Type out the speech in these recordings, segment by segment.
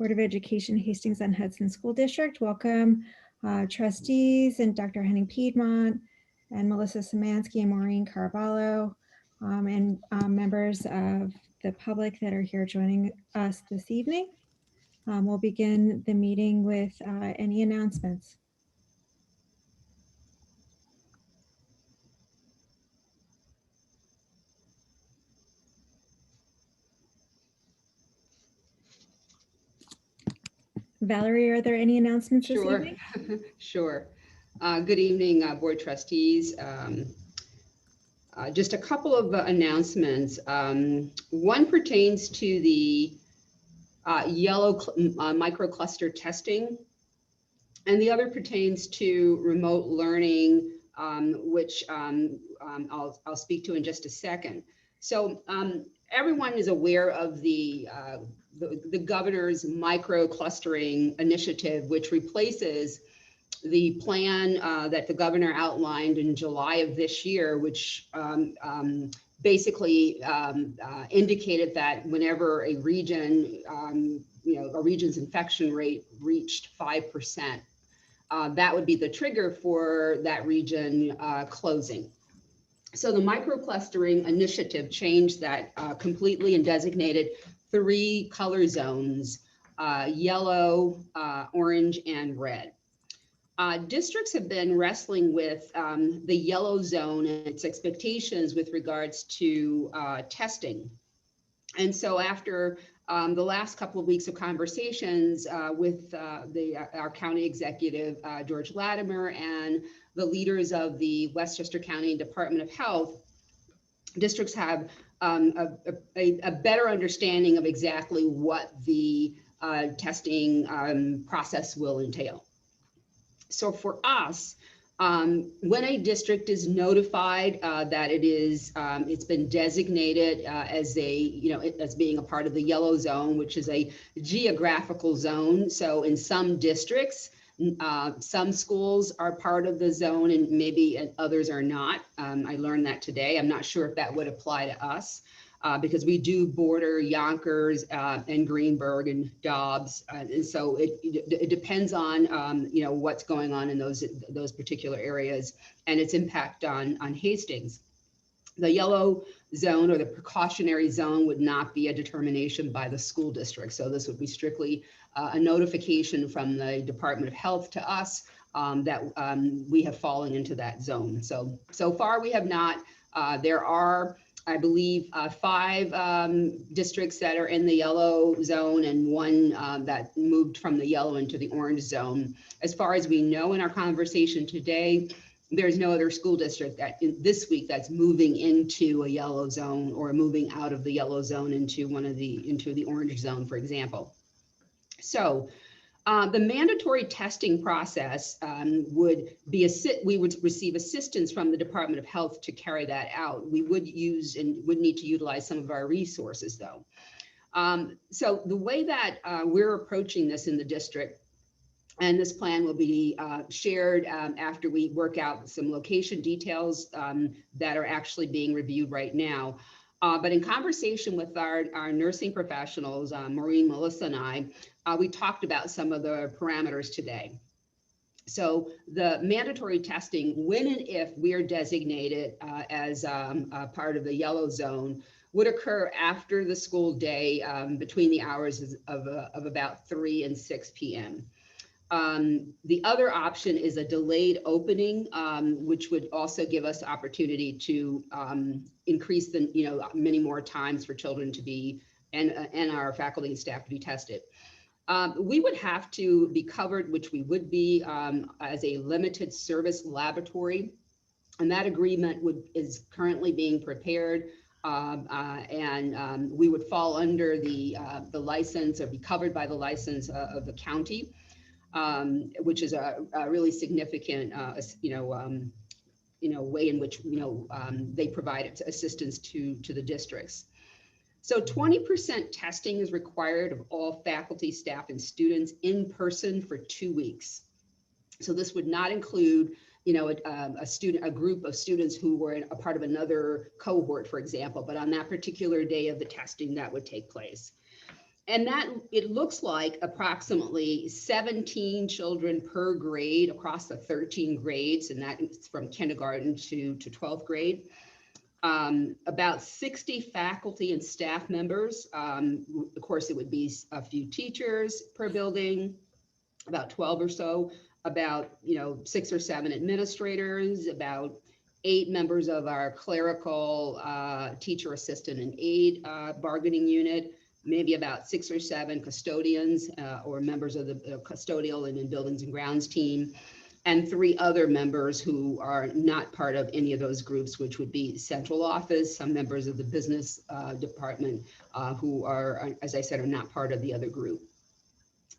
Board of Education, Hastings-on-Hudson School District. Welcome trustees and Dr. Henning Piedmont and Melissa Szymanski and Maureen Caraballo and members of the public that are here joining us this evening. We'll begin the meeting with any announcements. Valerie, are there any announcements this evening? Sure. Good evening, board trustees. Just a couple of announcements. One pertains to the yellow microcluster testing, and the other pertains to remote learning, which I'll speak to in just a second. So everyone is aware of the governor's microclustering initiative, which replaces the plan that the governor outlined in July of this year, which basically indicated that whenever a region, a region's infection rate reached 5%, that would be the trigger for that region closing. So the microclustering initiative changed that completely and designated 3 color zones, yellow, orange, and red. Districts have been wrestling with the yellow zone and its expectations with regards to testing. And so after the last couple of weeks of conversations with our county executive, George Latimer, and the leaders of the Westchester County Department of Health, districts have a better understanding of exactly what the testing process will entail. So for us, when a district is notified that it's been designated as as being a part of the yellow zone, which is a geographical zone. So in some districts, some schools are part of the zone and maybe others are not. I learned that today. I'm not sure if that would apply to us because we do border Yonkers and Greenberg and Dobbs. And so it depends on, what's going on in those particular areas and its impact on Hastings. The yellow zone or the precautionary zone would not be a determination by the school district. So this would be strictly a notification from the Department of Health to us that we have fallen into that zone. So far we have not. There are, I believe, 5 districts that are in the yellow zone and 1 that moved from the yellow into the orange zone. As far as we know in our conversation today, there's no other school district that this week that's moving into a yellow zone or moving out of the yellow zone into the orange zone, for example. So the mandatory testing process would be we would receive assistance from the Department of Health to carry that out. We would use and would need to utilize some of our resources though. So the way that we're approaching this in the district, and this plan will be shared after we work out some location details that are actually being reviewed right now. But in conversation with our nursing professionals, Maureen, Melissa, and I, we talked about some of the parameters today. So the mandatory testing, when and if we are designated as a part of the yellow zone, would occur after the school day between the hours of about 3 and 6 p.m. The other option is a delayed opening, which would also give us opportunity to increase the, many more times for children to be, and our faculty and staff to be tested. We would have to be covered, which we would be as a limited service laboratory. And that agreement is currently being prepared. And we would fall under the license or be covered by the license of the county. Which is a really significant, way in which they provide assistance to the districts. So 20% testing is required of all faculty, staff, and students in person for 2 weeks. So this would not include, a group of students who were a part of another cohort, for example, but on that particular day of the testing that would take place. And that it looks like approximately 17 children per grade across the 13 grades, and that's from kindergarten to 12th grade. About 60 faculty and staff members. Of course, it would be a few teachers per building, about 12 or so, about 6 or 7 administrators, about 8 members of our clerical teacher assistant and aide bargaining unit, maybe about 6 or 7 custodians or members of the custodial and in buildings and grounds team, and 3 other members who are not part of any of those groups, which would be central office, some members of the business department who are, as I said, are not part of the other group.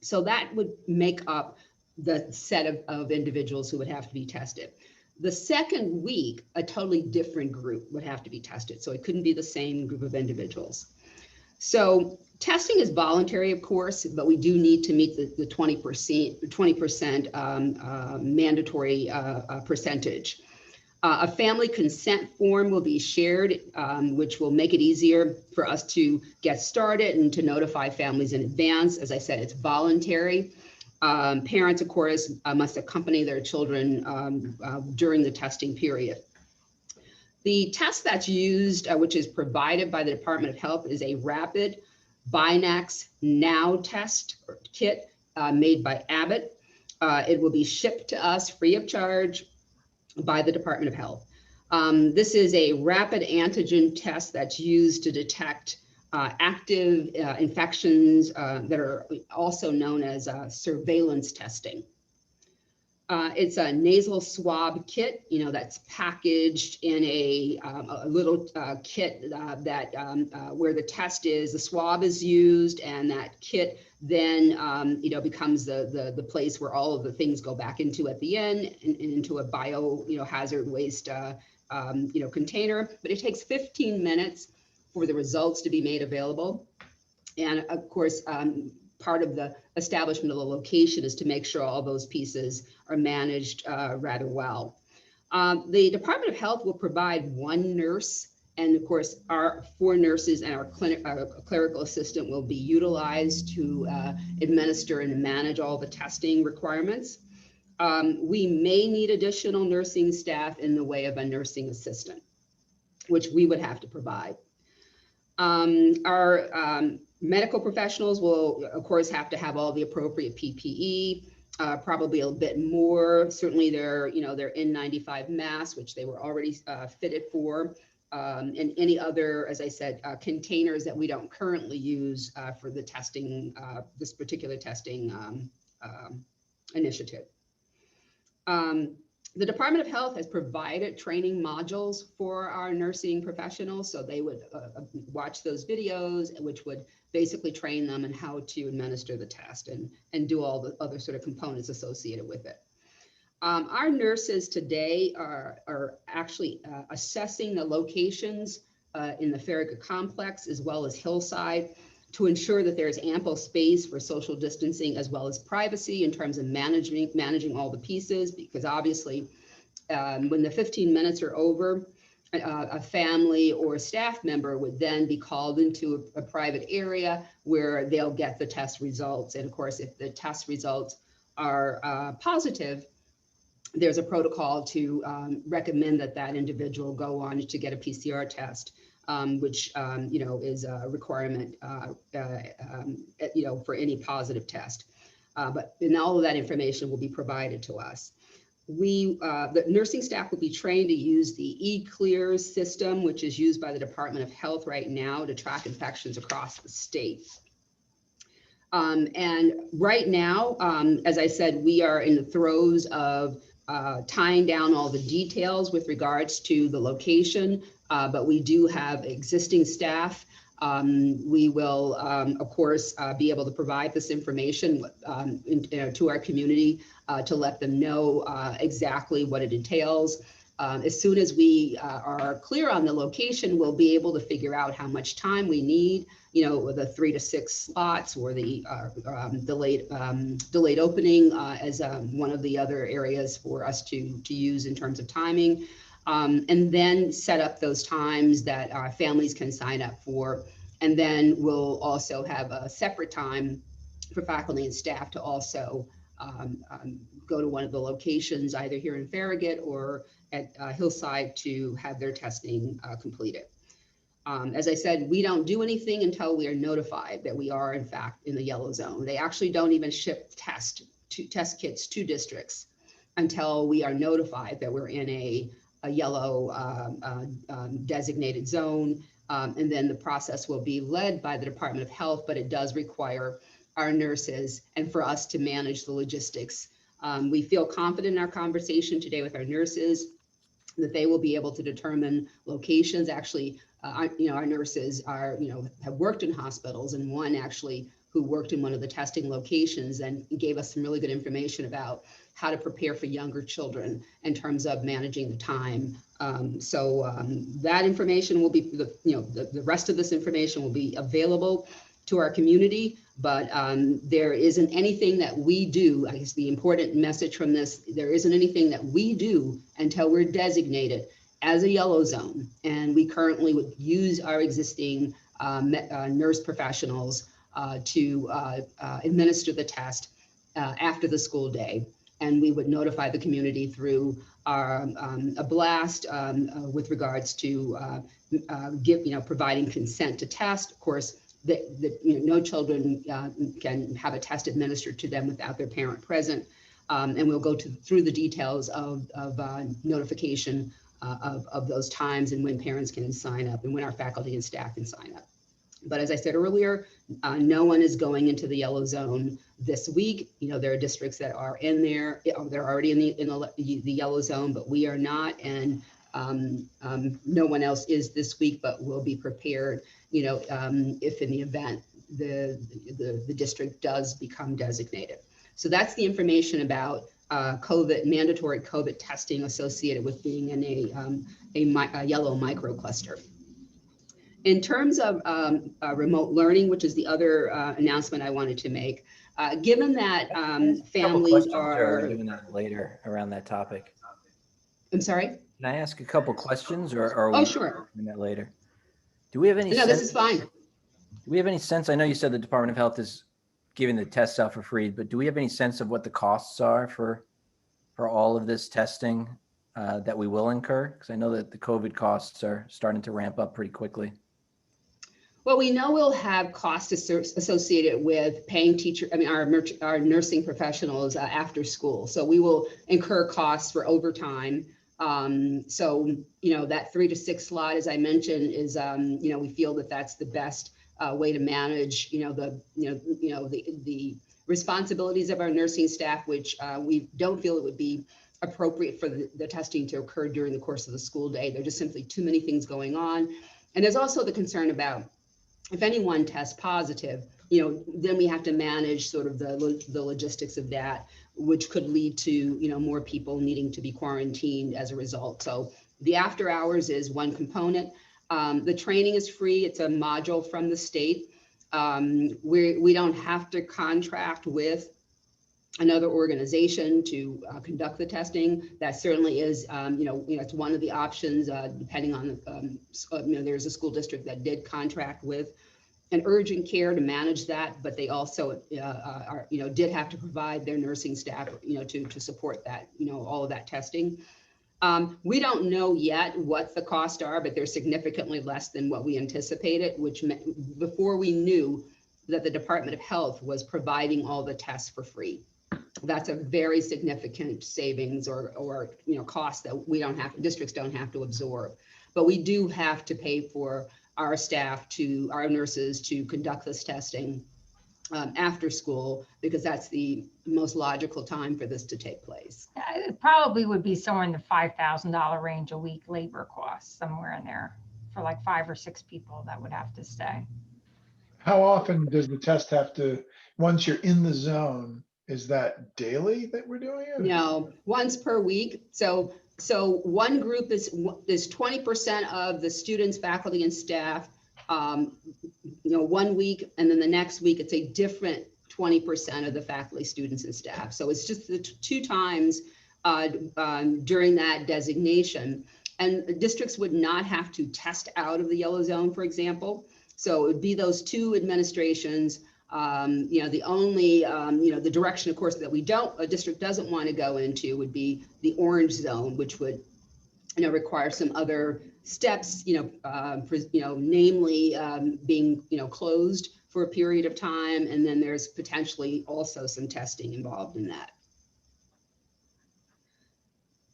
So that would make up the set of individuals who would have to be tested. The second week, a totally different group would have to be tested. So it couldn't be the same group of individuals. So testing is voluntary, of course, but we do need to meet the 20% mandatory percentage. A family consent form will be shared, which will make it easier for us to get started and to notify families in advance. As I said, it's voluntary. Parents, of course, must accompany their children during the testing period. The test that's used, which is provided by the Department of Health, is a rapid Binax Now test or kit made by Abbott. It will be shipped to us free of charge by the Department of Health. This is a rapid antigen test that's used to detect active infections that are also known as surveillance testing. It's a nasal swab kit, that's packaged in a little kit that where the test is, the swab is used, and that kit then becomes the place where all of the things go back into at the end and into a bio hazard waste container. But it takes 15 minutes for the results to be made available, and of course. Part of the establishment of the location is to make sure all those pieces are managed rather well. The Department of Health will provide 1 nurse, and of course our 4 nurses and our clerical assistant will be utilized to administer and manage all the testing requirements. We may need additional nursing staff in the way of a nursing assistant, which we would have to provide. Our medical professionals will, of course, have to have all the appropriate PPE, probably a bit more. Certainly their N95 masks, which they were already fitted for, and any other, as I said, containers that we don't currently use for the testing, this particular testing initiative. The Department of Health has provided training modules for our nursing professionals, so they would watch those videos, which would basically train them on how to administer the test and do all the other sort of components associated with it. Our nurses today are actually assessing the locations in the Farragut complex as well as Hillside to ensure that there's ample space for social distancing as well as privacy in terms of managing all the pieces, because obviously when the 15 minutes are over, a family or a staff member would then be called into a private area where they'll get the test results. And of course, if the test results are positive, there's a protocol to recommend that individual go on to get a PCR test. Which is a requirement for any positive test. And all of that information will be provided to us. The nursing staff will be trained to use the eClear system, which is used by the Department of Health right now to track infections across the state. And right now, as I said, we are in the throes of tying down all the details with regards to the location, but we do have existing staff. We will, of course, be able to provide this information to our community to let them know exactly what it entails. As soon as we are clear on the location, we'll be able to figure out how much time we need, the 3 to 6 slots or the delayed opening as one of the other areas for us to use in terms of timing. And then set up those times that our families can sign up for And then we'll also have a separate time for faculty and staff to also go to one of the locations, either here in Farragut or at Hillside, to have their testing completed. As I said, we don't do anything until we are notified that we are in fact in the yellow zone. They actually don't even ship test kits to districts until we are notified that we're in a yellow designated zone. And then the process will be led by the Department of Health, but it does require our nurses and for us to manage the logistics. We feel confident in our conversation today with our nurses that they will be able to determine locations. Actually, our nurses are, have worked in hospitals, and one actually who worked in one of the testing locations and gave us some really good information about how to prepare for younger children in terms of managing the time. That information will be, the rest of this information will be available to our community, but there isn't anything that we do. I guess the important message from this, there isn't anything that we do until we're designated as a yellow zone. And we currently would use our existing nurse professionals to administer the test after the school day. And we would notify the community through our a blast with regards to providing consent to test. Of course, no children can have a test administered to them without their parent present. And we'll go through the details of notification of those times and when parents can sign up and when our faculty and staff can sign up. But as I said earlier, no one is going into the yellow zone this week. There are districts that are in there, they're already in the yellow zone, but we are not. And no one else is this week, but we'll be prepared, if in the event the district does become designated. So that's the information about mandatory COVID testing associated with being in a yellow microcluster. In terms of remote learning, which is the other announcement I wanted to make, given that families are doing that later around that topic. I'm sorry? Can I ask a couple questions, or are Oh, we sure. doing that later? Do we have any No, sense? this is fine. Do we have any sense? I know you said the Department of Health is giving the tests out for free, but do we have any sense of what the costs are for all of this testing that we will incur? Because I know that the COVID costs are starting to ramp up pretty quickly. Well, we know we'll have costs associated with paying our nursing professionals after school. So we will incur costs for overtime. That 3 to 6 slot, as I mentioned, is we feel that that's the best way to manage the responsibilities of our nursing staff, which we don't feel it would be appropriate for the testing to occur during the course of the school day. There are just simply too many things going on, and there's also the concern about if anyone tests positive, then we have to manage sort of the logistics of that, which could lead to, more people needing to be quarantined as a result. So the after hours is one component. The training is free. It's a module from the state. We don't have to contract with another organization to conduct the testing. That certainly is, it's one of the options, depending on, there's a school district that did contract with an urgent care to manage that, but they also did have to provide their nursing staff, to support that, all of that testing. We don't know yet what the costs are, but they're significantly less than what we anticipated, which meant before we knew that the Department of Health was providing all the tests for free. That's a very significant savings or cost that districts don't have to absorb. But we do have to pay for our staff, our nurses, to conduct this testing after school, because that's the most logical time for this to take place. It probably would be somewhere in the $5,000 range a week labor costs, somewhere in there for like 5 or 6 people that would have to stay. How often does the test have to, once you're in the zone, is that daily that we're doing it? No, once per week. So one group is 20% of the students, faculty, and staff, 1 week, and then the next week it's a different 20% of the faculty, students, and staff. So it's just the 2 times during that designation. And districts would not have to test out of the yellow zone, for example. So it would be those two administrations. The only, the direction, of course, that a district doesn't want to go into would be the orange zone, which would, require some other steps, namely being, closed for a period of time. And then there's potentially also some testing involved in that.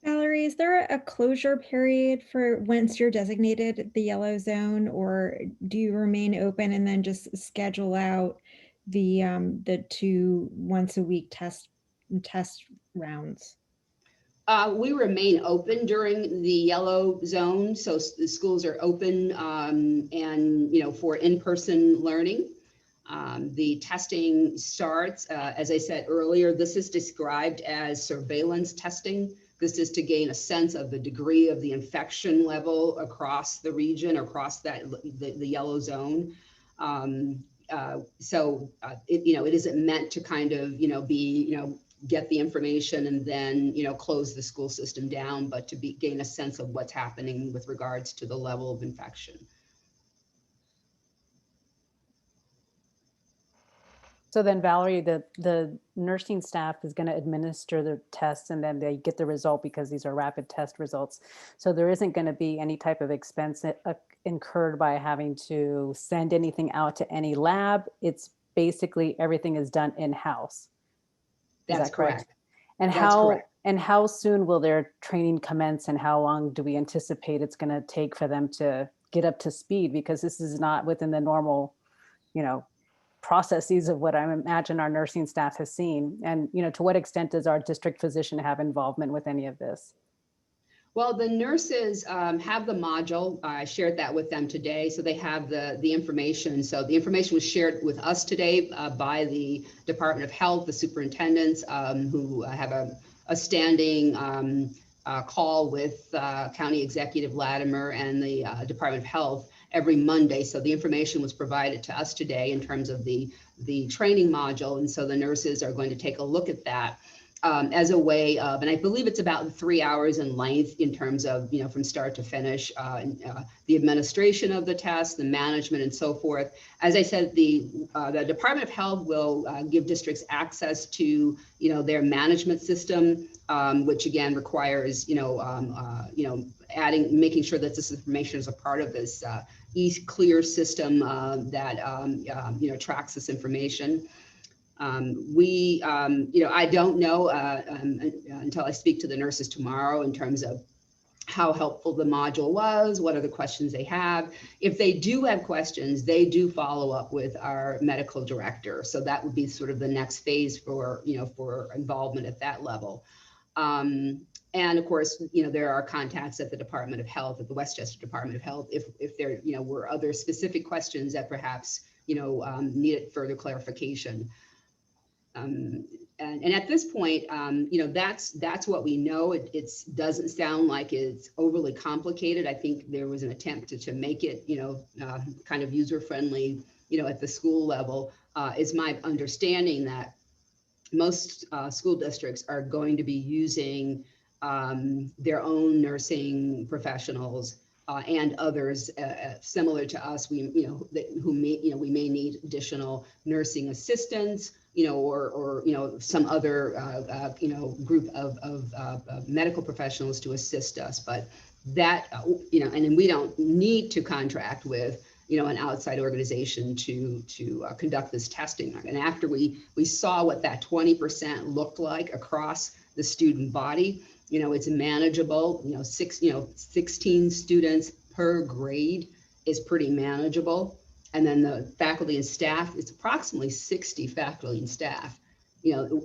Valerie, is there a closure period for once you're designated the yellow zone, or do you remain open and then just schedule out the two once a week test rounds? We remain open during the yellow zone, so the schools are open and for in-person learning. The testing starts, as I said earlier, this is described as surveillance testing. This is to gain a sense of the degree of the infection level across the region, across the yellow zone. It isn't meant to kind of, get the information and then, close the school system down, but to gain a sense of what's happening with regards to the level of infection. So then Valerie, the nursing staff is going to administer the tests and then they get the result because these are rapid test results. So there isn't going to be any type of expense incurred by having to send anything out to any lab. It's basically everything is done in-house. Is That's that correct? correct. And That's correct. how soon will their training commence and how long do we anticipate it's going to take for them to get up to speed? Because this is not within the normal, processes of what I imagine our nursing staff has seen. And, to what extent does our district physician have involvement with any of this? Well, the nurses have the module. I shared that with them today. So they have the information. So the information was shared with us today by the Department of Health, the superintendents who have a standing call with County Executive Latimer and the Department of Health every Monday. So the information was provided to us today in terms of the training module. And so the nurses are going to take a look at that as a way of, and I believe it's about 3 hours in length in terms of, from start to finish, the administration of the test, the management and so forth. As I said, the Department of Health will give districts access to, their management system, which again requires, making sure that this information is a part of this clear system that, tracks this information. I don't know until I speak to the nurses tomorrow in terms of how helpful the module was, what are the questions they have. If they do have questions, they do follow up with our medical director. So that would be sort of the next phase for, for involvement at that level. And of course, there are contacts at the Department of Health, at the Westchester Department of Health, if there, were other specific questions that perhaps, needed further clarification. And at this point, that's what we know. It doesn't sound like it's overly complicated. I think there was an attempt to make it, kind of user-friendly, at the school level. Is my understanding that most school districts are going to be using their own nursing professionals and others similar to us. We may need additional nursing assistants, or some other group of medical professionals to assist us. But that and then we don't need to contract with an outside organization to conduct this testing. And after we saw what that 20% looked like across the student body, it's manageable. 16 students per grade is pretty manageable. And then the faculty and staff, it's approximately 60 faculty and staff,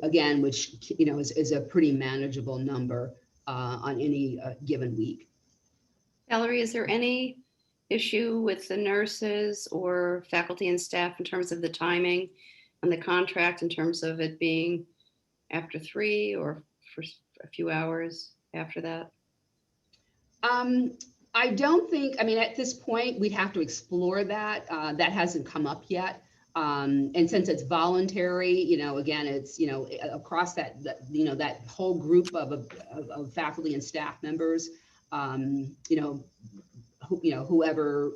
again, which, is a pretty manageable number on any given week. Valerie, is there any issue with the nurses or faculty and staff in terms of the timing on the contract, in terms of it being after 3 or for a few hours after that? I don't think, at this point, we'd have to explore that. That hasn't come up yet. And since it's voluntary, again, it's, across that whole group of faculty and staff members, whoever,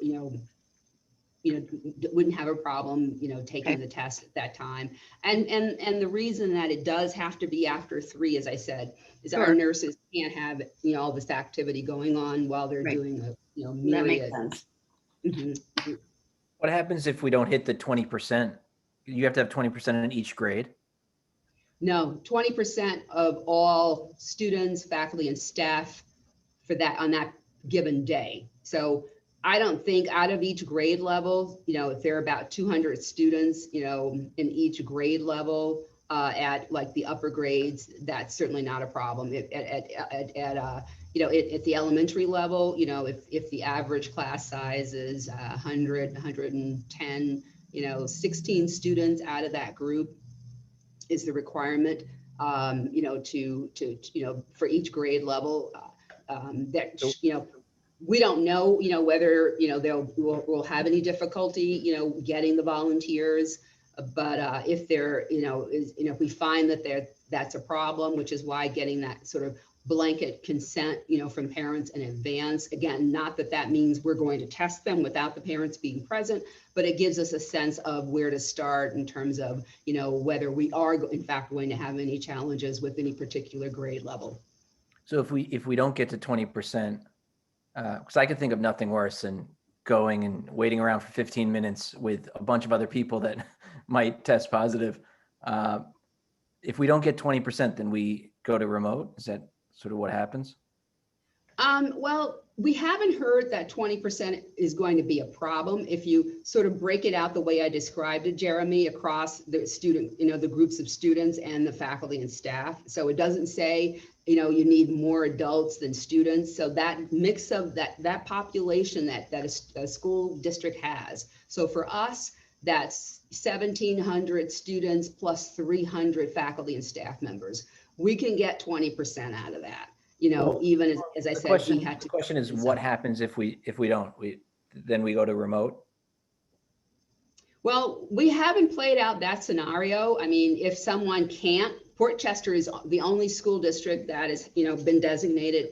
wouldn't have a problem, taking Okay. the test at that time. And the reason that it does have to be after 3, as I said, is our Sure. nurses can't have, all this activity going on while they're Right. doing a, That myriad. makes sense. Mhm. What happens if we don't hit the 20%? You have to have 20% in each grade? No, 20% of all students, faculty, and staff for that on that given day. So I don't think out of each grade level, if there are about 200 students, in each grade level, at like the upper grades, that's certainly not a problem. At the elementary level, if the average class size is 100, 110, 16 students out of that group is the requirement, for each grade level. We don't know, whether, we'll have any difficulty, getting the volunteers. But if there, if we find that that's a problem, which is why getting that sort of blanket consent, from parents in advance. Again, not that means we're going to test them without the parents being present, but it gives us a sense of where to start in terms of, whether we are in fact going to have any challenges with any particular grade level. So if we don't get to 20%, because I could think of nothing worse than going and waiting around for 15 minutes with a bunch of other people that might test positive. If we don't get 20%, then we go to remote. Is that sort of what happens? Well, we haven't heard that 20% is going to be a problem if you sort of break it out the way I described it, Jeremy, across the student, the groups of students and the faculty and staff. So it doesn't say, you need more adults than students. So that mix of that population that a school district has. So for us, that's 1,700 students plus 300 faculty and staff members. We can get 20% out of that. Well, even as I said, we had to. The question is, what happens if we don't? Then we go to remote? Well, we haven't played out that scenario. I mean, if someone can't, Port Chester is the only school district that has, been designated,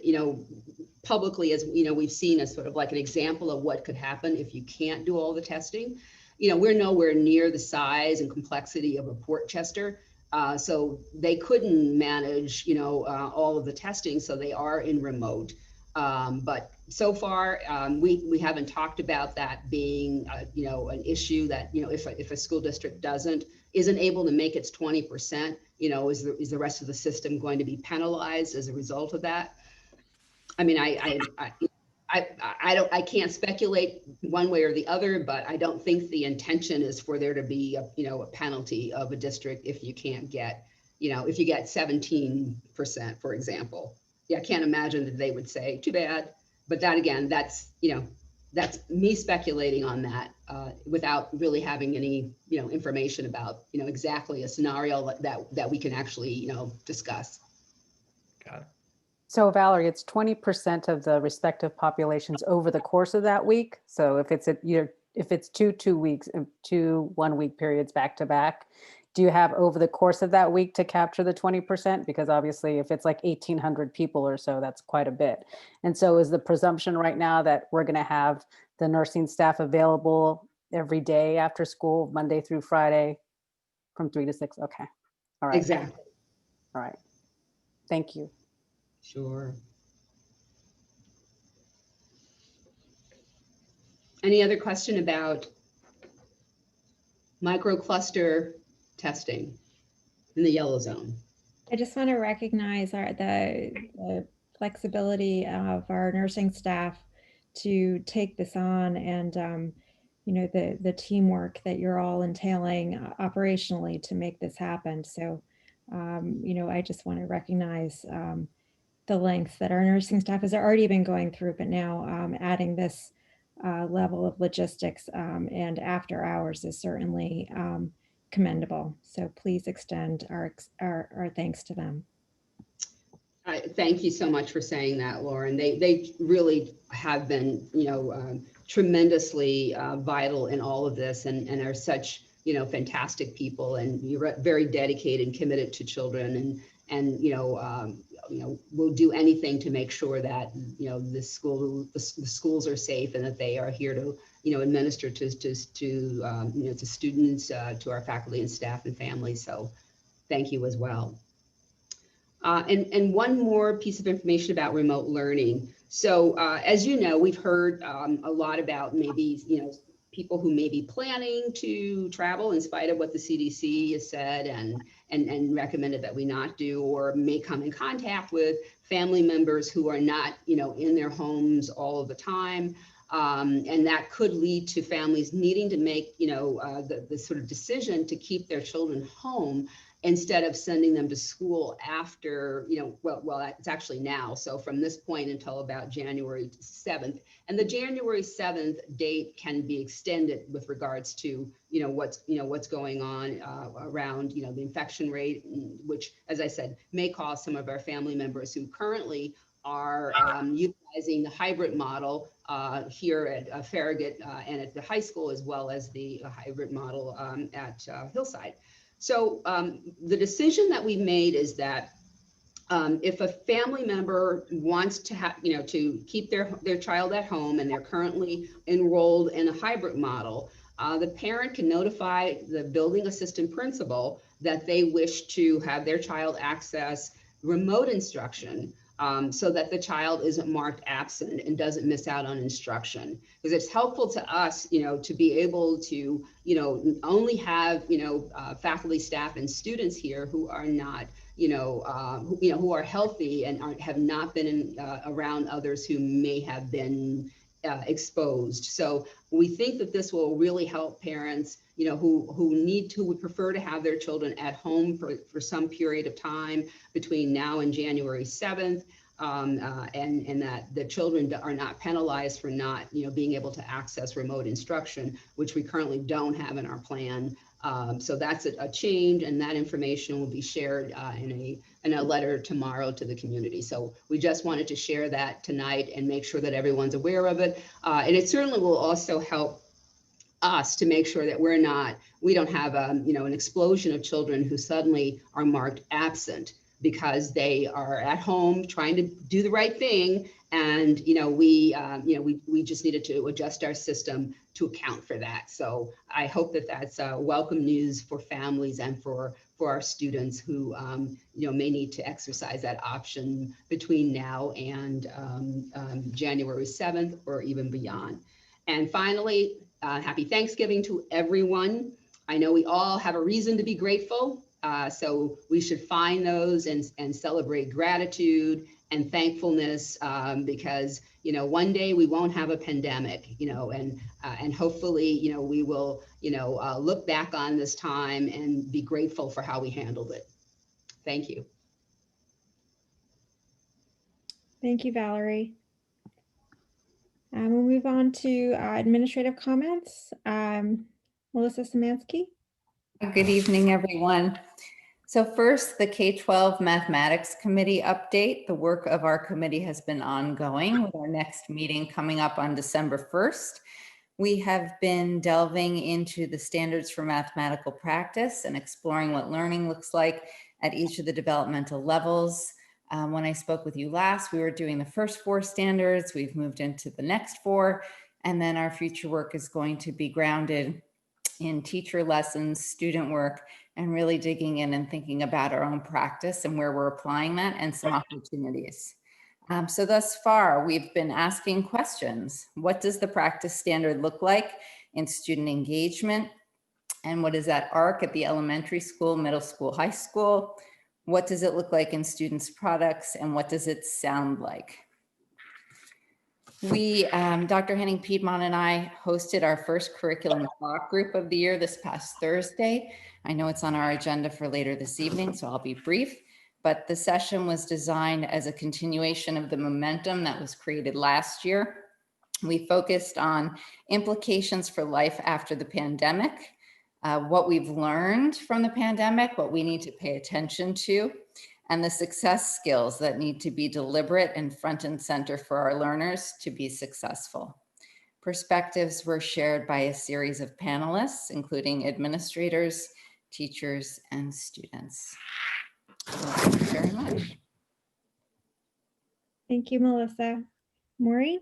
publicly as, we've seen as sort of like an example of what could happen if you can't do all the testing. We're nowhere near the size and complexity of a Port Chester. So they couldn't manage, all of the testing, so they are in remote. But so far, we haven't talked about that being, an issue that, if a school district isn't able to make its 20%, is the rest of the system going to be penalized as a result of that? I mean, I can't speculate one way or the other, but I don't think the intention is for there to be a penalty of a district if you can't get, if you get 17%, for example. Yeah, I can't imagine that they would say too bad. But that again, that's me speculating on that without really having any information about exactly a scenario that we can actually discuss. Got it. So Valerie, it's 20% of the respective populations over the course of that week. So if it's if it's two weeks, 2 1-week periods back to back, do you have over the course of that week to capture the 20%? Because obviously if it's like 1,800 people or so, that's quite a bit. And so is the presumption right now that we're going to have the nursing staff available every day after school, Monday through Friday from 3 to 6? Okay. All right. Exactly. All right. Thank you. Sure. Any other question about microcluster testing in the yellow zone? I just want to recognize the flexibility of our nursing staff to take this on, and the teamwork that you're all entailing operationally to make this happen. So I just want to recognize the lengths that our nursing staff has already been going through, but now adding this level of logistics and after hours is certainly commendable. So please extend our thanks to them. Thank you so much for saying that, Lauren. They really have been, tremendously vital in all of this, and are such, fantastic people, and you're very dedicated and committed to children, and we'll do anything to make sure that, the schools are safe and that they are here to, administer to students, to our faculty and staff and families. So thank you as well. And one more piece of information about remote learning. So as you know, we've heard a lot about maybe, people who may be planning to travel in spite of what the CDC has said and recommended that we not do, or may come in contact with family members who are not, in their homes all of the time. And that could lead to families needing to make, the sort of decision to keep their children home instead of sending them to school after, well, it's actually now. So from this point until about January 7th, and the January 7th date can be extended with regards to, what's going on around, the infection rate, which, as I said, may cause some of our family members who currently are utilizing the hybrid model here at Farragut and at the high school, as well as the hybrid model at Hillside. So the decision that we made is that if a family member wants to have, to keep their child at home and they're currently enrolled in a hybrid model, the parent can notify the building assistant principal that they wish to have their child access remote instruction, so that the child isn't marked absent and doesn't miss out on instruction. Because it's helpful to us, to be able to, only have, faculty, staff, and students here who are not, who are healthy and have not been around others who may have been exposed. So we think that this will really help parents, who would prefer to have their children at home for some period of time between now and January 7th, and that the children are not penalized for not, being able to access remote instruction, which we currently don't have in our plan. So that's a change, and that information will be shared in a letter tomorrow to the community. So we just wanted to share that tonight and make sure that everyone's aware of it. And it certainly will also help us to make sure that we don't have an explosion of children who suddenly are marked absent because they are at home trying to do the right thing, and we just needed to adjust our system to account for that. So I hope that that's welcome news for families and for our students who may need to exercise that option between now and January 7th or even beyond. And finally, happy Thanksgiving to everyone. I know we all have a reason to be grateful. So we should find those and celebrate gratitude and thankfulness, because, one day we won't have a pandemic, and hopefully, we will, look back on this time and be grateful for how we handled it. Thank you. Thank you, Valerie. We'll move on to administrative comments. Melissa Szymanski. Good evening, everyone. So first, the K-12 Mathematics Committee update. The work of our committee has been ongoing, with our next meeting coming up on December 1st. We have been delving into the standards for mathematical practice and exploring what learning looks like at each of the developmental levels. When I spoke with you last, we were doing the first 4 standards. We've moved into the next 4, and then our future work is going to be grounded in teacher lessons, student work, and really digging in and thinking about our own practice and where we're applying that and some opportunities. So thus far, we've been asking questions. What does the practice standard look like in student engagement? And what is that arc at the elementary school, middle school, high school? What does it look like in students' products? And what does it sound like? We, Dr. Henning-Piedmont and I hosted our first curriculum talk group of the year this past Thursday. I know it's on our agenda for later this evening, so I'll be brief. But the session was designed as a continuation of the momentum that was created last year. We focused on implications for life after the pandemic, what we've learned from the pandemic, what we need to pay attention to, and the success skills that need to be deliberate and front and center for our learners to be successful. Perspectives were shared by a series of panelists, including administrators, teachers, and students. So thank you very much. Thank you, Melissa. Maureen?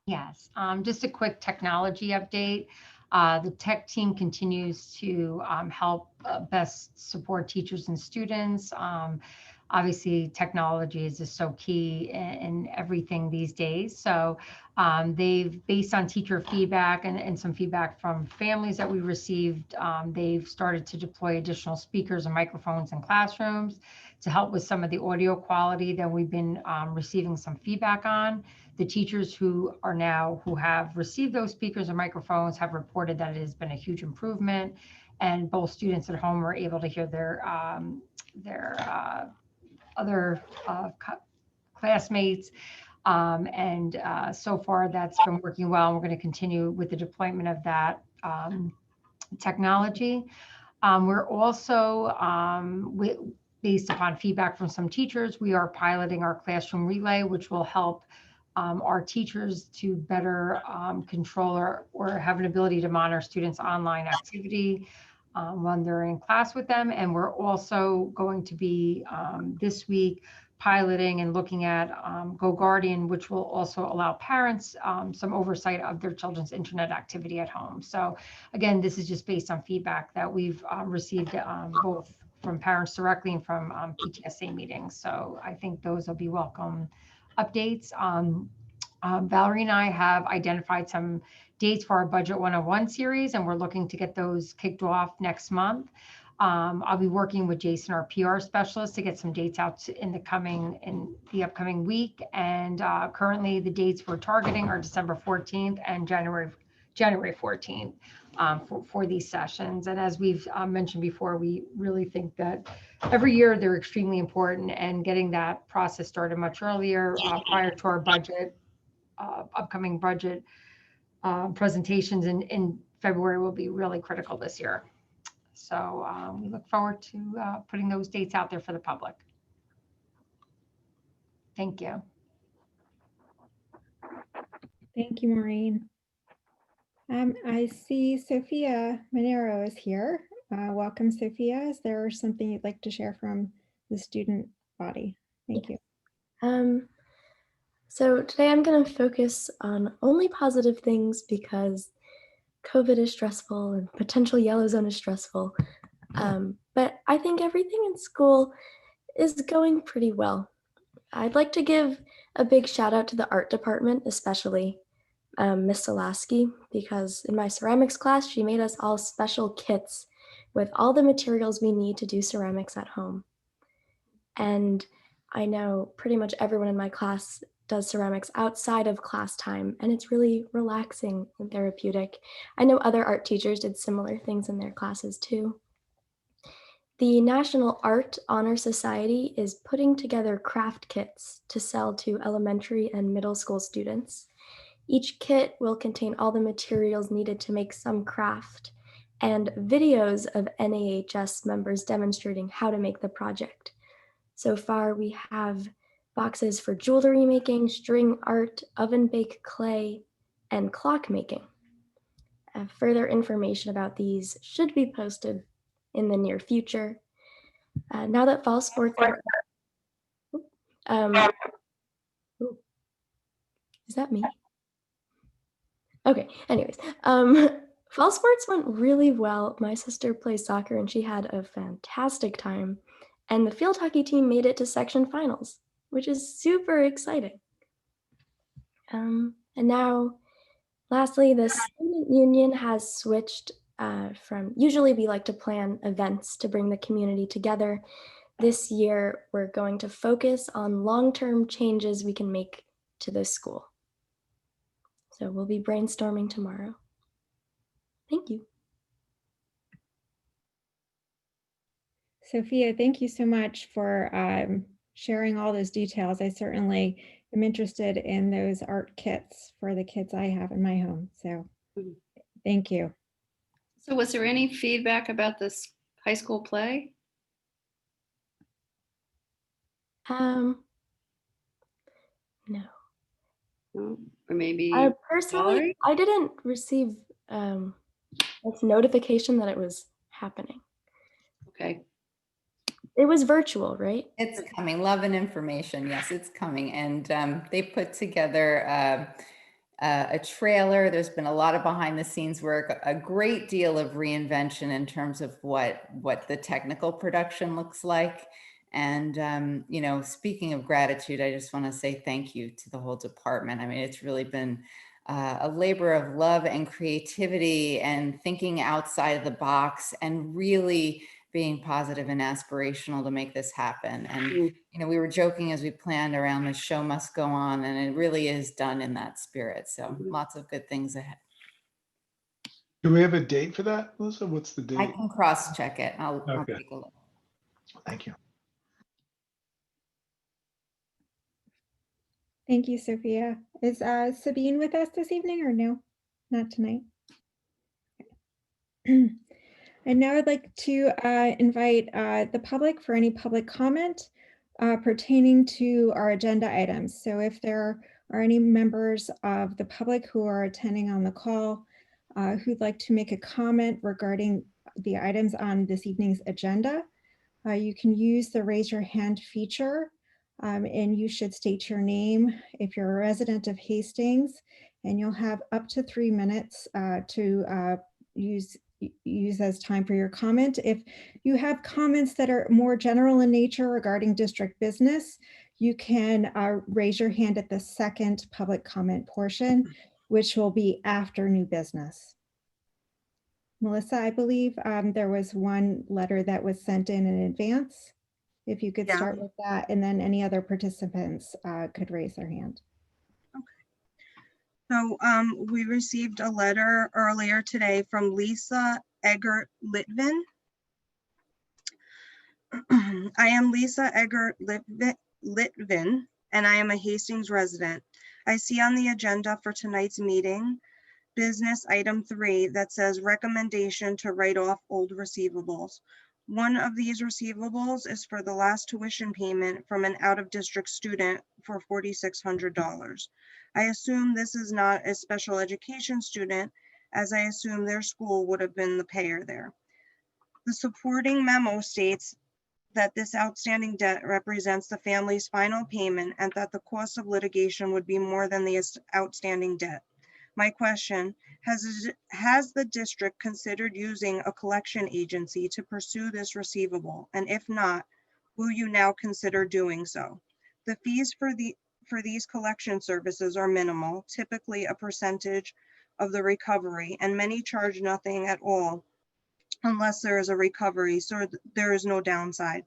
Yes, just a quick technology update. The tech team continues to help best support teachers and students. Obviously, technology is just so key in everything these days. So they've, based on teacher feedback and some feedback from families that we received, they've started to deploy additional speakers and microphones in classrooms to help with some of the audio quality that we've been receiving some feedback on. The teachers who have received those speakers and microphones have reported that it has been a huge improvement, and both students at home are able to hear their other classmates. So far that's been working well. We're going to continue with the deployment of that technology. We're also, based upon feedback from some teachers, we are piloting our classroom relay, which will help our teachers to better control or have an ability to monitor students' online activity when they're in class with them. And we're also going to be this week piloting and looking at Go Guardian, which will also allow parents some oversight of their children's internet activity at home. So again, this is just based on feedback that we've received both from parents directly and from PTSA meetings. So I think those will be welcome updates. Valerie and I have identified some dates for our Budget 101 series, and we're looking to get those kicked off next month. I'll be working with Jason, our PR specialist, to get some dates out in the upcoming week. And currently the dates we're targeting are December 14th and January 14th for these sessions. And as we've mentioned before, we really think that every year they're extremely important, and getting that process started much earlier prior to our upcoming budget presentations in February will be really critical this year. So we look forward to putting those dates out there for the public. Thank you. Thank you, Maureen. I see Sophia Monero is here. Welcome, Sophia. Is there something you'd like to share from the student body? Thank you. So today I'm going to focus on only positive things because COVID is stressful and potential yellow zone is stressful. But I think everything in school is going pretty well. I'd like to give a big shout out to the art department, especially Miss Solaski, because in my ceramics class, she made us all special kits with all the materials we need to do ceramics at home. And I know pretty much everyone in my class does ceramics outside of class time, and it's really relaxing and therapeutic. I know other art teachers did similar things in their classes too. The National Art Honor Society is putting together craft kits to sell to elementary and middle school students. Each kit will contain all the materials needed to make some craft and videos of NAHS members demonstrating how to make the project. So far, we have boxes for jewelry making, string art, oven bake clay, and clock making. Further information about these should be posted in the near future. Now that fall sports are, is that me? Okay, anyways, fall sports went really well. My sister plays soccer and she had a fantastic time. And the field hockey team made it to section finals, which is super exciting. And now, lastly, the student union has switched from, usually we like to plan events to bring the community together. This year, we're going to focus on long-term changes we can make to this school. So we'll be brainstorming tomorrow. Thank you. Sophia, thank you so much for sharing all those details. I certainly am interested in those art kits for the kids I have in my home. So thank you. So was there any feedback about this high school play? No. No? Or maybe Personally, Valerie? I didn't receive notification that it was happening. Okay. It was virtual, right? It's coming. Love and information. Yes, it's coming. And they put together a trailer. There's been a lot of behind the scenes work, a great deal of reinvention in terms of what the technical production looks like. And, you know, speaking of gratitude, I just want to say thank you to the whole department. I mean, it's really been a labor of love and creativity and thinking outside of the box and really being positive and aspirational to make this happen. And, you know, we were joking as we planned around the show must go on, and it really is done in that spirit. So lots of good things ahead. Do we have a date for that, Melissa? What's the I date? can cross check it. I'll Okay. take a look. Thank you. Thank you, Sophia. Is Sabine with us this evening or no? Not tonight. And now I'd like to invite the public for any public comment pertaining to our agenda items. So if there are any members of the public who are attending on the call who'd like to make a comment regarding the items on this evening's agenda, you can use the raise your hand feature, and you should state your name if you're a resident of Hastings, and you'll have up to 3 minutes to use as time for your comment. If you have comments that are more general in nature regarding district business, you can raise your hand at the second public comment portion, which will be after new business. Melissa, I believe there was one letter that was sent in advance. If you could Yeah. start with that, and then any other participants could raise their hand. So we received a letter earlier today from Lisa Eggert Litvin. I am Lisa Eggert Litvin, and I am a Hastings resident. I see on the agenda for tonight's meeting, business item 3 that says recommendation to write off old receivables. One of these receivables is for the last tuition payment from an out-of-district student for $4,600. I assume this is not a special education student, as I assume their school would have been the payer there. The supporting memo states that this outstanding debt represents the family's final payment and that the cost of litigation would be more than the outstanding debt. My question, has the district considered using a collection agency to pursue this receivable? And if not, will you now consider doing so? The fees for these collection services are minimal, typically a percentage of the recovery, and many charge nothing at all unless there is a recovery, so there is no downside.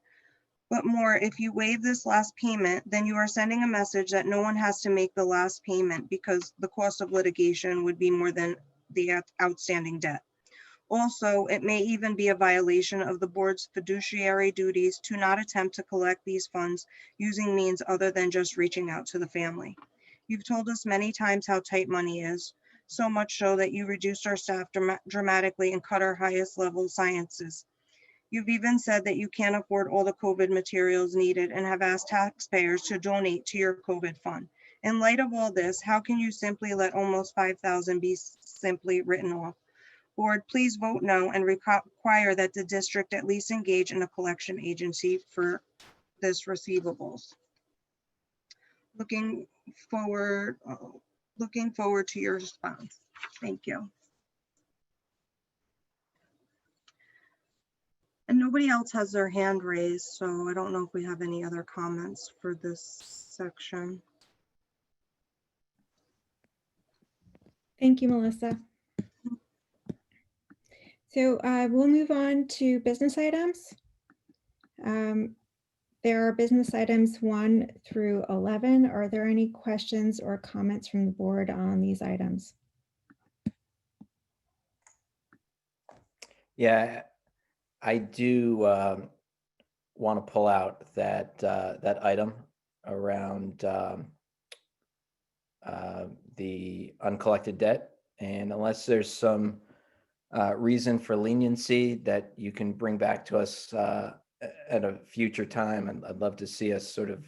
But more, if you waive this last payment, then you are sending a message that no one has to make the last payment because the cost of litigation would be more than the outstanding debt. Also, it may even be a violation of the board's fiduciary duties to not attempt to collect these funds using means other than just reaching out to the family. You've told us many times how tight money is, so much so that you reduced our staff dramatically and cut our highest level sciences. You've even said that you can't afford all the COVID materials needed and have asked taxpayers to donate to your COVID fund. In light of all this, how can you simply let almost $5,000 be simply written off? Board, please vote no and require that the district at least engage in a collection agency for this receivables. Looking forward to your response. Thank you. And nobody else has their hand raised, so I don't know if we have any other comments for this section. Thank you, Melissa. So we'll move on to business items. There are business items 1 through 11. Are there any questions or comments from the board on these items? Yeah, I do want to pull out that that item around the uncollected debt, and unless there's some reason for leniency that you can bring back to us at a future time, and I'd love to see us sort of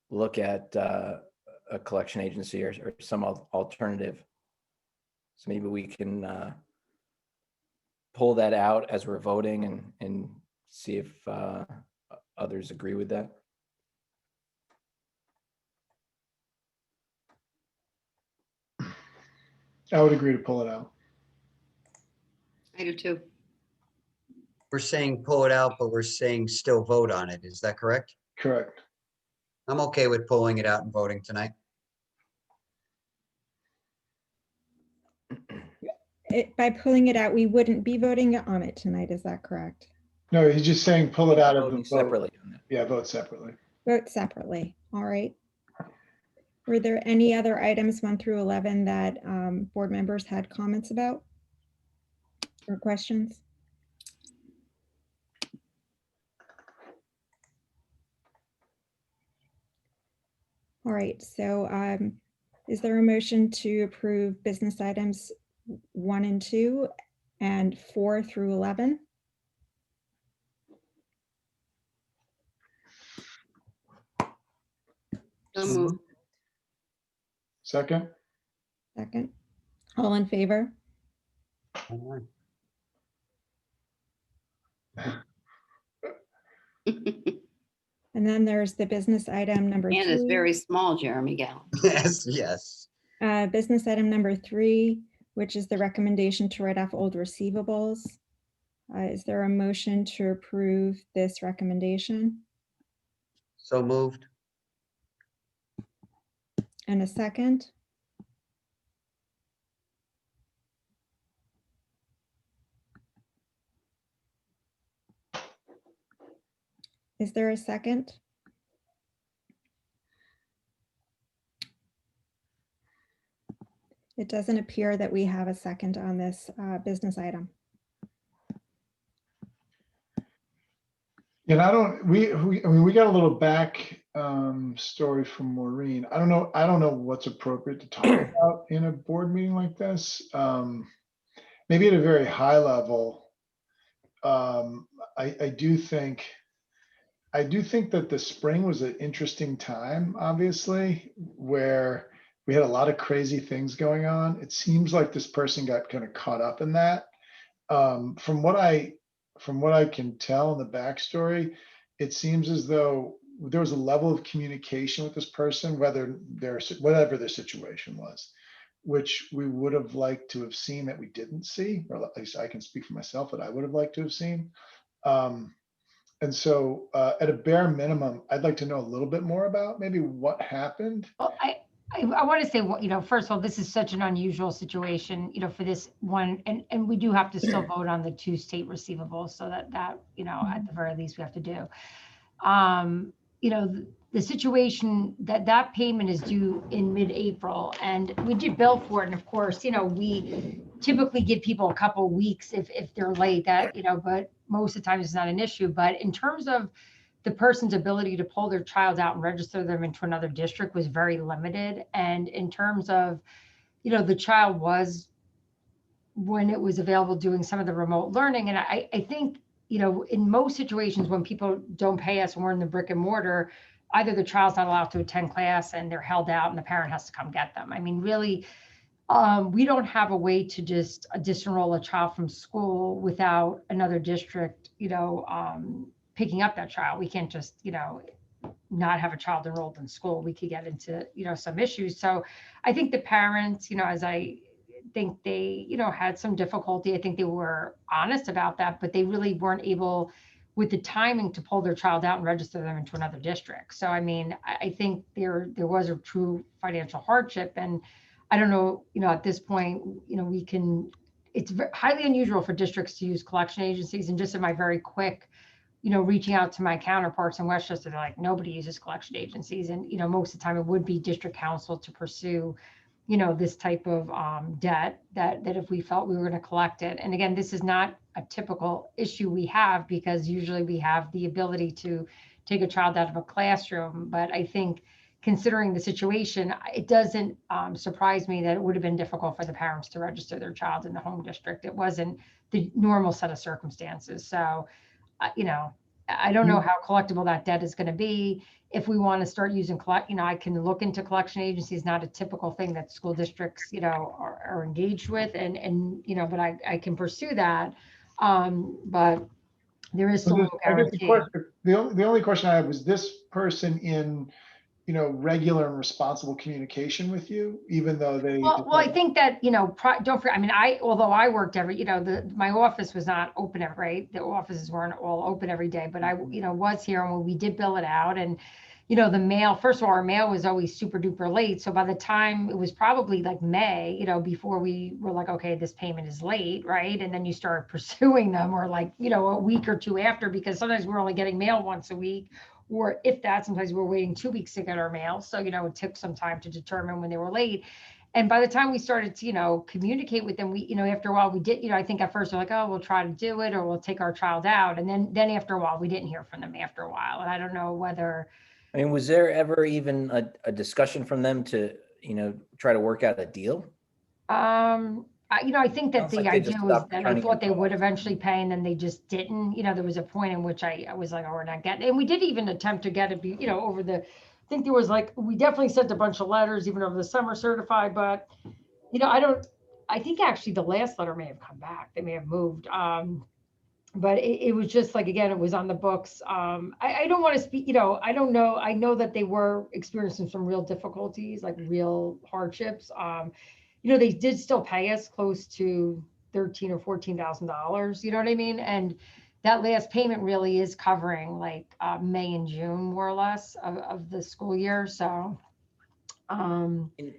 look at a collection agency or some alternative. So maybe we can pull that out as we're voting and see if others agree with that. I would agree to pull it out. I do too. We're saying pull it out, but we're saying still vote on it. Is that correct? Correct. I'm okay with pulling it out and voting tonight. By pulling it out, we wouldn't be voting on it tonight. Is that correct? No, he's just saying pull it out of the Voting vote. separately on that. Yeah, vote separately. Vote separately. All right. Were there any other items 1 through 11 that board members had comments about or questions? All right, so is there a motion to approve business items 1 and 2 and 4 through 11? So moved. Second? Second. All in favor? And then there's the business item number And it's 3. very small, Jeremy Gall. Yes, yes. Business item number 3, which is the recommendation to write off old receivables. Is there a motion to approve this recommendation? So moved. And a second? Is there a second? It doesn't appear that we have a second on this business item. And I don't, I mean, we got a little back story from Maureen. I don't know what's appropriate to talk about in a board meeting like this. Maybe at a very high level, I do think that the spring was an interesting time, obviously, where we had a lot of crazy things going on. It seems like this person got kind of caught up in that. From what I can tell in the backstory, it seems as though there was a level of communication with this person, whatever their situation was, which we would have liked to have seen that we didn't see, or at least I can speak for myself that I would have liked to have seen. And so at a bare minimum, I'd like to know a little bit more about maybe what happened. Well, I want to say, first of all, this is such an unusual situation, for this one, and we do have to still vote on the 2 state receivables, so that, at the very least we have to do. The situation that payment is due in mid-April, and we did bill for it. And of course, we typically give people a couple of weeks if they're late, but most of the time it's not an issue. But in terms of the person's ability to pull their child out and register them into another district was very limited. And in terms of, the child was, when it was available, doing some of the remote learning. And I think, in most situations when people don't pay us and we're in the brick and mortar, either the child's not allowed to attend class and they're held out and the parent has to come get them. I mean, really, we don't have a way to just disenroll a child from school without another district, picking up that child. We can't just, not have a child enrolled in school. We could get into, some issues. So I think the parents, as I think they, had some difficulty. I think they were honest about that, but they really weren't able with the timing to pull their child out and register them into another district. So, I mean, I think there was a true financial hardship. And I don't know, at this point, it's highly unusual for districts to use collection agencies. And just in my very quick, reaching out to my counterparts in Westchester, they're like, nobody uses collection agencies. And, most of the time it would be district council to pursue, this type of debt that if we felt we were going to collect it. And again, this is not a typical issue we have, because usually we have the ability to take a child out of a classroom. But I think considering the situation, it doesn't surprise me that it would have been difficult for the parents to register their child in the home district. It wasn't the normal set of circumstances. So, I don't know how collectible that debt is going to be. If we want to start using I can look into collection agencies, not a typical thing that school districts, are engaged with, and but I can pursue that. But There is So still no I guess guarantee. the only question I have, was this person in, regular and responsible communication with you, even though they? Well, I think that, don't forget, I mean, although I worked my office was not open right? The offices weren't all open every day, but I, was here and we did bill it out. And, the mail, first of all, our mail was always super duper late. So by the time it was probably like May, before we were like, okay, this payment is late, right? And then you start pursuing them, or like, a week or two after, because sometimes we're only getting mail once a week. Or if that, sometimes we're waiting 2 weeks to get our mail. So, it took some time to determine when they were late. And by the time we started to, communicate with them, we, after a while we did, I think at first they're like, oh, we'll try to do it, or we'll take our child out. And then after a while, we didn't hear from them after a while. And I don't know whether. I mean, was there ever even a discussion from them to, try to work out a deal? I think that Sounds the like they idea just was stopped that I turning thought they you would off. eventually pay, and then they just didn't. There was a point in which I was like, oh, we're not getting it. And we did even attempt to get it, over the, I think there was like, we definitely sent a bunch of letters, even over the summer certified, but, I think actually the last letter may have come back. They may have moved. But it was just like, again, it was on the books. I don't want to speak, I don't know. I know that they were experiencing some real difficulties, like real hardships. They did still pay us close to $13,000 or $14,000. You know what I mean? And that last payment really is covering like May and June, more or less, of the school year. So, it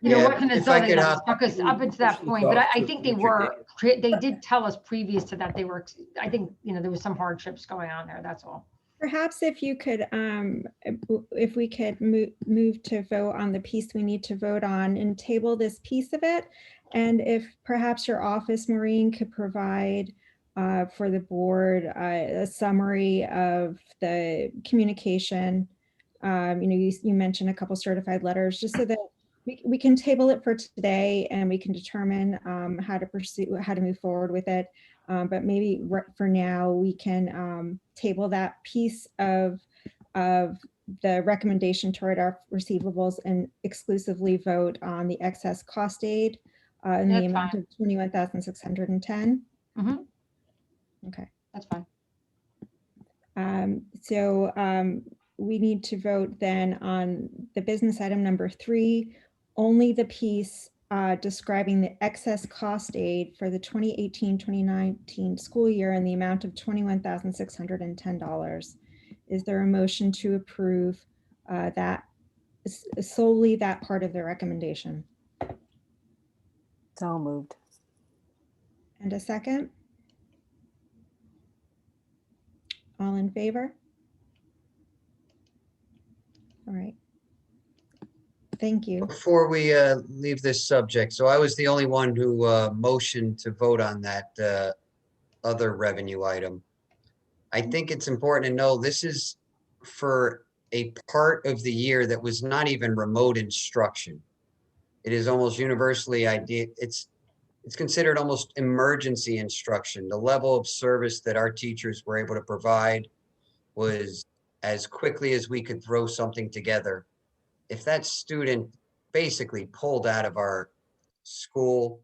Yeah, wasn't as if though I they could like hop, stuck us up into that Push this point, but off I to a think they future they did tell us previous to that they were, I think, there was some hardships going on there. That's all. Perhaps if you could, if we could move to vote on the piece we need to vote on and table this piece of it. And if perhaps your office, Maureen, could provide for the board a summary of the communication. You mentioned a couple certified letters, just so that we can table it for today and we can determine how to move forward with it. But maybe for now, we can table that piece of the recommendation toward our receivables and exclusively vote on the excess cost aid in the That's amount fine. of 21,610. Mhm. Okay. That's fine. So we need to vote then on the business item number 3, only the piece describing the excess cost aid for the 2018-2019 school year in the amount of $21,610. Is there a motion to approve that, solely that part of the recommendation? So moved. And a second? All in favor? All right. Thank you. before we leave this subject, so I was the only one who motioned to vote on that other revenue item. I think it's important to know this is for a part of the year that was not even remote instruction. It is almost universally it's considered almost emergency instruction. The level of service that our teachers were able to provide was as quickly as we could throw something together. If that student basically pulled out of our school,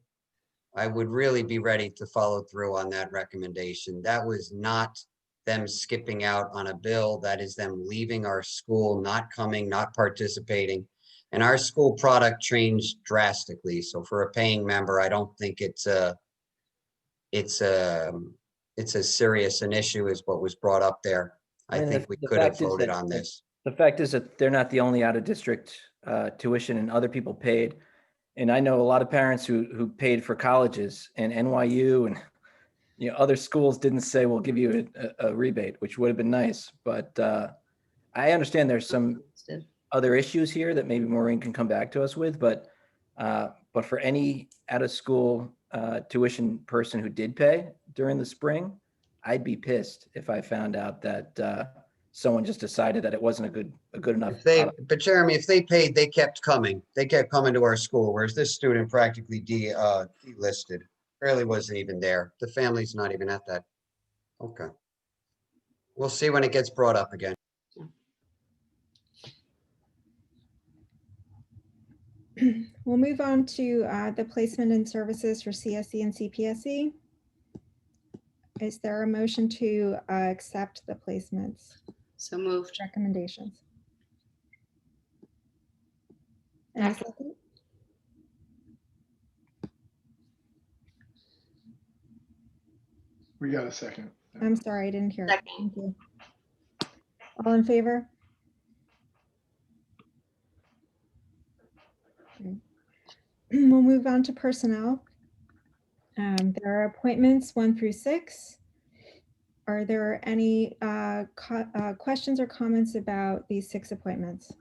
I would really be ready to follow through on that recommendation. That was not them skipping out on a bill. That is them leaving our school, not coming, not participating. And our school product changed drastically. So for a paying member, I don't think it's as serious an issue as what was brought up there. I mean, think we the could have fact is voted that on this. The fact is that they're not the only out-of-district tuition, and other people paid. And I know a lot of parents who paid for colleges, and NYU and other schools didn't say we'll give you a rebate, which would have been nice. But I understand there's some other issues here that maybe Maureen can come back to us with. But for any out-of-school tuition person who did pay during the spring, I'd be pissed if I found out that someone just decided that it wasn't a good enough product. But Jeremy, if they paid, they kept coming. They kept coming to our school, whereas this student practically delisted. Barely wasn't even there. The family's not even at that. Okay. We'll see when it gets brought up again. We'll move on to the placement and services for CSE and CPSE. Is there a motion to accept the placements So moved. recommendations? And a second? We got a second. I'm sorry, I didn't hear. it. Second. Thank you. All in favor? Okay. We'll move on to personnel. There are appointments 1 through 6. Are there any questions or comments about these 6 appointments?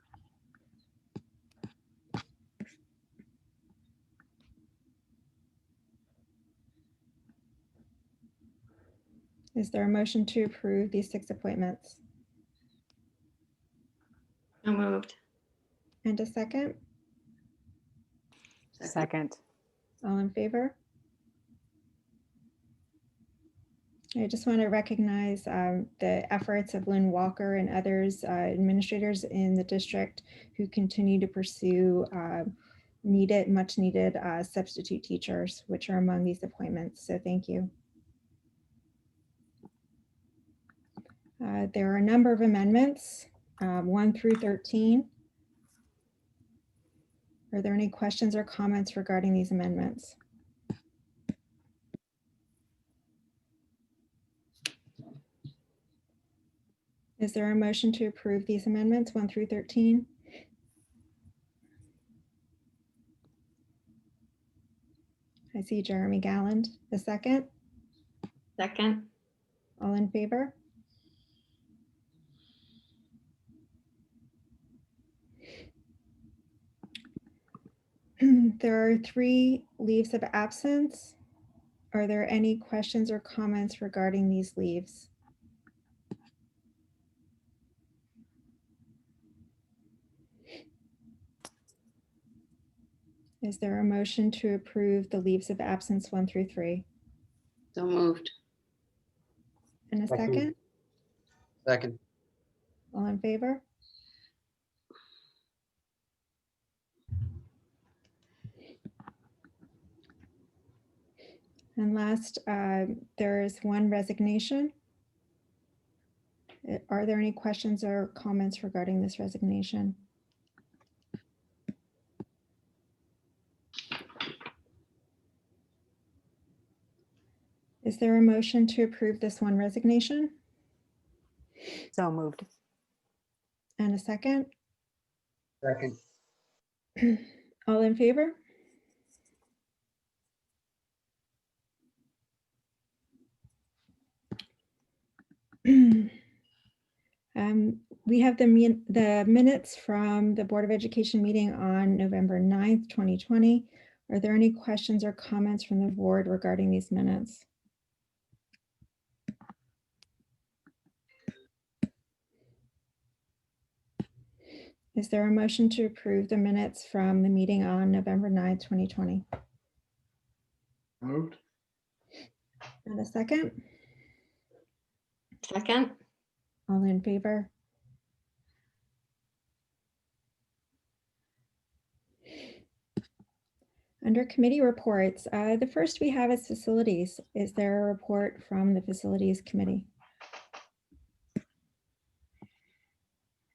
Is there a motion to approve these 6 appointments? So moved. And a second? Second. All in favor? I just want to recognize the efforts of Lynn Walker and others, administrators in the district who continue to pursue much needed substitute teachers, which are among these appointments. So thank you. There are a number of amendments, 1 through 13. Are there any questions or comments regarding these amendments? Is there a motion to approve these amendments 1 through 13? I see Jeremy Galland, the second. Second. All in favor? There are 3 leaves of absence. Are there any questions or comments regarding these leaves? Is there a motion to approve the leaves of absence 1 through 3? So moved. And a second? Second. All in favor? And last, there is 1 resignation. Are there any questions or comments regarding this resignation? Is there a motion to approve this 1 resignation? So moved. And a second? Second. All in favor? We have the minutes from the Board of Education meeting on November 9th, 2020. Are there any questions or comments from the board regarding these minutes? Is there a motion to approve the minutes from the meeting on November 9th, 2020? Moved. And a second? Second. All in favor? Under committee reports, the first we have is facilities. Is there a report from the facilities committee?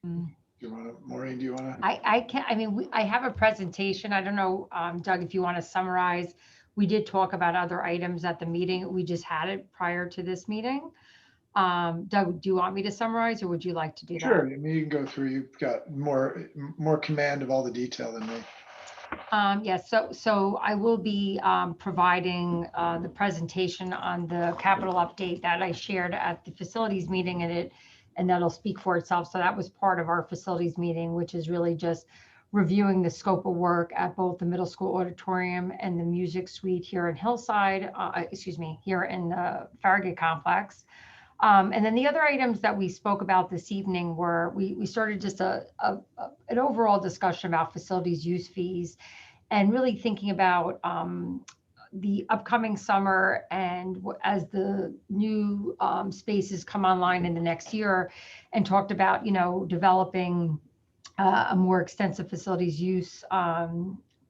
Do you want to, Maureen, do you want to? I can't, I mean, I have a presentation. I don't know, Doug, if you want to summarize. We did talk about other items at the meeting. We just had it prior to this meeting. Doug, do you want me to summarize or would you like to do that? Sure, I mean, you can go through, you've got more command of all the detail than me. Yes, so I will be providing the presentation on the capital update that I shared at the facilities meeting, and that'll speak for itself. So that was part of our facilities meeting, which is really just reviewing the scope of work at both the middle school auditorium and the music suite here in Hillside, here in the Farragut complex. And then the other items that we spoke about this evening were, we started just an overall discussion about facilities use fees and really thinking about the upcoming summer and as the new spaces come online in the next year, and talked about, developing a more extensive facilities use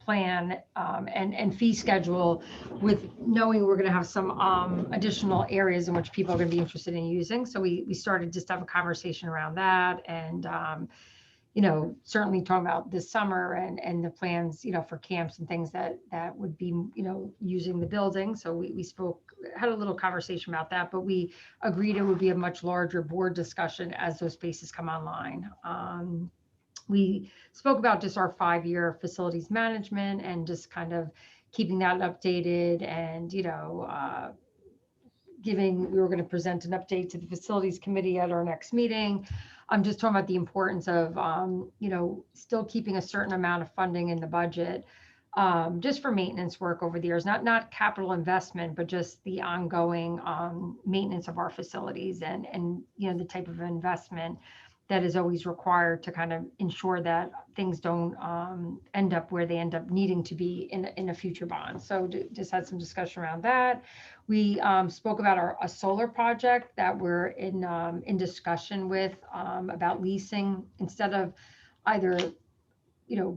plan and fee schedule, with knowing we're going to have some additional areas in which people are going to be interested in using. So we started just to have a conversation around that, and certainly talking about this summer and the plans, for camps and things that would be, using the building. So we had a little conversation about that, but we agreed it would be a much larger board discussion as those spaces come online. We spoke about just our 5-year facilities management and just kind of keeping that updated, and, we were going to present an update to the facilities committee at our next meeting. I'm just talking about the importance of, still keeping a certain amount of funding in the budget, just for maintenance work over the years, not capital investment, but just the ongoing maintenance of our facilities, and the type of investment that is always required to kind of ensure that things don't end up where they end up needing to be in a future bond. So just had some discussion around that. We spoke about a solar project that we're in discussion with, about leasing. Instead of either,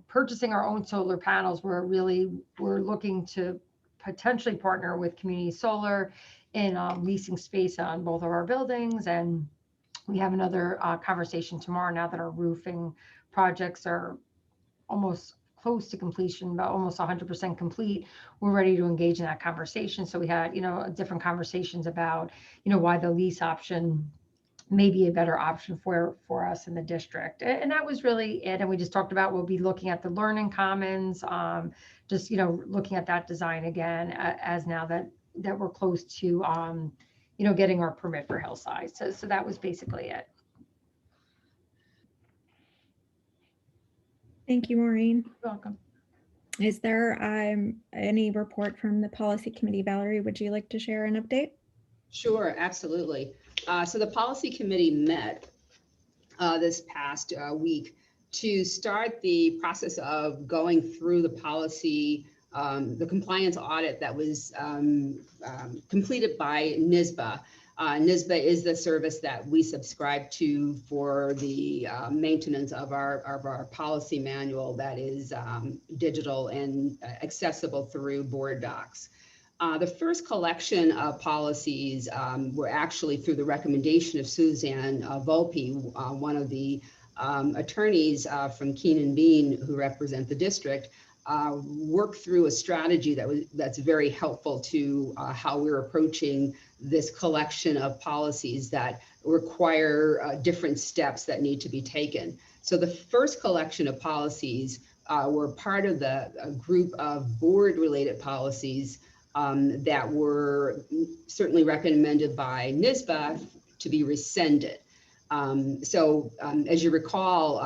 purchasing our own solar panels, we're looking to potentially partner with community solar in leasing space on both of our buildings. And we have another conversation tomorrow, now that our roofing projects are almost close to completion, but almost 100% complete. We're ready to engage in that conversation. So we had, different conversations about, why the lease option may be a better option for us in the district. And that was really it. And we just talked about, we'll be looking at the learning commons, just, looking at that design again, as now that we're close to, getting our permit for Hillside. So that was basically it. Thank you, Maureen. You're welcome. Is there any report from the policy committee? Valerie, would you like to share an update? Sure, absolutely. So the policy committee met this past week to start the process of going through the policy, the compliance audit that was completed by NYSBA. NYSBA is the service that we subscribe to for the maintenance of our policy manual that is digital and accessible through board docs. The first collection of policies were actually through the recommendation of Suzanne Volpe, one of the attorneys from Keenan Bean who represent the district, worked through a strategy that's very helpful to how we're approaching this collection of policies that require different steps that need to be taken. So the first collection of policies were part of the group of board-related policies that were certainly recommended by NYSBA to be rescinded. As you recall,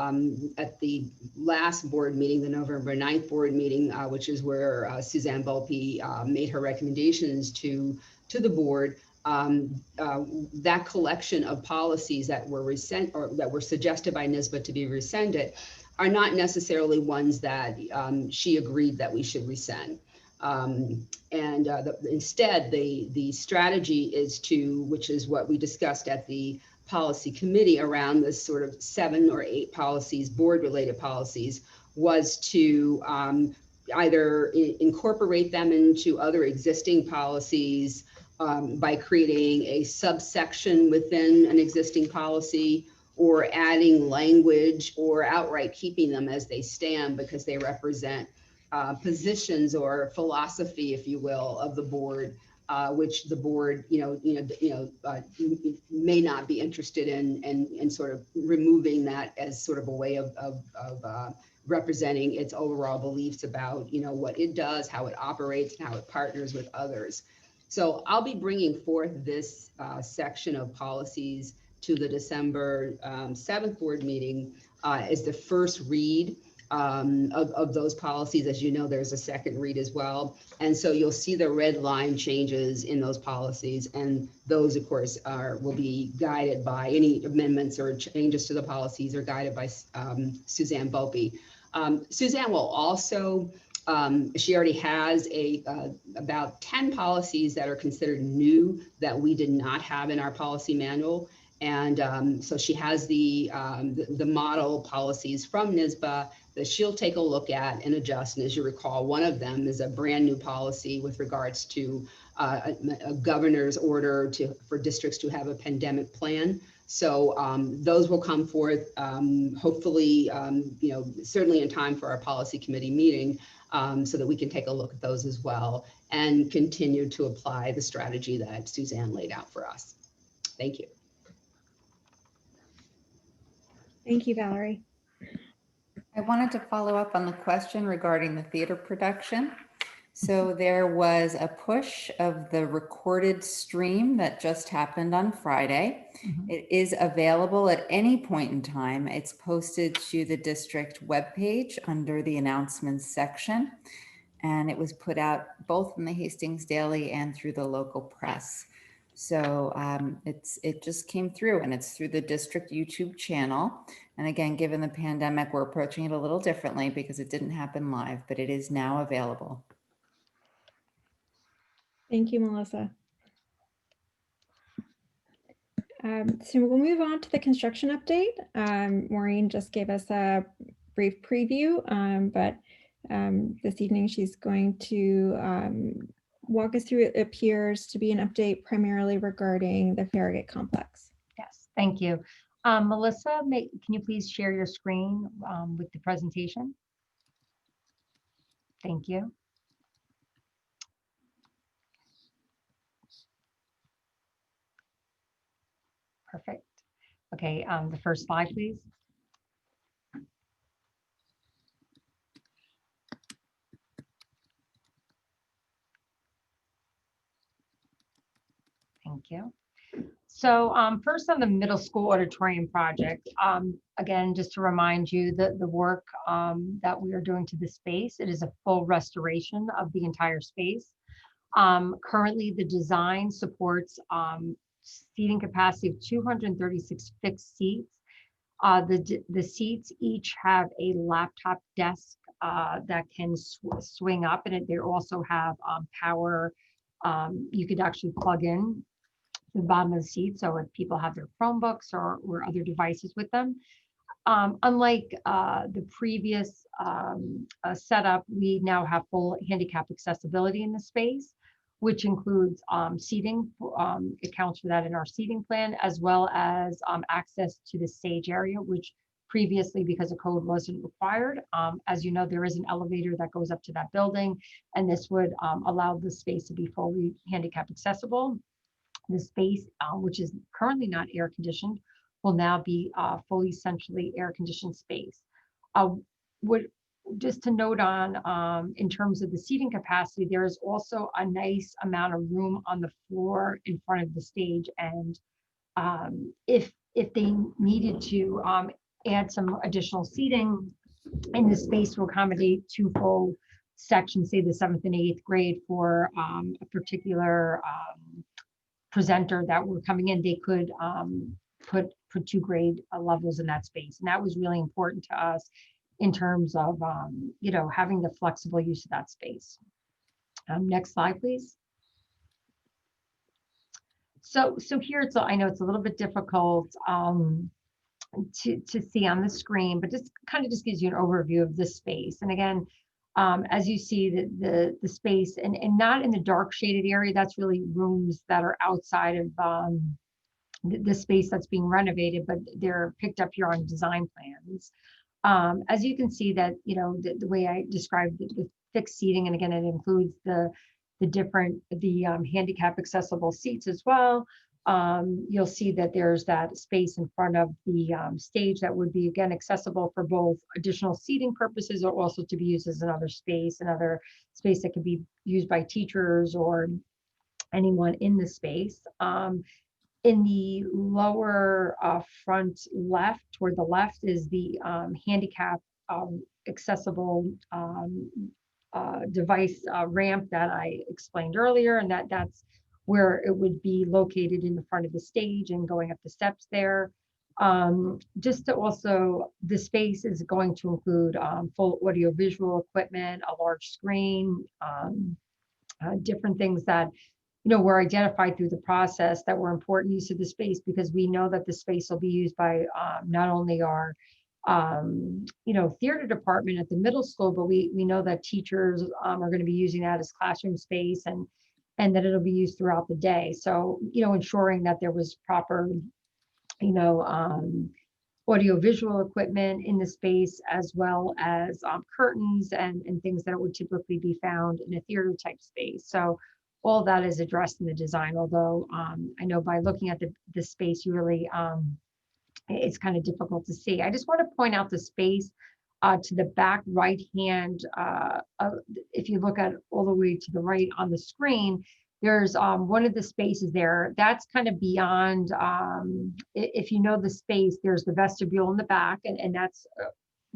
at the last board meeting, the November 9th board meeting, which is where Suzanne Volpe made her recommendations to the board, that collection of policies that were that were suggested by NYSBA to be rescinded are not necessarily ones that she agreed that we should rescind. Instead, the strategy is which is what we discussed at the policy committee around this sort of 7 or 8 policies, board-related policies, was to either incorporate them into other existing policies by creating a subsection within an existing policy, or adding language, or outright keeping them as they stand because they represent positions or philosophy, if you will, of the board, which the board, may not be interested in sort of removing that as sort of a way of representing its overall beliefs about, what it does, how it operates, and how it partners with others. So I'll be bringing forth this section of policies to the December 7th board meeting as the first read of those policies. As you know, there's a second read as well. And so you'll see the red line changes in those policies. And those, of course, will be guided by any amendments or changes to the policies are guided by Suzanne Volpe. Suzanne will also, she already has about 10 policies that are considered new that we did not have in our policy manual. And so she has the model policies from NYSBA that she'll take a look at and adjust. And as you recall, one of them is a brand new policy with regards to a governor's order for districts to have a pandemic plan. So those will come forth, hopefully, certainly in time for our policy committee meeting, so that we can take a look at those as well and continue to apply the strategy that Suzanne laid out for us. Thank you. Thank you, Valerie. I wanted to follow up on the question regarding the theater production. So there was a push of the recorded stream that just happened on Friday. It is available at any point in time. It's posted to the district webpage under the announcements section. And it was put out both in the Hastings Daily and through the local press. So it just came through, and it's through the district YouTube channel. And again, given the pandemic, we're approaching it a little differently because it didn't happen live, but it is now available. Thank you, Melissa. So we'll move on to the construction update. Maureen just gave us a brief preview, but this evening she's going to walk us through, it appears to be an update primarily regarding the Farragut complex. Yes, thank you. Melissa, can you please share your screen with the presentation? Thank you. Perfect. Okay, the first slide, please. Thank you. So first on the middle school auditorium project, again, just to remind you that the work that we are doing to the space, it is a full restoration of the entire space. Currently, the design supports seating capacity of 236 fixed seats. The seats each have a laptop desk that can swing up, and they also have power. You could actually plug in the bottom of the seat, so if people have their Chromebooks or other devices with them. Unlike the previous setup, we now have full handicap accessibility in the space, which includes seating, accounts for that in our seating plan, as well as access to the stage area, which previously, because of code, wasn't required. As you know, there is an elevator that goes up to that building, and this would allow the space to be fully handicap accessible. The space, which is currently not air conditioned, will now be fully centrally air conditioned space. Just to note on, in terms of the seating capacity, there is also a nice amount of room on the floor in front of the stage. And if they needed to add some additional seating in the space to accommodate two full sections, say the 7th and 8th grade for a particular presenter that were coming in, they could put 2 grade levels in that space. And that was really important to us in terms of, having the flexible use of that space. Next slide, please. So here, I know it's a little bit difficult to see on the screen, but just kind of just gives you an overview of this space. And again, as you see the space, and not in the dark shaded area, that's really rooms that are outside of the space that's being renovated, but they're picked up here on design plans. As you can see that, the way I described the fixed seating, and again, it includes the handicap accessible seats as well. You'll see that there's that space in front of the stage that would be, again, accessible for both additional seating purposes or also to be used as another space that could be used by teachers or anyone in the space. In the lower front left, toward the left, is the handicap accessible device ramp that I explained earlier, and that's where it would be located in the front of the stage and going up the steps there. Just to also, the space is going to include full audiovisual equipment, a large screen, different things that were identified through the process that were important use of the space, because we know that the space will be used by not only our theater department at the middle school, but we know that teachers are going to be using that as classroom space, and that it'll be used throughout the day. So, ensuring that there was proper, audio visual equipment in the space, as well as curtains and things that would typically be found in a theater type space. So all that is addressed in the design, although I know by looking at the space, you really, it's kind of difficult to see. I just want to point out the space to the back right hand. If you look at all the way to the right on the screen, there's one of the spaces there that's kind of beyond, if you know the space, there's the vestibule in the back, and that's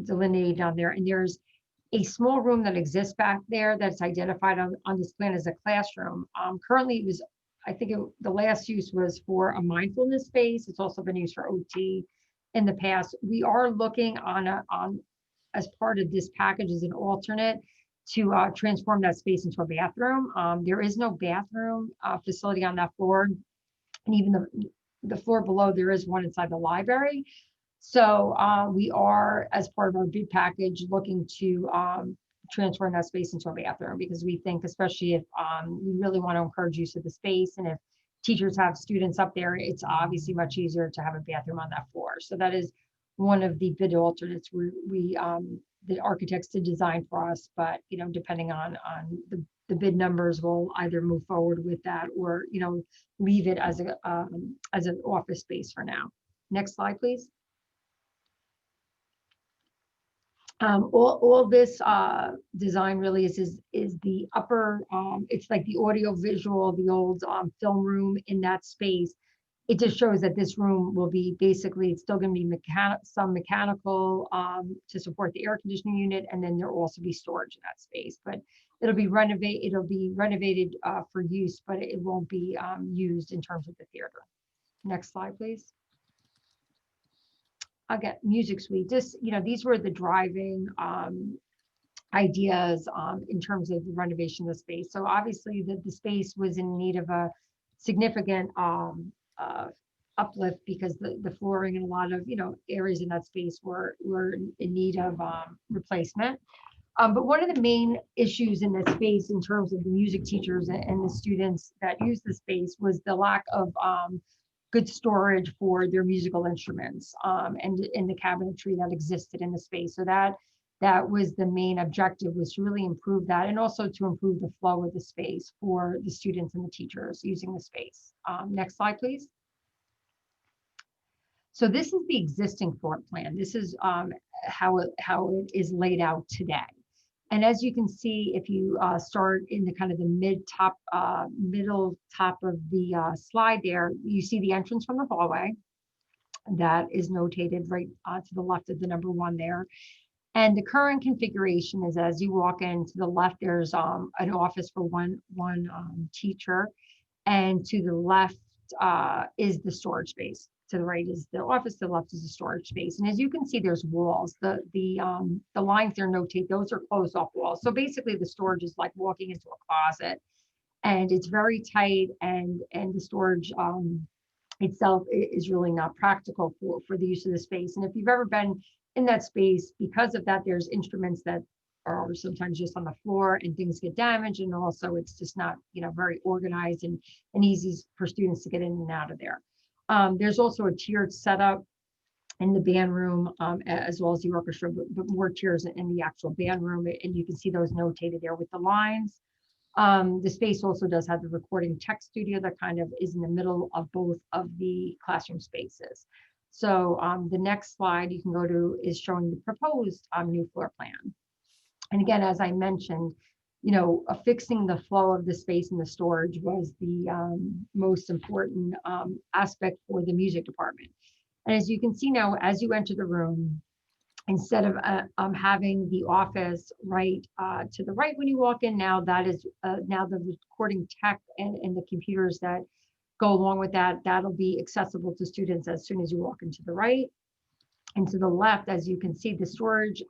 delineated on there. And there's a small room that exists back there that's identified on this plan as a classroom. Currently, it was, I think the last use was for a mindfulness space. It's also been used for OT in the past. We are looking on as part of this package as an alternate to transform that space into a bathroom. There is no bathroom facility on that floor, and even the floor below, there is one inside the library. So we are, as part of our bid package, looking to transform that space into a bathroom, because we think, especially if we really want to encourage use of the space, and if teachers have students up there, it's obviously much easier to have a bathroom on that floor. So that is one of the bid alternates we the architects to design for us, but depending on the bid numbers, we'll either move forward with that or leave it as an office space for now. Next slide, please. All this design really is the upper, it's like the audio visual, the old film room in that space. It just shows that this room will be basically, it's still going to be some mechanical to support the air conditioning unit, and then there will also be storage in that space. But it'll be renovated for use, but it won't be used in terms of the theater. Next slide, please. Again, music suite. These were the driving ideas in terms of the renovation of the space. So obviously the space was in need of a significant uplift, because the flooring in a lot of areas in that space were in need of replacement. But one of the main issues in this space, in terms of the music teachers and the students that use the space, was the lack of good storage for their musical instruments and in the cabinetry that existed in the space. So that was the main objective, was to really improve that, and also to improve the flow of the space for the students and the teachers using the space. Next slide, please. So this is the existing floor plan. This is how it is laid out today. And as you can see, if you start in the kind of the middle top of the slide there, you see the entrance from the hallway that is notated right to the left of the number 1 there. And the current configuration is, as you walk in, to the left, there's an office for one teacher, and to the left is the storage space. To the right is the office, to the left is the storage space. And as you can see, there's walls. The lines there notate, those are closed off walls. So basically the storage is like walking into a closet, and it's very tight, and the storage itself is really not practical for the use of the space. And if you've ever been in that space, because of that, there's instruments that are sometimes just on the floor, and things get damaged, and also it's just not very organized and easy for students to get in and out of there. There's also a tiered setup in the band room, as well as the orchestra, but more tiers in the actual band room, and you can see those notated there with the lines. The space also does have the recording tech studio that kind of is in the middle of both of the classroom spaces. So the next slide you can go to is showing the proposed new floor plan. And again, as I mentioned, fixing the flow of the space and the storage was the most important aspect for the music department. And as you can see now, as you enter the room, instead of having the office right to the right when you walk in, now that is now the recording tech and the computers that go along with that, that'll be accessible to students as soon as you walk into the right. And to the left, as you can see, the storage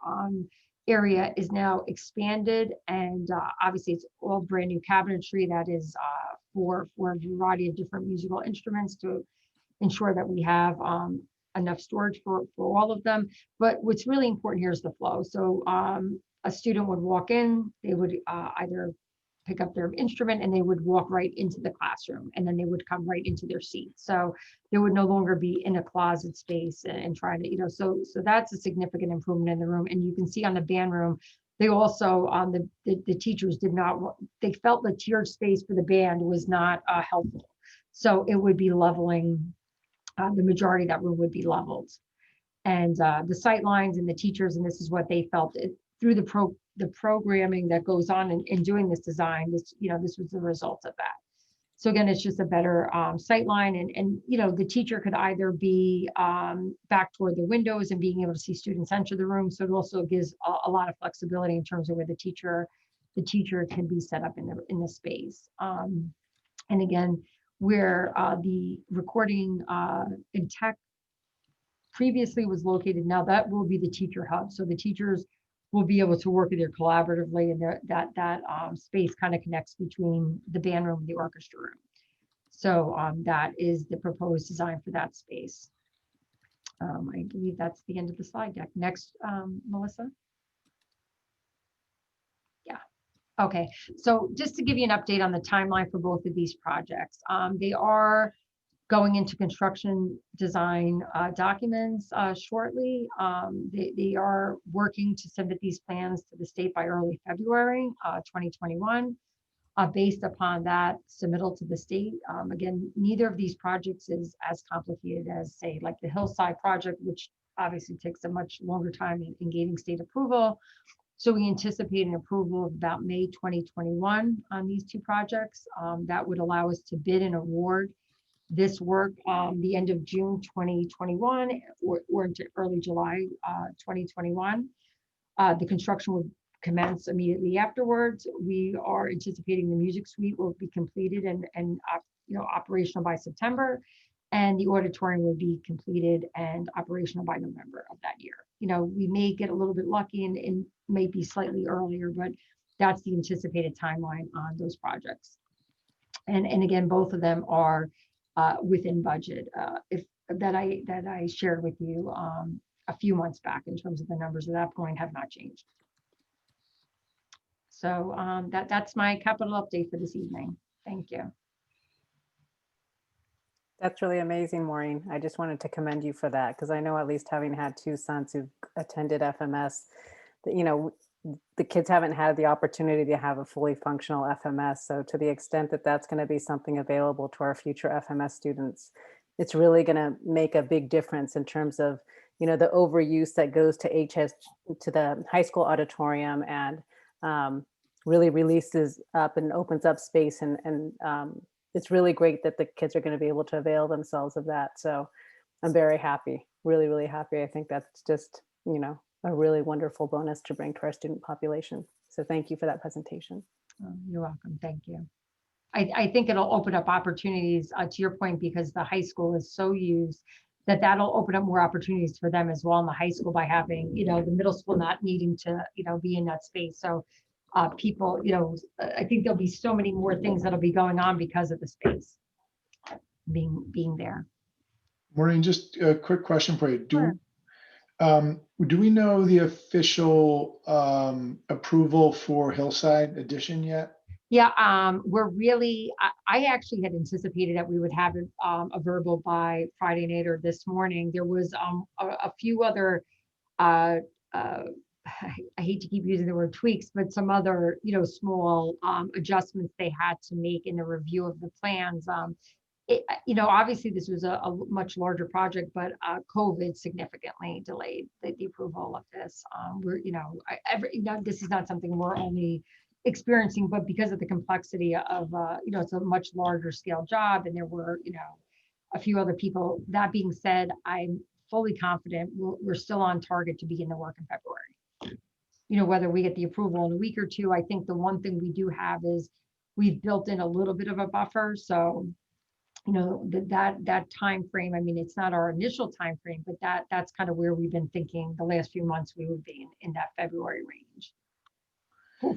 area is now expanded, and obviously it's all brand new cabinetry that is for a variety of different musical instruments to ensure that we have enough storage for all of them. But what's really important here is the flow. So a student would walk in, they would either pick up their instrument and they would walk right into the classroom, and then they would come right into their seat. So they would no longer be in a closet space and trying to, so that's a significant improvement in the room. And you can see on the band room, they also, the teachers did not, they felt the tiered space for the band was not helpful. So it would be leveling, the majority of that room would be leveled. And the sight lines and the teachers, and this is what they felt through the programming that goes on in doing this design, this was the result of that. So again, it's just a better sight line, and the teacher could either be back toward the windows and being able to see students enter the room. So it also gives a lot of flexibility in terms of where the teacher can be set up in the space. And again, where the recording and tech previously was located, now that will be the teacher hub. So the teachers will be able to work there collaboratively, and that space kind of connects between the band room and the orchestra room. So that is the proposed design for that space. I believe that's the end of the slide deck. Next, Melissa. Yeah. Okay. So just to give you an update on the timeline for both of these projects, they are going into construction design documents shortly. They are working to submit these plans to the state by early February 2021. Based upon that submittal to the state, again, neither of these projects is as complicated as, say, like the Hillside project, which obviously takes a much longer time in gaining state approval. So we anticipate an approval of about May 2021 on these two projects. That would allow us to bid and award this work the end of June 2021 or into early July 2021. The construction would commence immediately afterwards. We are anticipating the music suite will be completed and operational by September, and the auditorium will be completed and operational by November of that year. We may get a little bit lucky and may be slightly earlier, but that's the anticipated timeline on those projects. And again, both of them are within budget, that I shared with you a few months back in terms of the numbers at that point have not changed. So that's my capital update for this evening. Thank you. That's really amazing, Maureen. I just wanted to commend you for that, because I know, at least having had two sons who attended FMS, that, the kids haven't had the opportunity to have a fully functional FMS. So to the extent that that's going to be something available to our future FMS students, it's really going to make a big difference in terms of, the overuse that goes to to the high school auditorium, and really releases up and opens up space. And it's really great that the kids are going to be able to avail themselves of that. So I'm very happy, really, really happy. I think that's just, a really wonderful bonus to bring to our student population. So thank you for that presentation. Oh, you're welcome. Thank you. I think it'll open up opportunities to your point, because the high school is so used that'll open up more opportunities for them as well in the high school by having, the middle school not needing to, be in that space. So people, I think there'll be so many more things that'll be going on because of the space being there. Maureen, just a quick question for you. Sure. Do we know the official approval for Hillside Edition yet? Yeah, we're really, I actually had anticipated that we would have a verbal by Friday night or this morning. There was a few other, I hate to keep using the word tweaks, but some other, small adjustments they had to make in the review of the plans. Obviously this was a much larger project, but COVID significantly delayed the approval of this. This is not something we're only experiencing, but because of the complexity of, it's a much larger scale job, and there were, a few other people. That being said, I'm fully confident we're still on target to begin the work in February. Whether we get the approval in a week or two, I think the one thing we do have is we've built in a little bit of a buffer. So, that time frame, I mean, it's not our initial time frame, but that's kind of where we've been thinking the last few months we would be in that February range.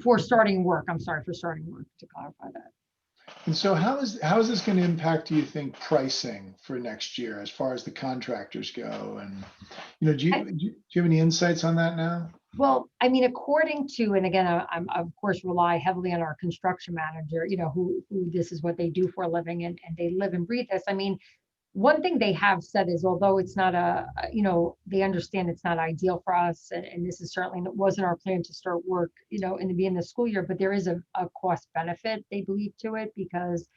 For starting work, I'm sorry, for starting work, to clarify that. And so how is this going to impact, do you think, pricing for next year as far as the contractors go? And, do you have any insights on that now? Well, I mean, according to, and again, I'm of course rely heavily on our construction manager, who this is what they do for a living, and they live and breathe this. I mean, one thing they have said is, although it's not they understand it's not ideal for us, and this is certainly wasn't our plan to start work, in the beginning of the school year, but there is a cost benefit, they believe, to it, because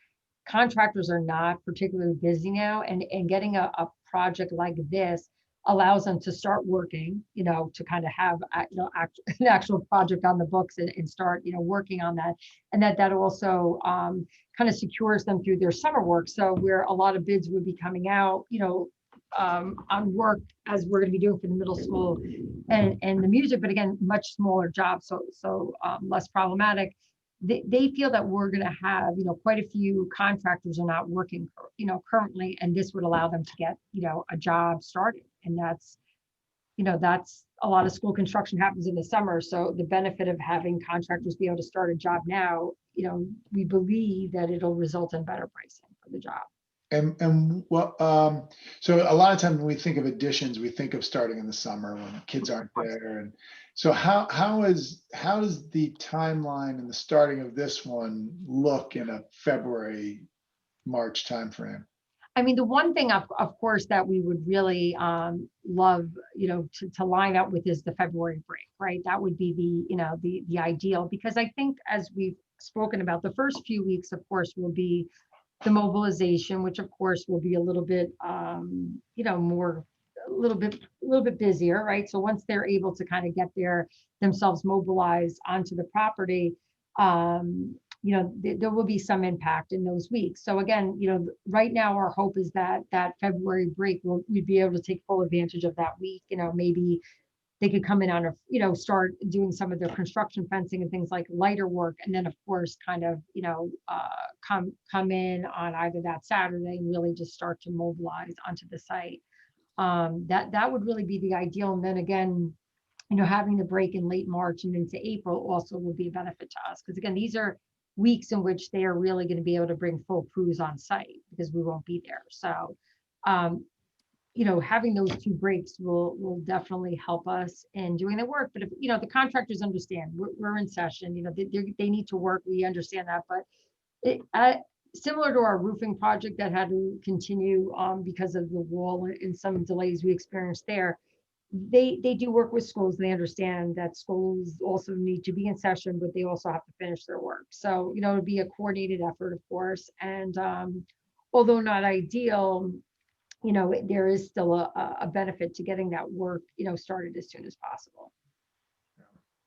contractors are not particularly busy now, and getting a project like this allows them to start working, to kind of have an actual project on the books, and start, working on that. And that also kind of secures them through their summer work. So where a lot of bids would be coming out, on work as we're going to be doing for the middle school and the music, but again, much smaller jobs, so less problematic. They feel that we're going to have, quite a few contractors are not working, currently, and this would allow them to get, a job started. And that's a lot of school construction happens in the summer. So the benefit of having contractors be able to start a job now, we believe that it'll result in better pricing for the job. And what, so a lot of times when we think of additions, we think of starting in the summer when kids aren't there. And so how does the timeline and the starting of this one look in a February, March timeframe? I mean, the one thing, of course, that we would really love, to line up with is the February break, right? That would be the ideal, because I think, as we've spoken about, the first few weeks, of course, will be the mobilization, which of course will be a little bit, more, a little bit busier, right? So once they're able to kind of get themselves mobilized onto the property, there will be some impact in those weeks. So again, right now our hope is that February break, we'd be able to take full advantage of that week. Maybe they could come in on start doing some of their construction, fencing, and things like lighter work. And then of course, kind of, come in on either that Saturday and really just start to mobilize onto the site. That would really be the ideal. And then again, having the break in late March and into April also will be a benefit to us. Because again, these are weeks in which they are really going to be able to bring full crews on site because we won't be there. So, having those two breaks will definitely help us in doing the work. But if, the contractors understand we're in session, they need to work. We understand that, but similar to our roofing project that had to continue because of the wall and some delays we experienced there, they do work with schools. They understand that schools also need to be in session, but they also have to finish their work. So, it'd be a coordinated effort, of course. And although not ideal, there is still a benefit to getting that work, started as soon as possible.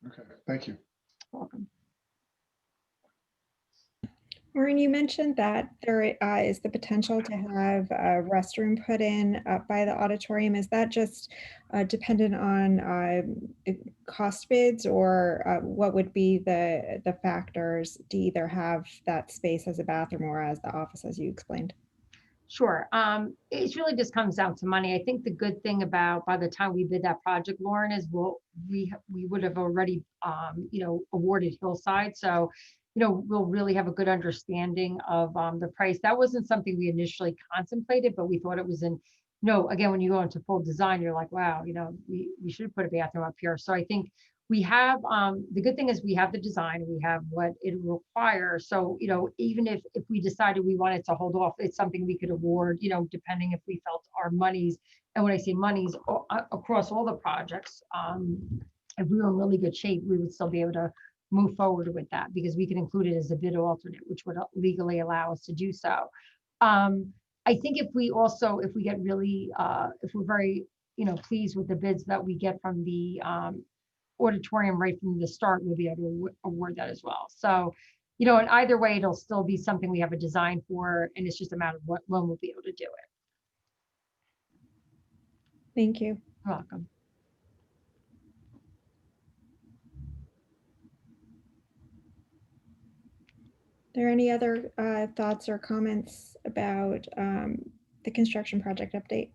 Okay, thank you. Welcome. Maureen, you mentioned that there is the potential to have a restroom put in up by the auditorium. Is that just dependent on cost bids, or what would be the factors to either have that space as a bathroom or as the office, as you explained? Sure. It really just comes down to money. I think the good thing about, by the time we bid that project, Lauren, is we would have already, awarded Hillside. So, we'll really have a good understanding of the price. That wasn't something we initially contemplated, but we thought it was again, when you go into full design, you're like, wow, we should put a bathroom up here. So I think we have, the good thing is we have the design, we have what it requires. So, even if we decided we wanted to hold off, it's something we could award, depending if we felt our monies, and when I say monies, across all the projects, if we were in really good shape, we would still be able to move forward with that, because we can include it as a bid alternate, which would legally allow us to do so. I think if we get really, if we're very, pleased with the bids that we get from the auditorium right from the start, we'll be able to award that as well. So, in either way, it'll still be something we have a design for, and it's just a matter of when we'll be able to do it. Thank you. You're welcome. Are there any other thoughts or comments about the construction project update?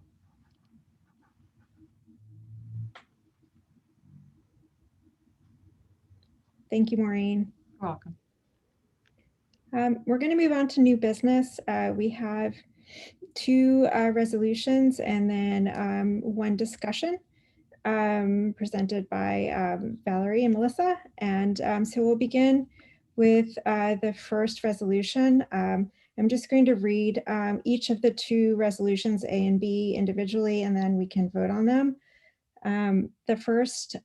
Thank you, Maureen. You're welcome. We're going to move on to new business. We have two resolutions and then one discussion presented by Valerie and Melissa. And so we'll begin with the first resolution. I'm just going to read each of the two resolutions, A and B, individually, and then we can vote on them. The first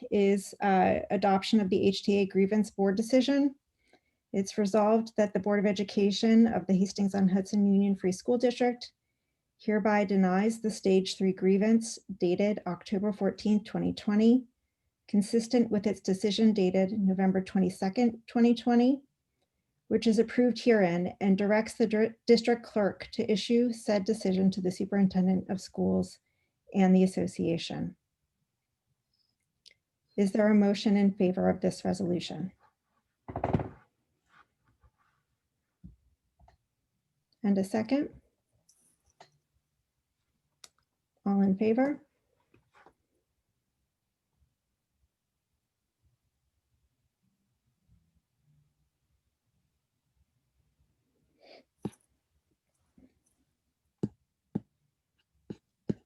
is adoption of the HTA grievance board decision. It's resolved that the Board of Education of the Hastings-on-Hudson Union Free School District hereby denies the Stage 3 grievance dated October 14, 2020, consistent with its decision dated November 22nd, 2020, which is approved herein, and directs the district clerk to issue said decision to the superintendent of schools and the association. Is there a motion in favor of this resolution? And a second? All in favor?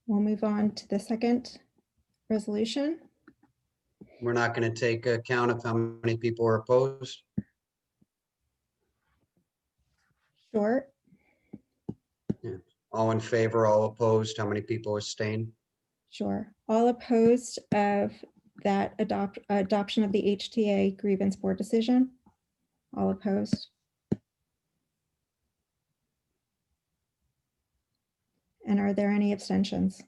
We'll move on to the second resolution. We're not going to take account of how many people are opposed. Short, All in favor, all opposed, how many people abstain? sure. All opposed of that adoption of the HTA grievance board decision? All opposed? And are there any abstentions?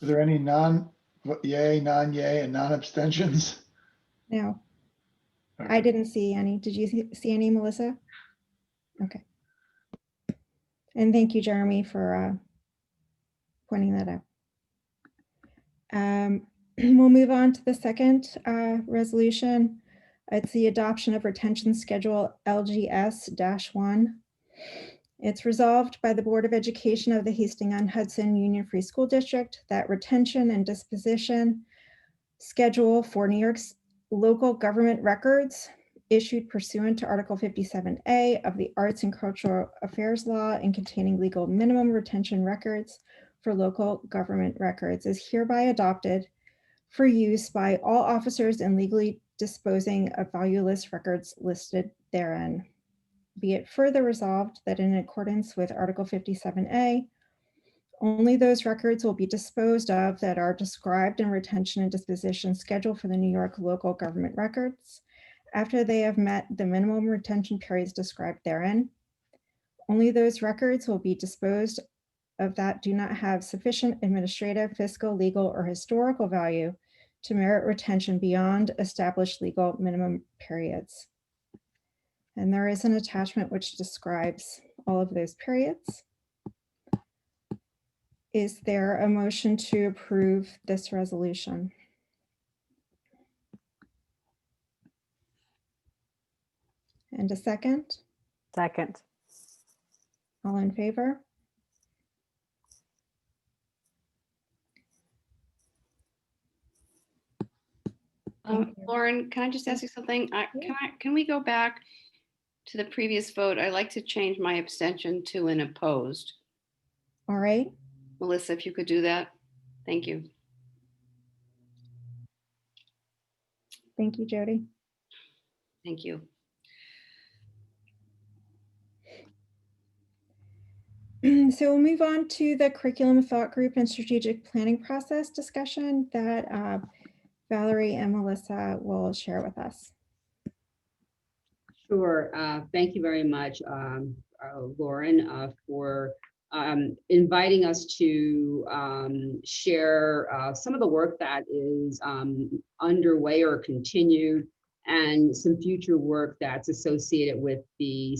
Are there any yay, non-yay, and non-abstentions? No, Okay. I didn't see any. Did you see any, Melissa? Okay. And thank you, Jeremy, for pointing that out. We'll move on to the second resolution. It's the adoption of retention schedule LGS-1. It's resolved by the Board of Education of the Hastings-on-Hudson Union Free School District that retention and disposition schedule for New York's local government records issued pursuant to Article 57A of the Arts and Cultural Affairs Law and containing legal minimum retention records for local government records is hereby adopted for use by all officers in legally disposing of valueless records listed therein. Be it further resolved that in accordance with Article 57A, only those records will be disposed of that are described in retention and disposition schedule for the New York local government records after they have met the minimum retention periods described therein. Only those records will be disposed of that do not have sufficient administrative, fiscal, legal, or historical value to merit retention beyond established legal minimum periods. And there is an attachment which describes all of those periods. Is there a motion to approve this resolution? And a second? Second. All in favor? Thank you. Lauren, can I just ask you something? Can we go back to the previous vote? I'd like to change my abstention to an opposed. All right. Melissa, if you could do that. Thank you. Thank you, Jody. Thank you. So we'll move on to the curriculum thought group and strategic planning process discussion that Valerie and Melissa will share with us. Sure. Thank you very much, Lauren, for inviting us to share some of the work that is underway or continued, and some future work that's associated with the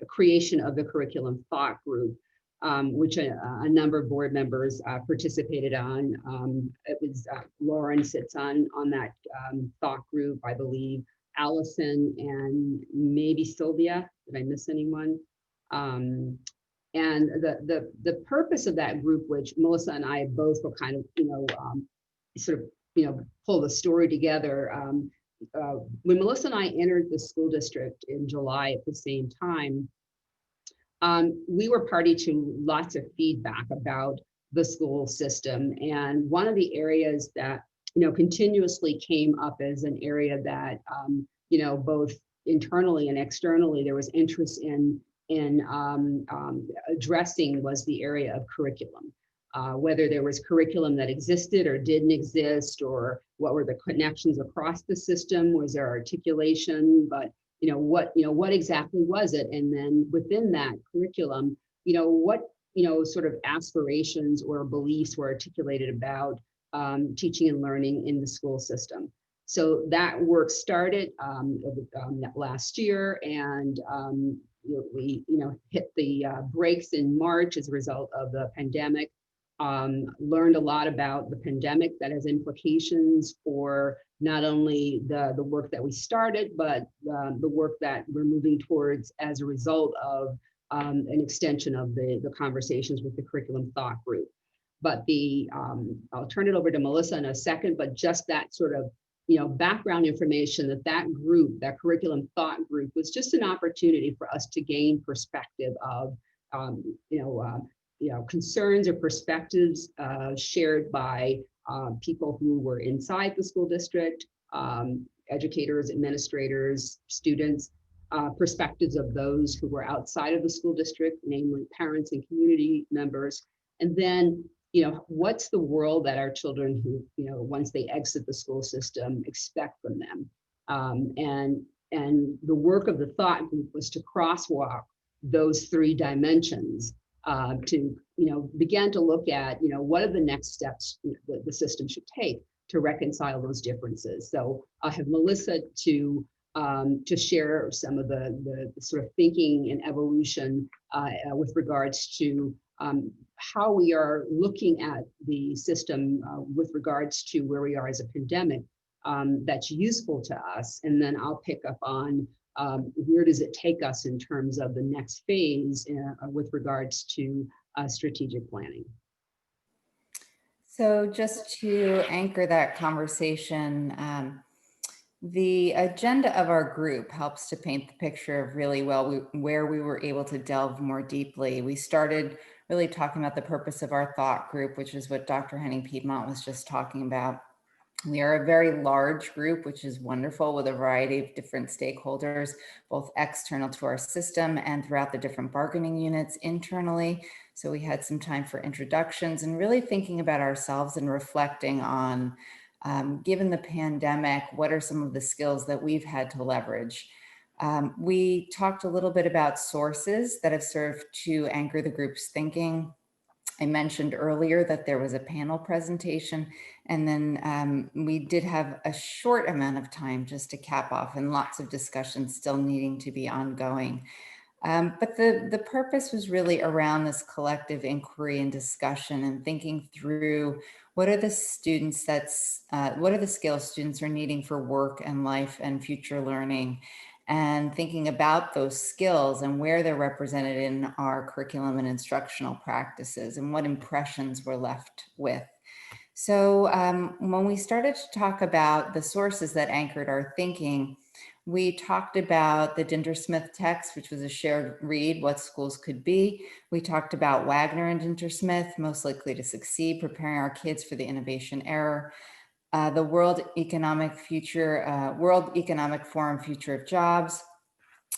creation of the curriculum thought group, which a number of board members participated on. It was Lauren sits on that thought group, I believe, Allison and maybe Sylvia. Did I miss anyone? And the purpose of that group, which Melissa and I both were kind of, sort of, pull the story together. When Melissa and I entered the school district in July at the same time, we were party to lots of feedback about the school system. And one of the areas that, continuously came up as an area that, both internally and externally, there was interest in addressing was the area of curriculum. Whether there was curriculum that existed or didn't exist, or what were the connections across the system, was there articulation, but what exactly was it? And then within that curriculum, what sort of aspirations or beliefs were articulated about teaching and learning in the school system. So that work started last year, and we hit the brakes in March as a result of the pandemic. Learned a lot about the pandemic that has implications for not only the work that we started, but the work that we're moving towards as a result of an extension of the conversations with the curriculum thought group. But I'll turn it over to Melissa in a second, but just that sort of background information, that group, that curriculum thought group, was just an opportunity for us to gain perspective of concerns or perspectives shared by people who were inside the school district, educators, administrators, students, perspectives of those who were outside of the school district, namely parents and community members. And then, what's the world that our children who, once they exit the school system, expect from them? And the work of the thought group was to crosswalk those three dimensions to begin to look at what are the next steps that the system should take to reconcile those differences. So I'll have Melissa to share some of the sort of thinking and evolution with regards to how we are looking at the system with regards to where we are as a pandemic that's useful to us. And then I'll pick up on where does it take us in terms of the next phase with regards to strategic planning. So just to anchor that conversation, the agenda of our group helps to paint the picture of really well where we were able to delve more deeply. We started really talking about the purpose of our thought group, which is what Dr. Henning-Piedmont was just talking about. We are a very large group, which is wonderful, with a variety of different stakeholders, both external to our system and throughout the different bargaining units internally. So we had some time for introductions and really thinking about ourselves and reflecting on, given the pandemic, what are some of the skills that we've had to leverage? We talked a little bit about sources that have served to anchor the group's thinking. I mentioned earlier that there was a panel presentation, and then we did have a short amount of time just to cap off, and lots of discussions still needing to be ongoing. But the purpose was really around this collective inquiry and discussion and thinking through what are the skills students are needing for work and life and future learning, and thinking about those skills and where they're represented in our curriculum and instructional practices and what impressions we're left with. So when we started to talk about the sources that anchored our thinking, we talked about the Dintersmith text, which was a shared read, What Schools Could Be. We talked about Wagner and Dintersmith, Most Likely to Succeed, Preparing Our Kids for the Innovation Era. The World Economic Forum, Future of Jobs,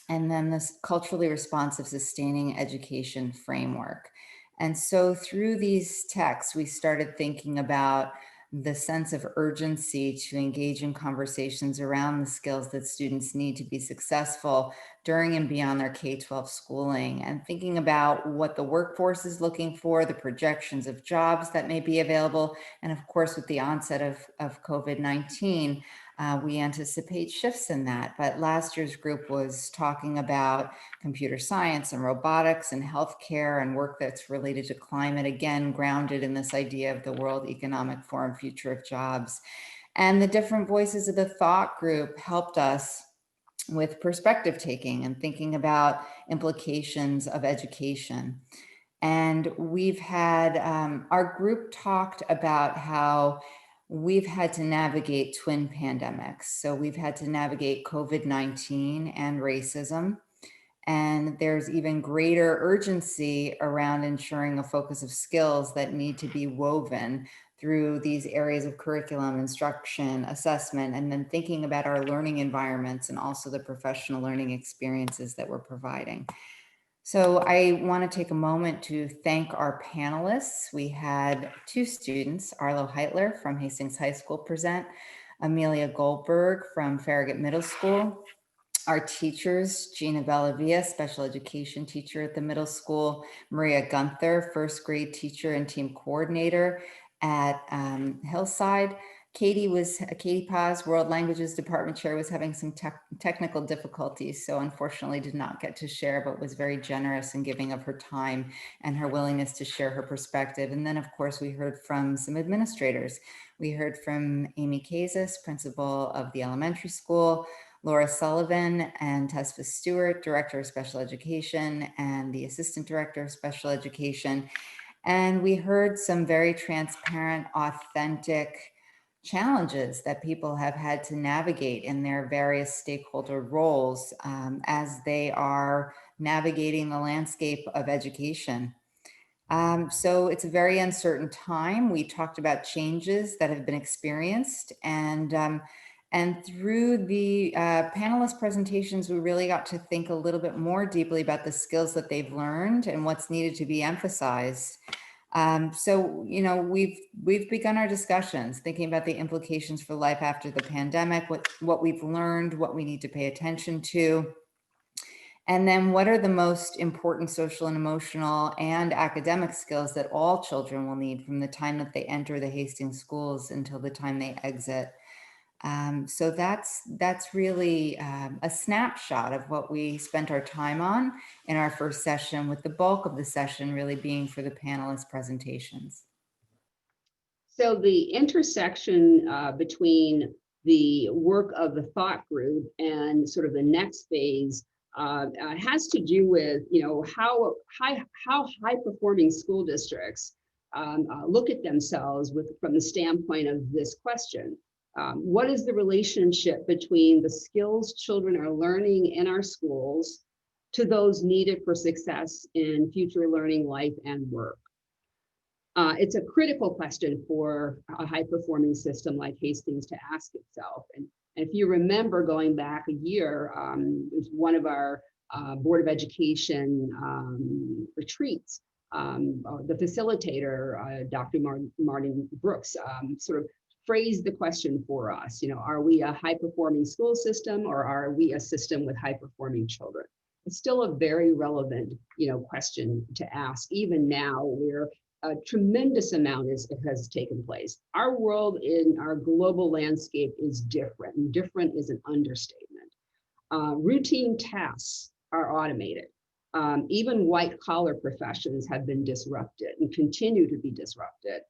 and then this culturally responsive sustaining education framework. And so through these texts, we started thinking about the sense of urgency to engage in conversations around the skills that students need to be successful during and beyond their K-12 schooling, and thinking about what the workforce is looking for, the projections of jobs that may be available. And of course, with the onset of COVID-19, we anticipate shifts in that. But last year's group was talking about computer science and robotics and healthcare and work that's related to climate, again, grounded in this idea of the World Economic Forum, Future of Jobs. And the different voices of the thought group helped us with perspective taking and thinking about implications of education. And we've had, our group talked about how we've had to navigate twin pandemics. So we've had to navigate COVID-19 and racism. And there's even greater urgency around ensuring a focus of skills that need to be woven through these areas of curriculum, instruction, assessment, and then thinking about our learning environments and also the professional learning experiences that we're providing. So I want to take a moment to thank our panelists. We had two students, Arlo Heitler from Hastings High School present, Amelia Goldberg from Farragut Middle School, our teachers, Gina Bellavia, special education teacher at the middle school, Maria Gunther, first grade teacher and team coordinator at Hillside. Katie Paz, World Languages Department Chair, was having some technical difficulties, so unfortunately did not get to share, but was very generous in giving of her time and her willingness to share her perspective. And then, of course, we heard from some administrators. We heard from Amy Kazis, principal of the elementary school, Laura Sullivan and Tesfa Stewart, Director of Special Education, and the Assistant Director of Special Education. And we heard some very transparent, authentic challenges that people have had to navigate in their various stakeholder roles as they are navigating the landscape of education. So it's a very uncertain time. We talked about changes that have been experienced, and through the panelist presentations, we really got to think a little bit more deeply about the skills that they've learned and what's needed to be emphasized. So, you know, we've begun our discussions thinking about the implications for life after the pandemic, what we've learned, what we need to pay attention to, and then what are the most important social and emotional and academic skills that all children will need from the time that they enter the Hastings schools until the time they exit. So that's really a snapshot of what we spent our time on in our first session, with the bulk of the session really being for the panelist presentations. So the intersection between the work of the thought group and sort of the next phase has to do with, you know, how high performing school districts look at themselves from the standpoint of this question. What is the relationship between the skills children are learning in our schools to those needed for success in future learning, life, and work? It's a critical question for a high-performing system like Hastings to ask itself. And if you remember, going back a year, it was one of our Board of Education retreats. The facilitator, Dr. Martin Brooks, sort of phrased the question for us. You know, are we a high-performing school system, or are we a system with high-performing children? It's still a very relevant, you know, question to ask, even now, where a tremendous amount has taken place. Our world in our global landscape is different, and different is an understatement. Routine tasks are automated. Even white-collar professions have been disrupted and continue to be disrupted.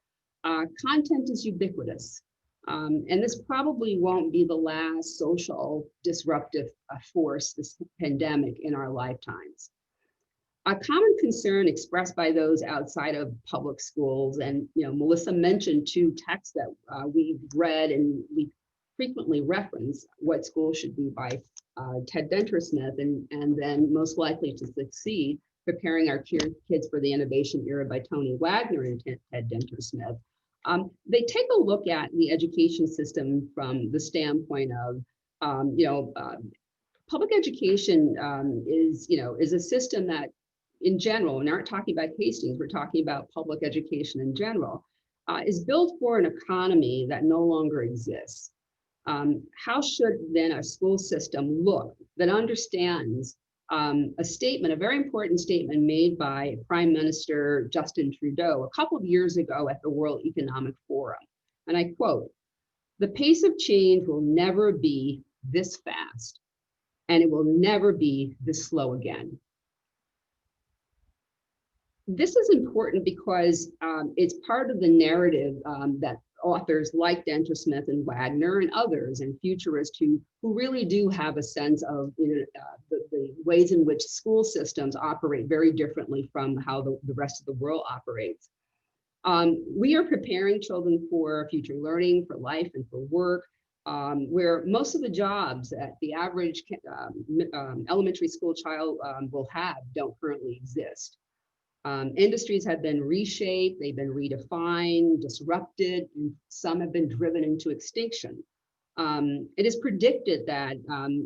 Content is ubiquitous. And this probably won't be the last social disruptive force, this pandemic, in our lifetimes. A common concern expressed by those outside of public schools, and you know, Melissa mentioned two texts that we've read and we frequently reference, What School Should Be by Ted Dentersmith, and then Most Likely to Succeed, Preparing Our Kids for the Innovation Era by Tony Wagner and Ted Dentersmith. They take a look at the education system from the standpoint of, public education is a system that, in general, and aren't talking about Hastings, we're talking about public education in general, is built for an economy that no longer exists. How should then a school system look that understands a statement, a very important statement made by Prime Minister Justin Trudeau a couple of years ago at the World Economic Forum? And I quote, "The pace of change will never be this fast, and it will never be this slow again." This is important because it's part of the narrative that authors like Dentersmith and Wagner and others and futurists who really do have a sense of the ways in which school systems operate very differently from how the rest of the world operates. We are preparing children for future learning, for life and for work, where most of the jobs that the average elementary school child will have don't currently exist. Industries have been reshaped, they've been redefined, disrupted, and some have been driven into extinction. It is predicted that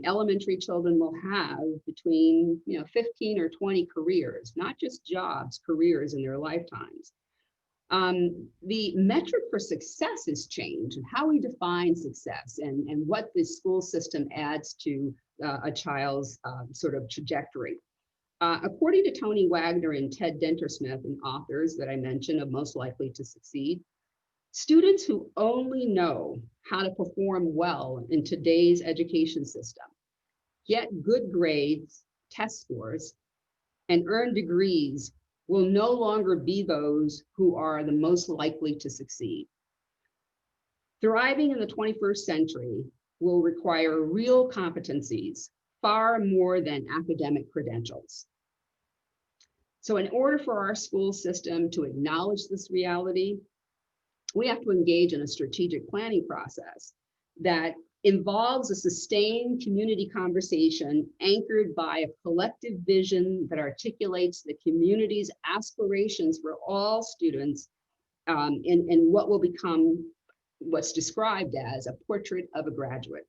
elementary children will have between 15 or 20 careers, not just jobs, careers in their lifetimes. The metric for success has changed, and how we define success and what the school system adds to a child's sort of trajectory. According to Tony Wagner and Ted Dentersmith, and authors that I mentioned of Most Likely to Succeed, students who only know how to perform well in today's education system, get good grades, test scores, and earn degrees will no longer be those who are the most likely to succeed. Thriving in the 21st century will require real competencies, far more than academic credentials. So in order for our school system to acknowledge this reality, we have to engage in a strategic planning process that involves a sustained community conversation anchored by a collective vision that articulates the community's aspirations for all students in what will become what's described as a portrait of a graduate.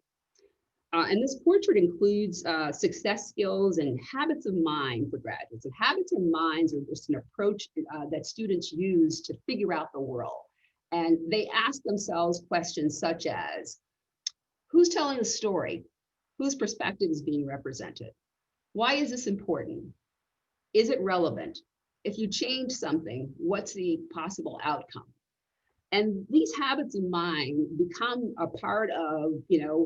And this portrait includes success skills and habits of mind for graduates. And habits and minds are just an approach that students use to figure out the world. And they ask themselves questions such as, who's telling the story? Whose perspective is being represented? Why is this important? Is it relevant? If you change something, what's the possible outcome? And these habits of mind become a part of,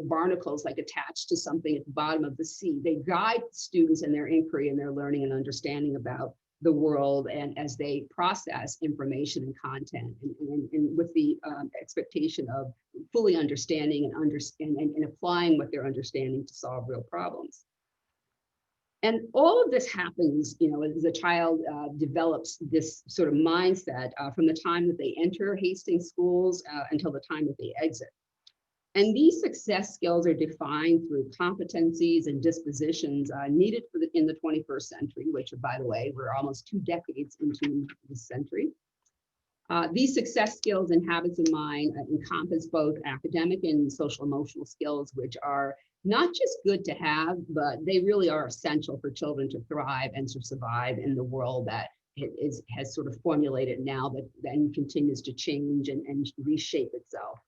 barnacles like attached to something at the bottom of the sea. They guide students in their inquiry and their learning and understanding about the world, and as they process information and content, and with the expectation of fully understanding and applying what they're understanding to solve real problems. And all of this happens, as a child develops this sort of mindset from the time that they enter Hastings schools until the time that they exit. And these success skills are defined through competencies and dispositions needed in the 21st century, which, by the way, we're almost 2 decades into this century. These success skills and habits of mind encompass both academic and social emotional skills, which are not just good to have, but they really are essential for children to thrive and to survive in the world that has sort of formulated now, that then continues to change and reshape itself.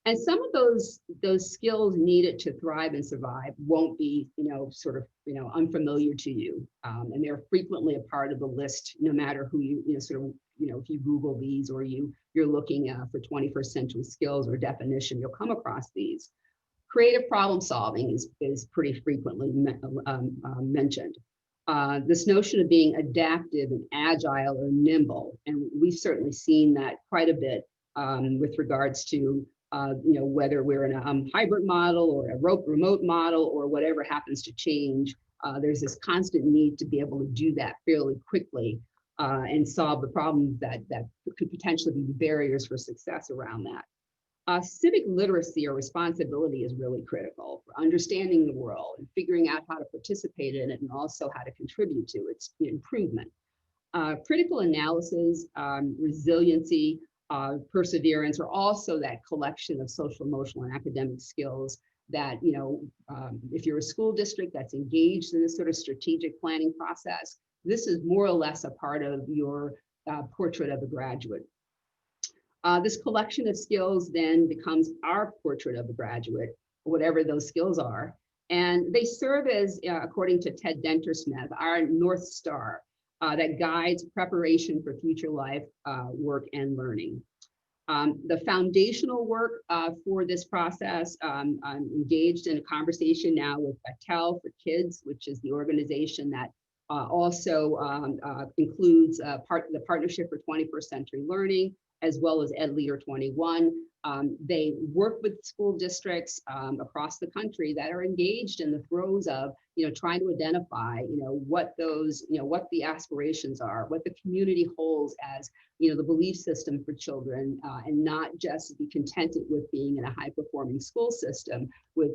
And some of those skills needed to thrive and survive won't be, unfamiliar to you. And they're frequently a part of the list, no matter who if you Google these or you're looking for 21st century skills or definition, you'll come across these. Creative problem solving is pretty frequently mentioned. This notion of being adaptive and agile or nimble, and we've certainly seen that quite a bit with regards to whether we're in a hybrid model or a remote model or whatever happens to change. There's this constant need to be able to do that fairly quickly and solve the problems that could potentially be barriers for success around that. Civic literacy or responsibility is really critical for understanding the world and figuring out how to participate in it and also how to contribute to its improvement. Critical analysis, resiliency, perseverance are also that collection of social, emotional, and academic skills that, if you're a school district that's engaged in this sort of strategic planning process, this is more or less a part of your portrait of a graduate. This collection of skills then becomes our portrait of a graduate, whatever those skills are. And they serve as, according to Ted Dentersmith, our North Star that guides preparation for future life, work, and learning. The foundational work for this process, I'm engaged in a conversation now with Patel for Kids, which is the organization that also includes the Partnership for 21st Century Learning, as well as Ed Leader 21. They work with school districts across the country that are engaged in the throes of, trying to identify, what those, what the aspirations are, what the community holds as, the belief system for children, and not just be contented with being in a high-performing school system with,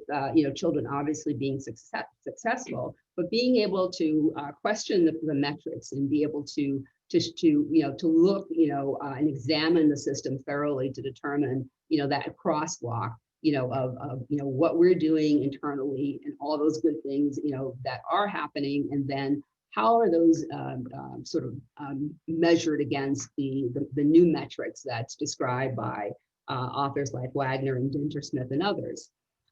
children obviously being successful, but being able to question the metrics and be able to look, and examine the system thoroughly to determine, that crosswalk, of what we're doing internally and all those good things, that are happening, and then how are those measured against the new metrics that's described by authors like Wagner and Dintersmith and others.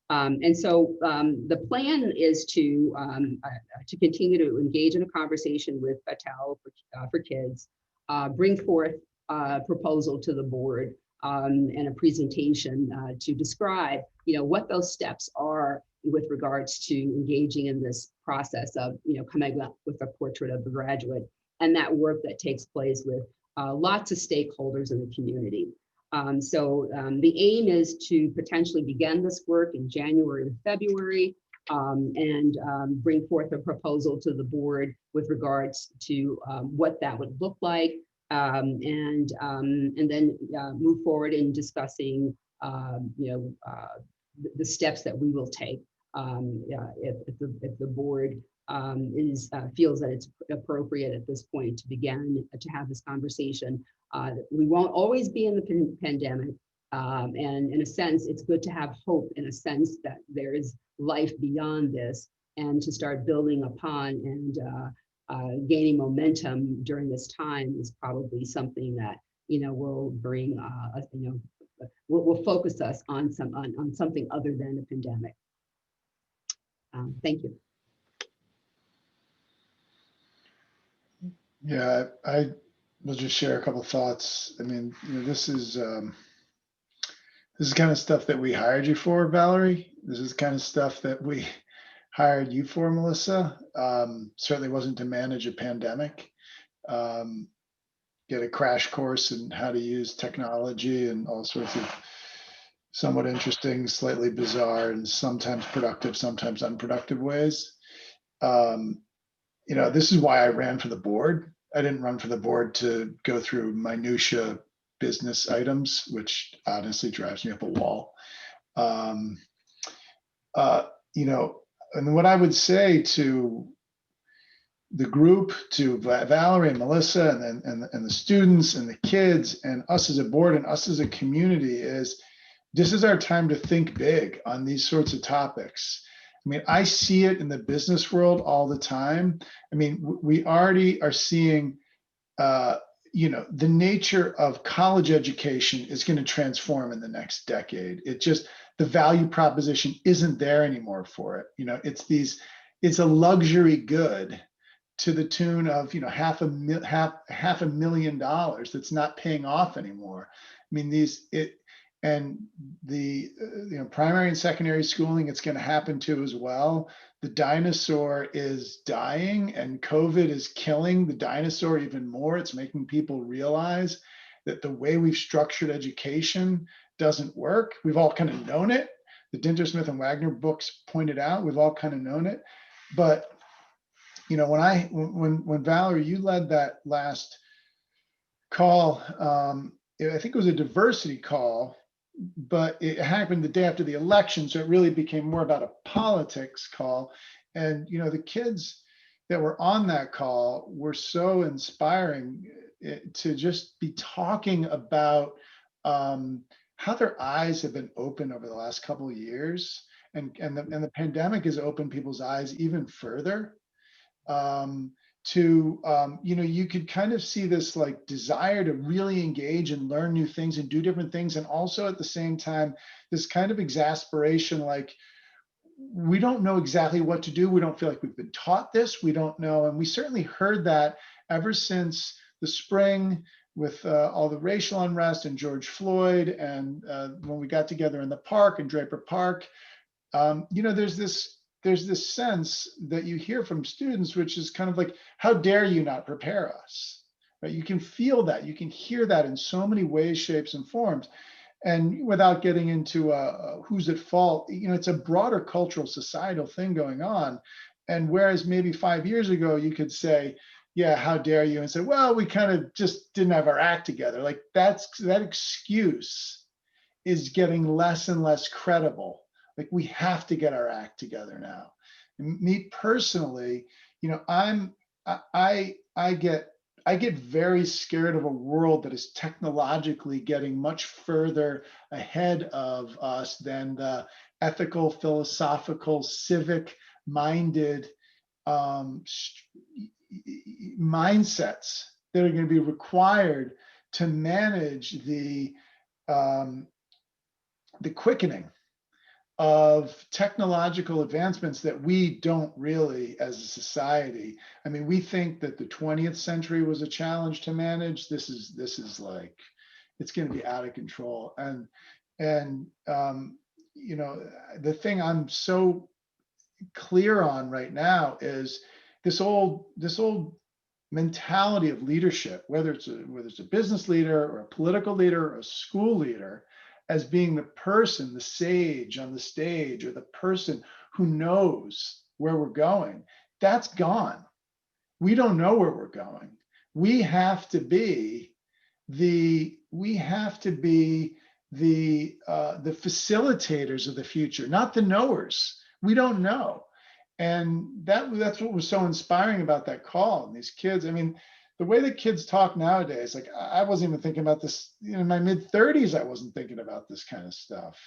And so the plan is to continue to engage in a conversation with Battelle for Kids, bring forth a proposal to the board and a presentation to describe, what those steps are with regards to engaging in this process of, coming up with a portrait of the graduate, and that work that takes place with lots of stakeholders in the community. The aim is to potentially begin this work in January or February, and bring forth a proposal to the board with regards to what that would look like, and then move forward in discussing, the steps that we will take if the board feels that it's appropriate at this point to begin to have this conversation. We won't always be in the pandemic, and in a sense, it's good to have hope in a sense that there is life beyond this, and to start building upon and gaining momentum during this time is probably something that will bring will focus us on something other than the pandemic. Thank you. Yeah, I will just share a couple of thoughts. I mean, this is kind of stuff that we hired you for, Valerie. This is kind of stuff that we hired you for, Melissa. Certainly wasn't to manage a pandemic. Get a crash course in how to use technology and all sorts of somewhat interesting, slightly bizarre, and sometimes productive, sometimes unproductive ways. This is why I ran for the board. I didn't run for the board to go through minutia business items, which honestly drives me up a wall. And what I would say to the group, to Valerie and Melissa, and the students and the kids and us as a board and us as a community is, this is our time to think big on these sorts of topics. I mean, I see it in the business world all the time. I mean, we already are seeing, the nature of college education is going to transform in the next decade. It just, the value proposition isn't there anymore for it. It's a luxury good to the tune of, $500,000 that's not paying off anymore. I mean, and the primary and secondary schooling, it's going to happen to as well. The dinosaur is dying, and COVID is killing the dinosaur even more. It's making people realize that the way we've structured education doesn't work. We've all kind of known it. The Dintersmith and Wagner books pointed out, we've all kind of known it. But when Valerie, you led that last call, I think it was a diversity call, but it happened the day after the election, so it really became more about a politics call. And the kids that were on that call were so inspiring to just be talking about how their eyes have been open over the last couple of years, and the pandemic has opened people's eyes even further. You could kind of see this like desire to really engage and learn new things and do different things. And also at the same time, this kind of exasperation, like, we don't know exactly what to do. We don't feel like we've been taught this. We don't know. And we certainly heard that ever since the spring with all the racial unrest and George Floyd. And when we got together in the park in Draper Park, there's this sense that you hear from students, which is kind of like, how dare you not prepare us? right? You can feel that, you can hear that in so many ways, shapes, and forms. And without getting into who's at fault, it's a broader cultural, societal thing going on. And whereas maybe 5 years ago, you could say, yeah, how dare you? And say, well, we kind of just didn't have our act together. Like that excuse is getting less and less credible. Like we have to get our act together now. And me personally, I get very scared of a world that is technologically getting much further ahead of us than the ethical, philosophical, civic minded mindsets that are going to be required to manage the quickening of technological advancements that we don't really, as a society. I mean, we think that the 20th century was a challenge to manage. This is like, it's going to be out of control. And the thing I'm so clear on right now is this old mentality of leadership, whether it's a business leader or a political leader or a school leader, as being the person, the sage on the stage, or the person who knows where we're going. That's gone. We don't know where we're going. We have to be the facilitators of the future, not the knowers. We don't know. And that's what was so inspiring about that call. And these kids, I mean, the way that kids talk nowadays, like I wasn't even thinking about this in my mid 30s. I wasn't thinking about this kind of stuff.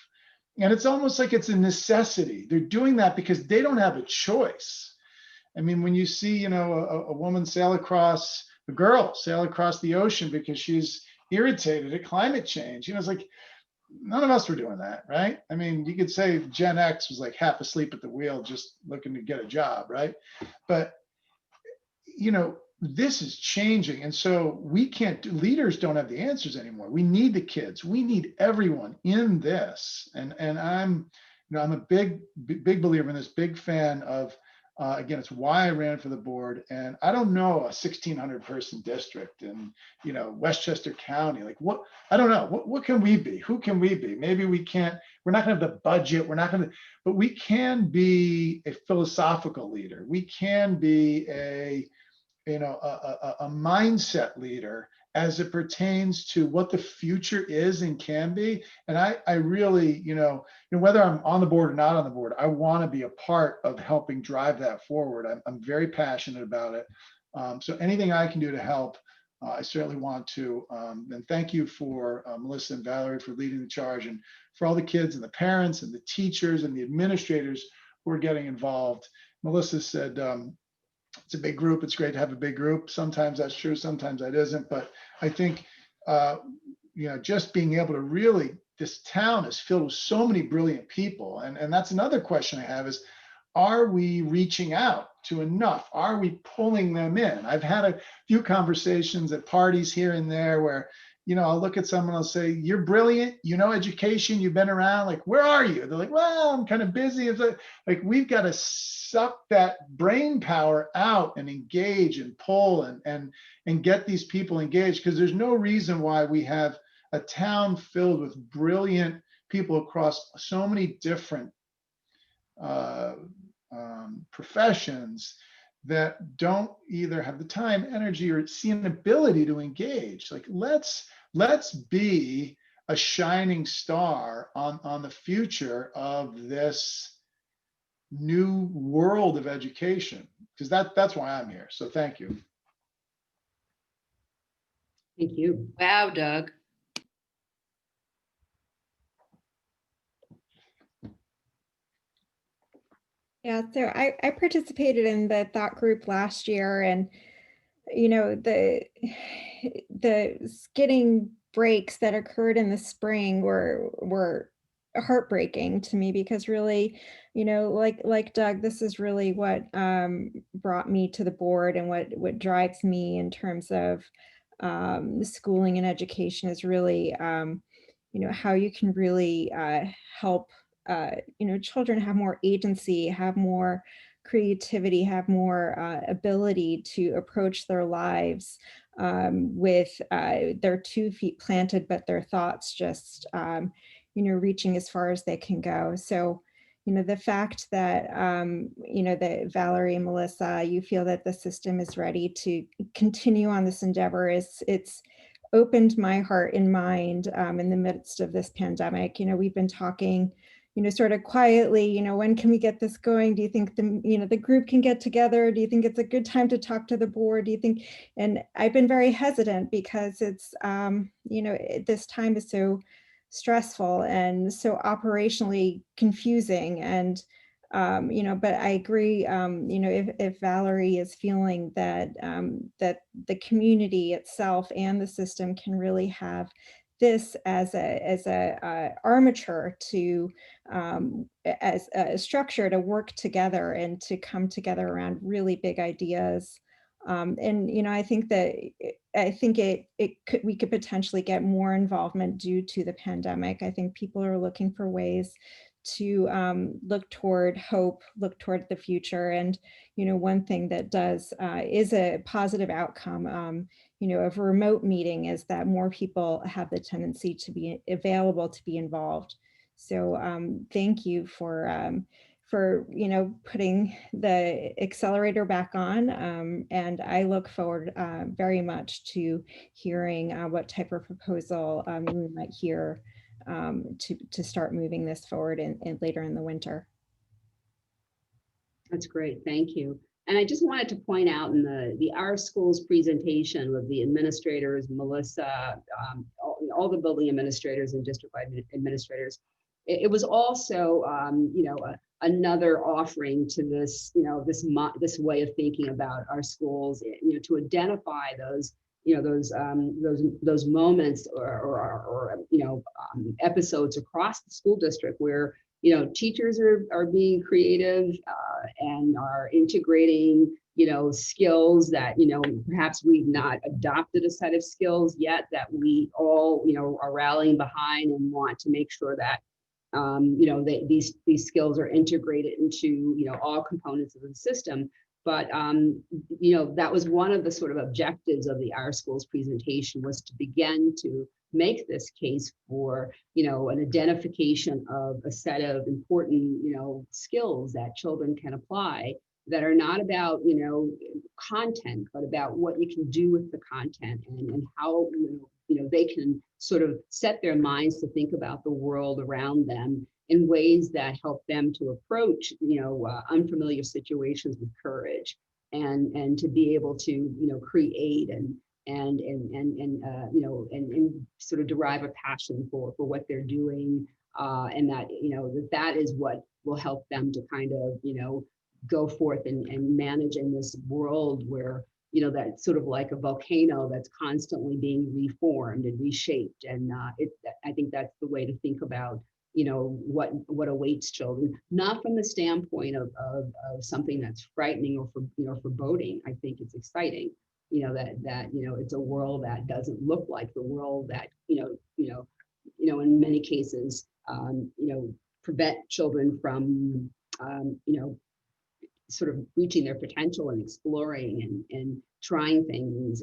And it's almost like it's a necessity. They're doing that because they don't have a choice. I mean, when you see, a girl sail across the ocean because she's irritated at climate change, it's like, none of us were doing that, right? I mean, you could say Gen X was like half asleep at the wheel, just looking to get a job, right? But, this is changing. And so leaders don't have the answers anymore. We need the kids. We need everyone in this. And I'm a big believer in this, big fan of, again, it's why I ran for the board. And I don't know a 1,600 person district in, Westchester County. Like I don't know, what can we be? Who can we be? Maybe we're not gonna have the budget. But we can be a philosophical leader. We can be a mindset leader as it pertains to what the future is and can be. And I really, whether I'm on the board or not on the board, I want to be a part of helping drive that forward. I'm very passionate about it. So anything I can do to help, I certainly want to. And thank you for Melissa and Valerie for leading the charge, and for all the kids and the parents and the teachers and the administrators who are getting involved. Melissa said, it's a big group. It's great to have a big group. Sometimes that's true, sometimes that isn't. But I think, just being able to really, this town is filled with so many brilliant people. And that's another question I have is, are we reaching out to enough? Are we pulling them in? I've had a few conversations at parties here and there where, I'll look at someone, I'll say, you're brilliant, education, you've been around, like, where are you? They're like, well, I'm kind of busy. It's like we've got to suck that brain power out and engage and pull and get these people engaged, because there's no reason why we have a town filled with brilliant people across so many different professions that don't either have the time, energy, or see an ability to engage. Like, let's be a shining star on the future of this new world of education, because that's why I'm here. So thank you. Thank you. Wow, Doug. Yeah, so I participated in the thought group last year, and the skidding breaks that occurred in the spring were heartbreaking to me, because really, like Doug, this is really what brought me to the board, and what drives me in terms of schooling and education is really how you can really help children have more agency, have more creativity, have more ability to approach their lives with their 2 feet planted, but their thoughts just, reaching as far as they can go. So, the fact that, that Valerie and Melissa, you feel that the system is ready to continue on this endeavor it's opened my heart and mind in the midst of this pandemic. We've been talking, sort of quietly, when can we get this going? Do you think the group can get together? Do you think it's a good time to talk to the board? Do you think, and I've been very hesitant because it's, this time is so stressful and so operationally confusing. And, but I agree, if Valerie is feeling that, that the community itself and the system can really have this as a armature to, as a structure to work together and to come together around really big ideas. And I think that we could potentially get more involvement due to the pandemic. I think people are looking for ways to look toward hope, look toward the future. And one thing that does is a positive outcome, of a remote meeting, is that more people have the tendency to be available to be involved. So thank you for putting the accelerator back on. And I look forward very much to hearing what type of proposal we might hear to start moving this forward in later in the winter. That's great, thank you. And I just wanted to point out in the Our Schools presentation with the administrators, Melissa, all the building administrators and district-wide administrators, it was also, another offering to this, this way of thinking about our schools, to identify those, those moments or episodes across the school district where teachers are being creative and are integrating, skills that, perhaps we've not adopted a set of skills yet that we all, are rallying behind and want to make sure that, these skills are integrated into, all components of the system. But, that was one of the sort of objectives of the Our Schools presentation, was to begin to make this case for, an identification of a set of important, skills that children can apply that are not about, content, but about what you can do with the content and how, they can sort of set their minds to think about the world around them in ways that help them to approach, unfamiliar situations with courage and to be able to, create and sort of derive a passion for what they're doing, and that, that is what will help them to kind of, go forth and manage in this world where, that's sort of like a volcano that's constantly being reformed and reshaped. And I think that's the way to think about, what awaits children, not from the standpoint of something that's frightening or foreboding. I think it's exciting, that it's a world that doesn't look like the world that, in many cases, prevent children from, sort of reaching their potential and exploring and trying things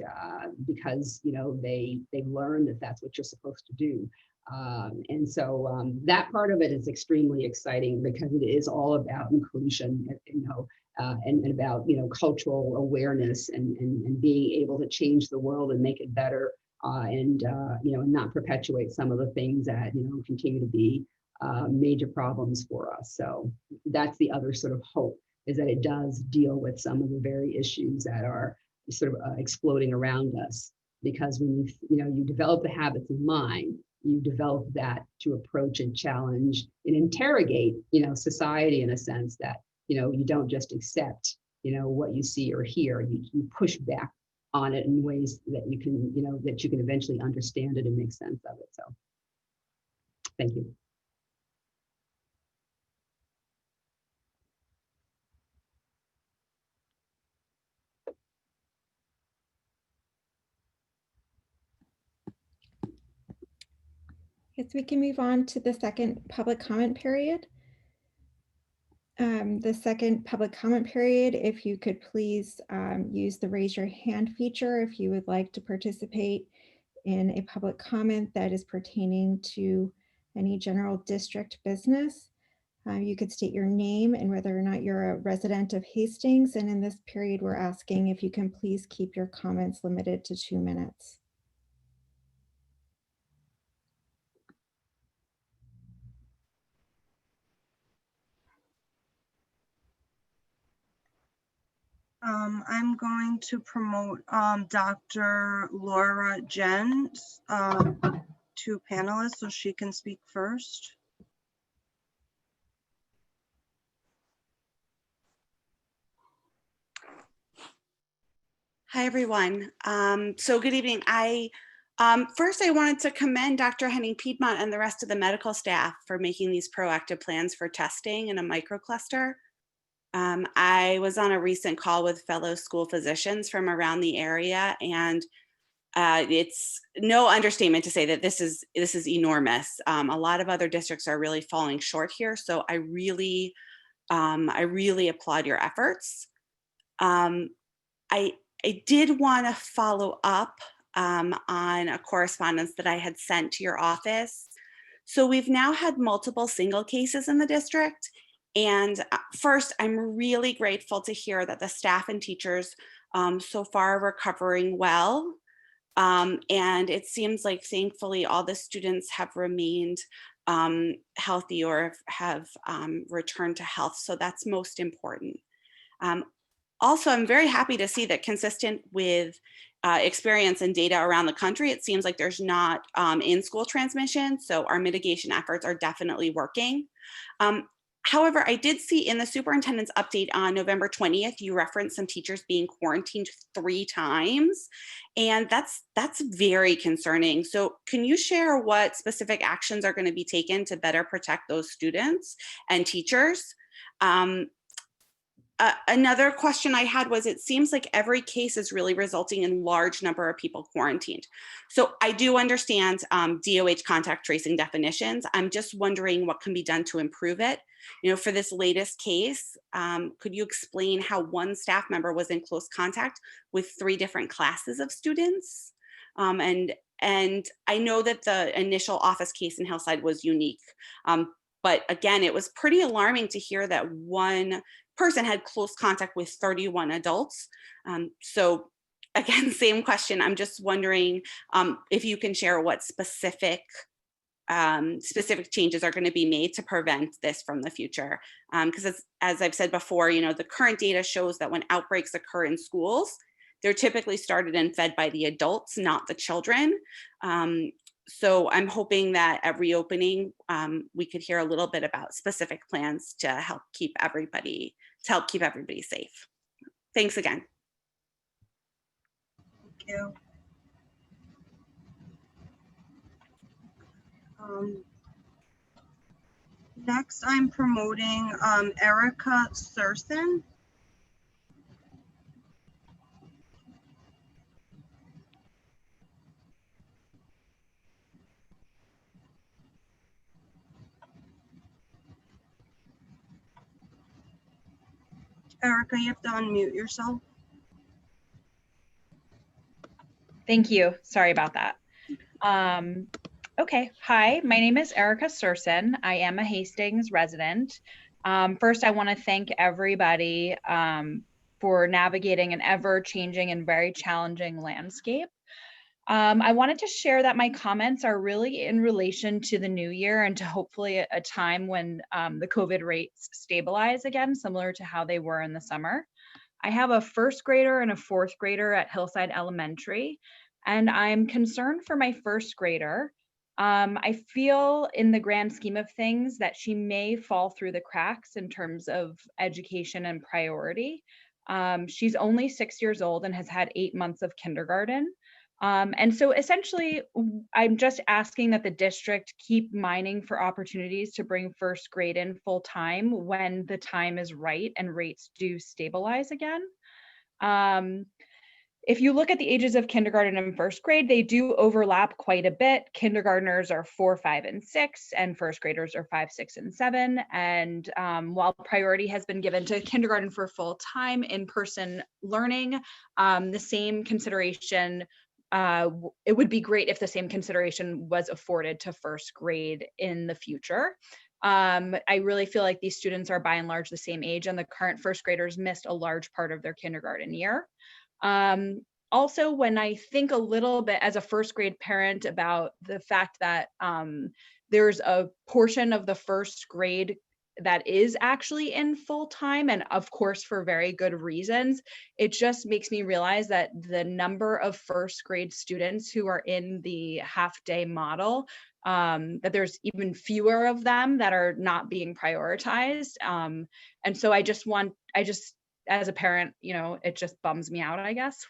because they've learned that that's what you're supposed to do. And so that part of it is extremely exciting because it is all about inclusion, and about cultural awareness and being able to change the world and make it better, and not perpetuate some of the things that continue to be major problems for us. So that's the other sort of hope, is that it does deal with some of the very issues that are sort of exploding around us. Because when you develop the habits of mind, you develop that to approach and challenge and interrogate, society in a sense that, you don't just accept, what you see or hear. You push back on it in ways that you can eventually understand it and make sense of it. So, thank you. Yes, we can move on to the second public comment period. The second public comment period, if you could please use the raise your hand feature if you would like to participate in a public comment that is pertaining to any general district business. You could state your name and whether or not you're a resident of Hastings. And in this period, we're asking if you can please keep your comments limited to 2 minutes. I'm going to promote Dr. Laura Jens to panelists so she can speak first. Hi, everyone. So good evening. First, I wanted to commend Dr. Henning-Piedmont and the rest of the medical staff for making these proactive plans for testing in a microcluster. I was on a recent call with fellow school physicians from around the area, and it's no understatement to say that this is enormous. A lot of other districts are really falling short here, so I really applaud your efforts. I did want to follow up on a correspondence that I had sent to your office. So we've now had multiple single cases in the district. And first, I'm really grateful to hear that the staff and teachers so far are recovering well. And it seems like thankfully all the students have remained healthy or have returned to health. So that's most important. Also, I'm very happy to see that consistent with experience and data around the country, it seems like there's not in-school transmission. So our mitigation efforts are definitely working. However, I did see in the superintendent's update on November 20th, you referenced some teachers being quarantined 3 times, and that's very concerning. So can you share what specific actions are going to be taken to better protect those students and teachers? Another question I had was, it seems like every case is really resulting in large number of people quarantined. So I do understand DOH contact tracing definitions. I'm just wondering what can be done to improve it. You know, for this latest case, could you explain how one staff member was in close contact with 3 different classes of students? And I know that the initial office case in Hillside was unique. But again, it was pretty alarming to hear that one person had close contact with 31 adults. So again, same question. I'm just wondering if you can share what specific changes are going to be made to prevent this from the future. Because as I've said before, you know, the current data shows that when outbreaks occur in schools, they're typically started and fed by the adults, not the children. So I'm hoping that at reopening, we could hear a little bit about specific plans to help keep everybody safe. Thanks again. Thank you. Next, I'm promoting Erica Surson. Erica, you have to unmute yourself. Thank you. Sorry about that. Okay. Hi, my name is Erica Surson. I am a Hastings resident. First, I want to thank everybody for navigating an ever-changing and very challenging landscape. I wanted to share that my comments are really in relation to the new year and to hopefully a time when the COVID rates stabilize again, similar to how they were in the summer. I have a 1st grader and a 4th grader at Hillside Elementary, and I'm concerned for my 1st grader. I feel in the grand scheme of things that she may fall through the cracks in terms of education and priority. She's only 6 years old and has had 8 months of kindergarten. And so essentially, I'm just asking that the district keep mining for opportunities to bring 1st grade in full time when the time is right and rates do stabilize again. if you look at the ages of kindergarten and first grade, they do overlap quite a bit. Kindergartners are 4, 5, and 6, and first graders are 5, 6, and 7. And while priority has been given to kindergarten for full-time in-person learning, the same consideration, it would be great if the same consideration was afforded to first grade in the future. I really feel like these students are by and large the same age, and the current first graders missed a large part of their kindergarten year. Also, when I think a little bit as a first grade parent about the fact that there's a portion of the first grade that is actually in full time, and of course for very good reasons, it just makes me realize that the number of first grade students who are in the half-day model, that there's even fewer of them that are not being prioritized. And so I just as a parent, it just bums me out, I guess.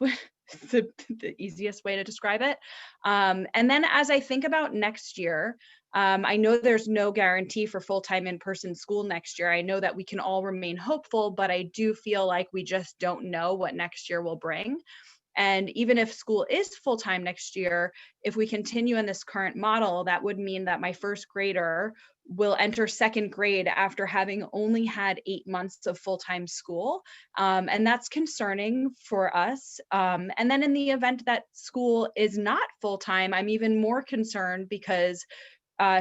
The easiest way to describe it. And then as I think about next year, I know there's no guarantee for full-time in-person school next year. I know that we can all remain hopeful, but I do feel like we just don't know what next year will bring. And even if school is full-time next year, if we continue in this current model, that would mean that my first grader will enter second grade after having only had 8 months of full-time school. And that's concerning for us. And then in the event that school is not full-time, I'm even more concerned because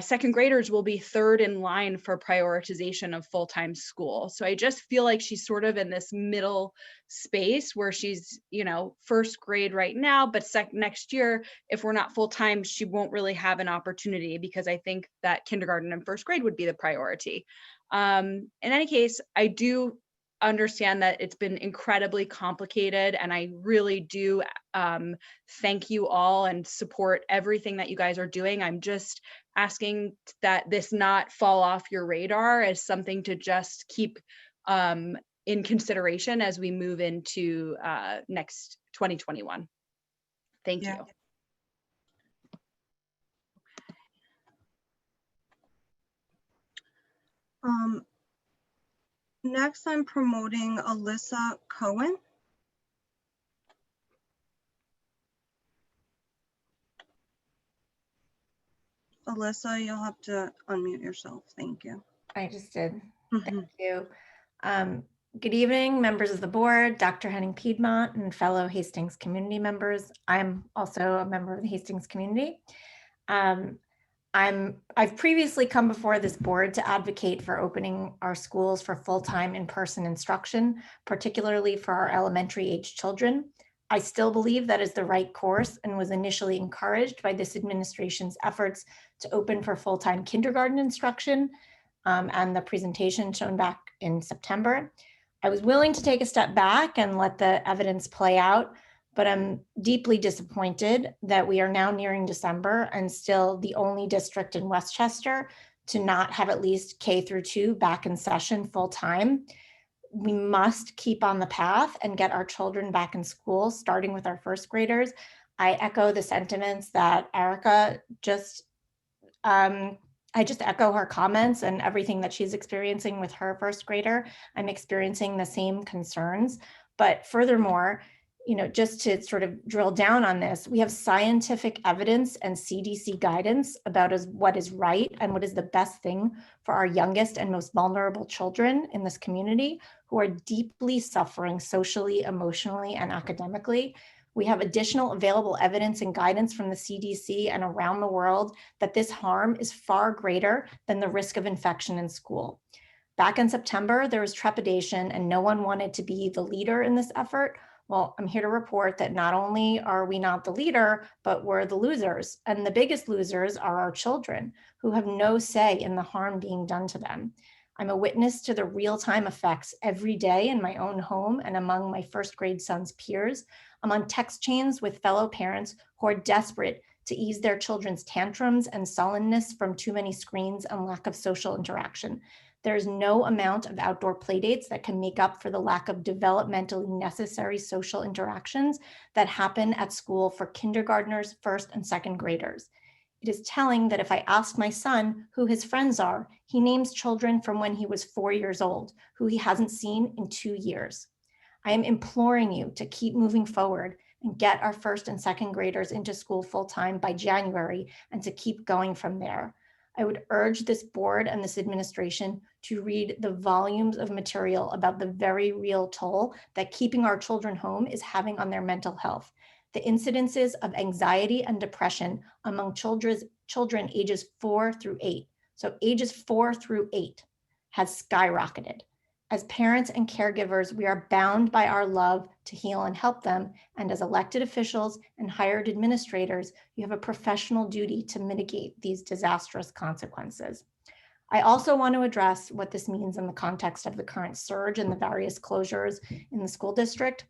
second graders will be third in line for prioritization of full-time school. So I just feel like she's sort of in this middle space where she's, first grade right now, but next year, if we're not full-time, she won't really have an opportunity because I think that kindergarten and first grade would be the priority. In any case, I do understand that it's been incredibly complicated, and I really do thank you all and support everything that you guys are doing. I'm just asking that this not fall off your radar as something to just keep in consideration as we move into next 2021. Thank you. Next, I'm promoting Alyssa Cohen. Alyssa, you'll have to unmute yourself. Thank you. I just did. Thank you. Good evening, members of the board, Dr. Henning-Piedmont, and fellow Hastings community members. I'm also a member of the Hastings community. I've previously come before this board to advocate for opening our schools for full-time in-person instruction, particularly for our elementary age children. I still believe that is the right course and was initially encouraged by this administration's efforts to open for full-time kindergarten instruction and the presentation shown back in September. I was willing to take a step back and let the evidence play out, but I'm deeply disappointed that we are now nearing December and still the only district in Westchester to not have at least K-2 back in session full time. We must keep on the path and get our children back in school, starting with our first graders. I echo the sentiments that Erica I just echo her comments and everything that she's experiencing with her first grader. I'm experiencing the same concerns, but furthermore, just to sort of drill down on this, we have scientific evidence and CDC guidance about what is right and what is the best thing for our youngest and most vulnerable children in this community who are deeply suffering socially, emotionally, and academically. We have additional available evidence and guidance from the CDC and around the world that this harm is far greater than the risk of infection in school. Back in September, there was trepidation and no one wanted to be the leader in this effort. Well, I'm here to report that not only are we not the leader, but we're the losers. And the biggest losers are our children who have no say in the harm being done to them. I'm a witness to the real-time effects every day in my own home and among my first grade son's peers. I'm on text chains with fellow parents who are desperate to ease their children's tantrums and sullenness from too many screens and lack of social interaction. There's no amount of outdoor playdates that can make up for the lack of developmentally necessary social interactions that happen at school for kindergartners, first and second graders. It is telling that if I ask my son who his friends are, he names children from when he was 4 years old, who he hasn't seen in 2 years. I am imploring you to keep moving forward and get our first and second graders into school full-time by January and to keep going from there. I would urge this board and this administration to read the volumes of material about the very real toll that keeping our children home is having on their mental health. The incidences of anxiety and depression among children ages 4 through 8, so ages 4 through 8, has skyrocketed. As parents and caregivers, we are bound by our love to heal and help them. And as elected officials and hired administrators, you have a professional duty to mitigate these disastrous consequences. I also want to address what this means in the context of the current surge and the various closures in the school district.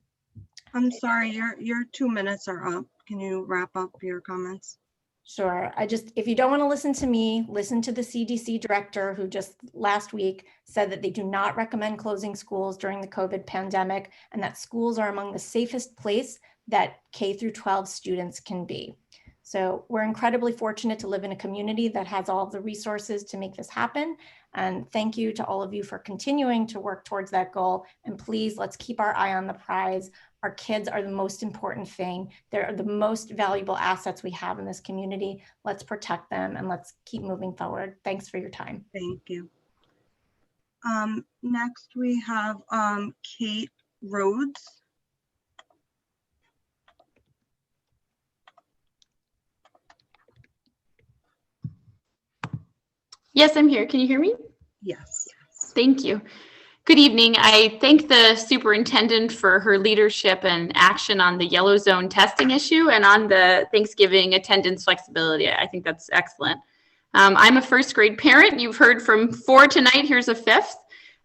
I'm sorry, your 2 minutes are up. Can you wrap up your comments? Sure. If you don't want to listen to me, listen to the CDC director who just last week said that they do not recommend closing schools during the COVID pandemic and that schools are among the safest place that K through 12 students can be. So we're incredibly fortunate to live in a community that has all the resources to make this happen. And thank you to all of you for continuing to work towards that goal. And please, let's keep our eye on the prize. Our kids are the most important thing. They're the most valuable assets we have in this community. Let's protect them and let's keep moving forward. Thanks for your time. Thank you. Next we have Kate Rhodes. Yes, I'm here. Can you hear me? Yes. Thank you. Good evening. I thank the superintendent for her leadership and action on the yellow zone testing issue and on the Thanksgiving attendance flexibility. I think that's excellent. I'm a first grade parent. You've heard from 4 tonight. Here's a 5th.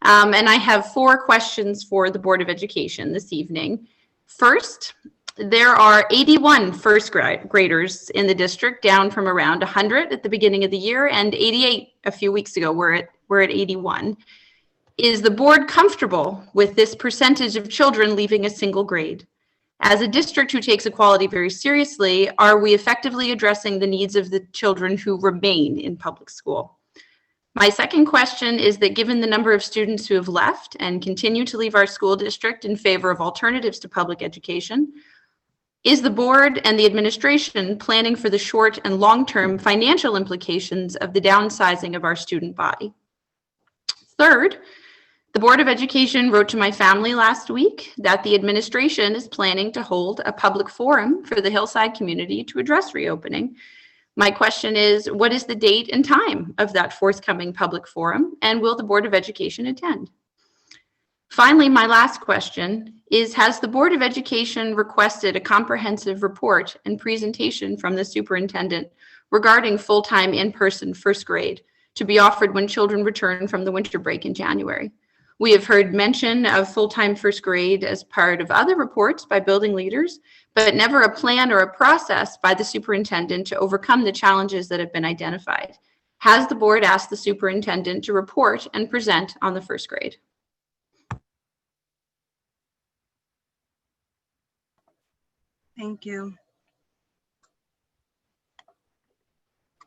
And I have 4 questions for the Board of Education this evening. First, there are 81 first graders in the district, down from around 100 at the beginning of the year and 88 a few weeks ago. We're at 81. Is the board comfortable with this percentage of children leaving a single grade? As a district who takes equality very seriously, are we effectively addressing the needs of the children who remain in public school? My second question is that given the number of students who have left and continue to leave our school district in favor of alternatives to public education, is the board and the administration planning for the short and long-term financial implications of the downsizing of our student body? Third, the Board of Education wrote to my family last week that the administration is planning to hold a public forum for the Hillside community to address reopening. My question is, what is the date and time of that forthcoming public forum, and will the Board of Education attend? Finally, my last question is, has the Board of Education requested a comprehensive report and presentation from the superintendent regarding full-time in-person first grade to be offered when children return from the winter break in January? We have heard mention of full-time first grade as part of other reports by building leaders, but never a plan or a process by the superintendent to overcome the challenges that have been identified. Has the board asked the superintendent to report and present on the first grade? Thank you.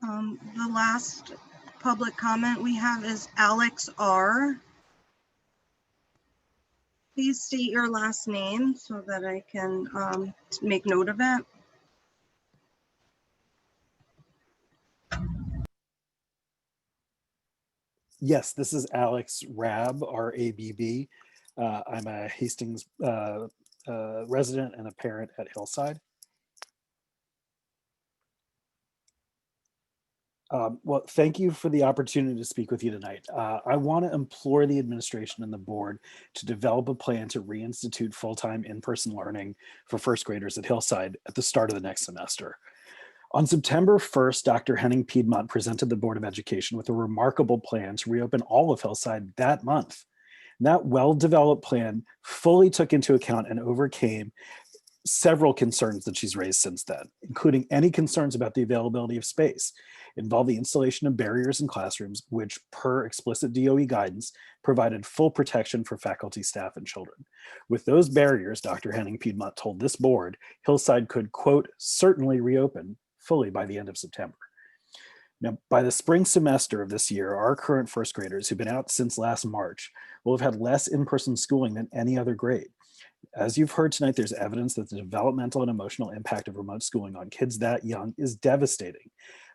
The last public comment we have is Alex R. Please state your last name so that I can make note of it. Yes, this is Alex Rabb, R-A-B-B. I'm a Hastings resident and a parent at Hillside. Well, thank you for the opportunity to speak with you tonight. I want to implore the administration and the board to develop a plan to reinstitute full-time in-person learning for first graders at Hillside at the start of the next semester. On September 1st, Dr. Henning-Piedmont presented the Board of Education with a remarkable plan to reopen all of Hillside that month. And that well-developed plan fully took into account and overcame several concerns that she's raised since then, including any concerns about the availability of space, involved the installation of barriers in classrooms, which per explicit DOE guidance provided full protection for faculty, staff, and children. With those barriers, Dr. Henning-Piedmont told this board, Hillside could, quote, certainly reopen fully by the end of September. Now, by the spring semester of this year, our current first graders who've been out since last March will have had less in-person schooling than any other grade. As you've heard tonight, there's evidence that the developmental and emotional impact of remote schooling on kids that young is devastating.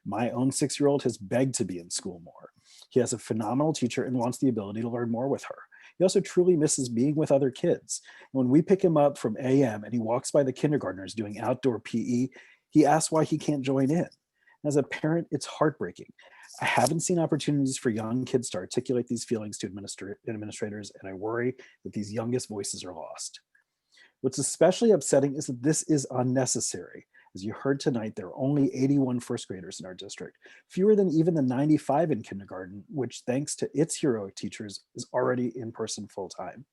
My own 6-year-old has begged to be in school more. He has a phenomenal teacher and wants the ability to learn more with her. He also truly misses being with other kids. When we pick him up from AM and he walks by the kindergartners doing outdoor PE, he asks why he can't join in. As a parent, it's heartbreaking. I haven't seen opportunities for young kids to articulate these feelings to administrators, and I worry that these youngest voices are lost. What's especially upsetting is that this is unnecessary. As you heard tonight, there are only 81 first graders in our district, fewer than even the 95 in kindergarten, which thanks to its heroic teachers is already in person full time.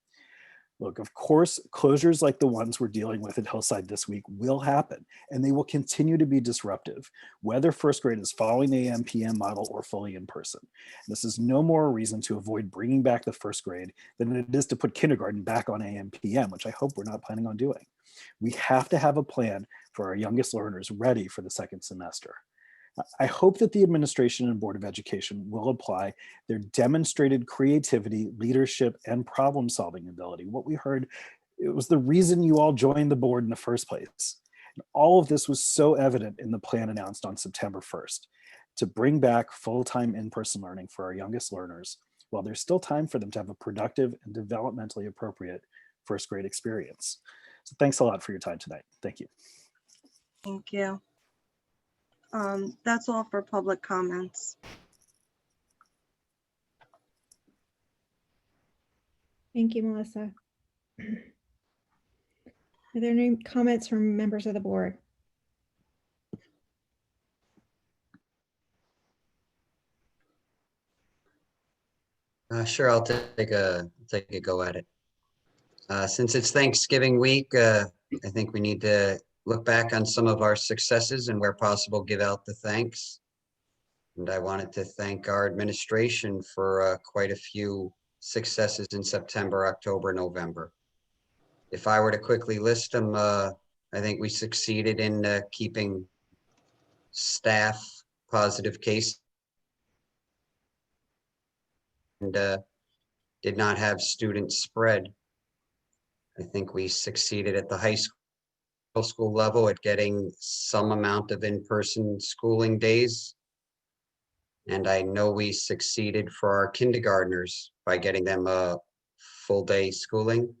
Look, of course, closures like the ones we're dealing with at Hillside this week will happen, and they will continue to be disruptive, whether first grade is following the AM/PM model or fully in person. This is no more a reason to avoid bringing back the first grade than it is to put kindergarten back on AM/PM, which I hope we're not planning on doing. We have to have a plan for our youngest learners ready for the second semester. I hope that the administration and Board of Education will apply their demonstrated creativity, leadership, and problem-solving ability. What we heard, it was the reason you all joined the board in the first place. And all of this was so evident in the plan announced on September 1st to bring back full-time in-person learning for our youngest learners while there's still time for them to have a productive and developmentally appropriate first grade experience. So thanks a lot for your time tonight. Thank you. Thank you. That's all for public comments. Thank you, Melissa. Are there any comments from members of the board? Sure, I'll take a go at it. Since it's Thanksgiving week, I think we need to look back on some of our successes and where possible, give out the thanks. And I wanted to thank our administration for quite a few successes in September, October, November. If I were to quickly list them, I think we succeeded in keeping staff positive cases and did not have students spread. I think we succeeded at the high school level at getting some amount of in-person schooling days. And I know we succeeded for our kindergartners by getting them a full day schooling.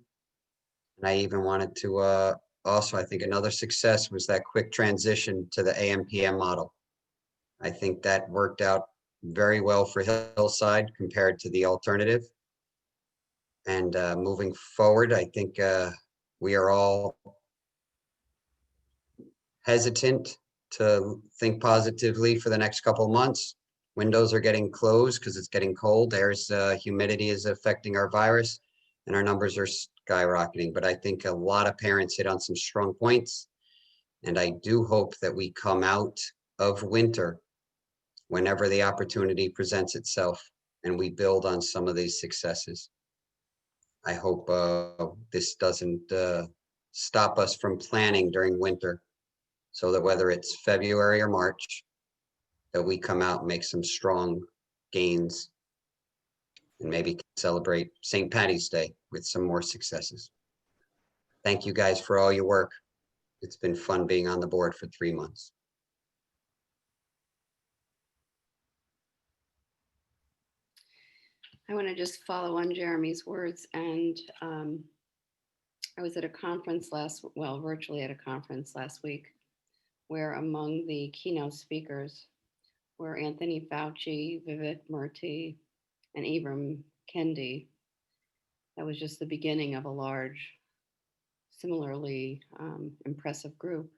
And I even wanted to also, I think another success was that quick transition to the AM/PM model. I think that worked out very well for Hillside compared to the alternative. And moving forward, I think we are all hesitant to think positively for the next couple of months. Windows are getting closed because it's getting cold. There's humidity is affecting our virus and our numbers are skyrocketing. But I think a lot of parents hit on some strong points. And I do hope that we come out of winter whenever the opportunity presents itself and we build on some of these successes. I hope this doesn't stop us from planning during winter so that whether it's February or March, that we come out and make some strong gains and maybe celebrate St. Patty's Day with some more successes. Thank you guys for all your work. It's been fun being on the board for 3 months. I want to just follow on Jeremy's words. And I was at a conference virtually at a conference last week, where among the keynote speakers were Anthony Fauci, Vivek Murthy, and Ibram Kendi. That was just the beginning of a large, similarly impressive group.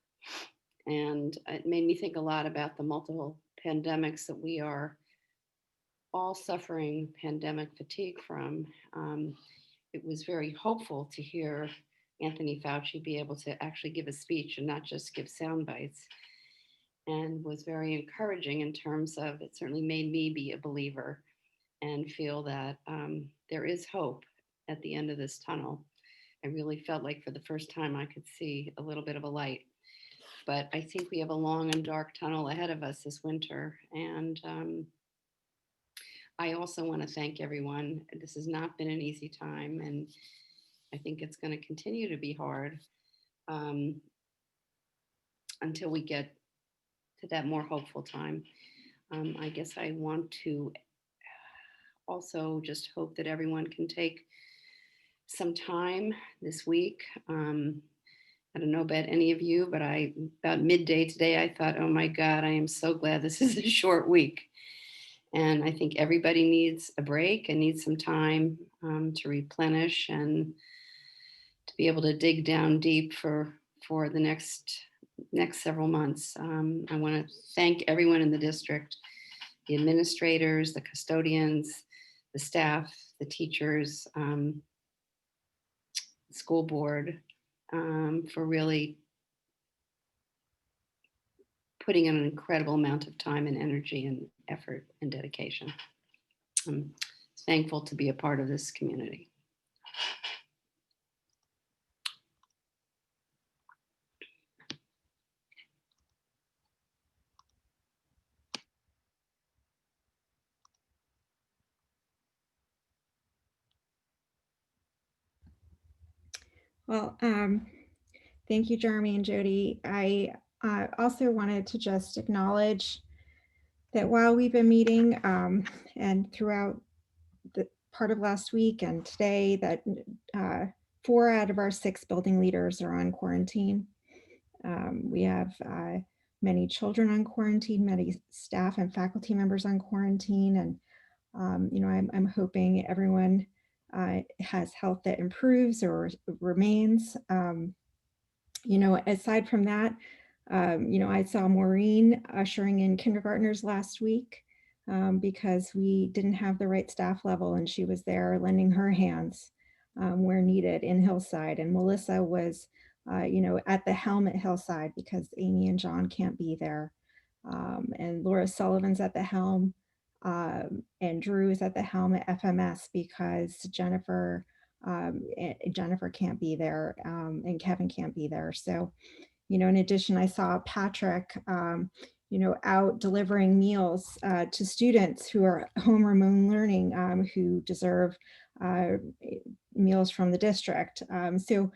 And it made me think a lot about the multiple pandemics that we are all suffering pandemic fatigue from. It was very hopeful to hear Anthony Fauci be able to actually give a speech and not just give sound bites, and was very encouraging in terms of, it certainly made me be a believer and feel that there is hope at the end of this tunnel. I really felt like for the first time I could see a little bit of a light. But I think we have a long and dark tunnel ahead of us this winter. And I also want to thank everyone. This has not been an easy time. And I think it's going to continue to be hard until we get to that more hopeful time. I guess I want to also just hope that everyone can take some time this week. I don't know about any of you, but about midday today, I thought, oh my God, I am so glad this is a short week. And I think everybody needs a break and needs some time to replenish and to be able to dig down deep for the next several months. I want to thank everyone in the district, the administrators, the custodians, the staff, the teachers, the school board, for really putting in an incredible amount of time and energy and effort and dedication. I'm thankful to be a part of this community. Well, thank you, Jeremy and Jody. I also wanted to just acknowledge that while we've been meeting and throughout the part of last week and today, that 4 out of our 6 building leaders are on quarantine. We have many children on quarantine, many staff and faculty members on quarantine, and you know, I'm hoping everyone has health that improves or remains. You know, aside from that, you know, I saw Maureen ushering in kindergartners last week because we didn't have the right staff level, and she was there lending her hands where needed in Hillside. And Melissa was, you know, at the helm at Hillside because Amy and John can't be there. And Laura Sullivan's at the helm. And Drew is at the helm at FMS because Jennifer can't be there and Kevin can't be there. So, you know, in addition, I saw Patrick, you know, out delivering meals to students who are home remote learning, who deserve meals from the district. So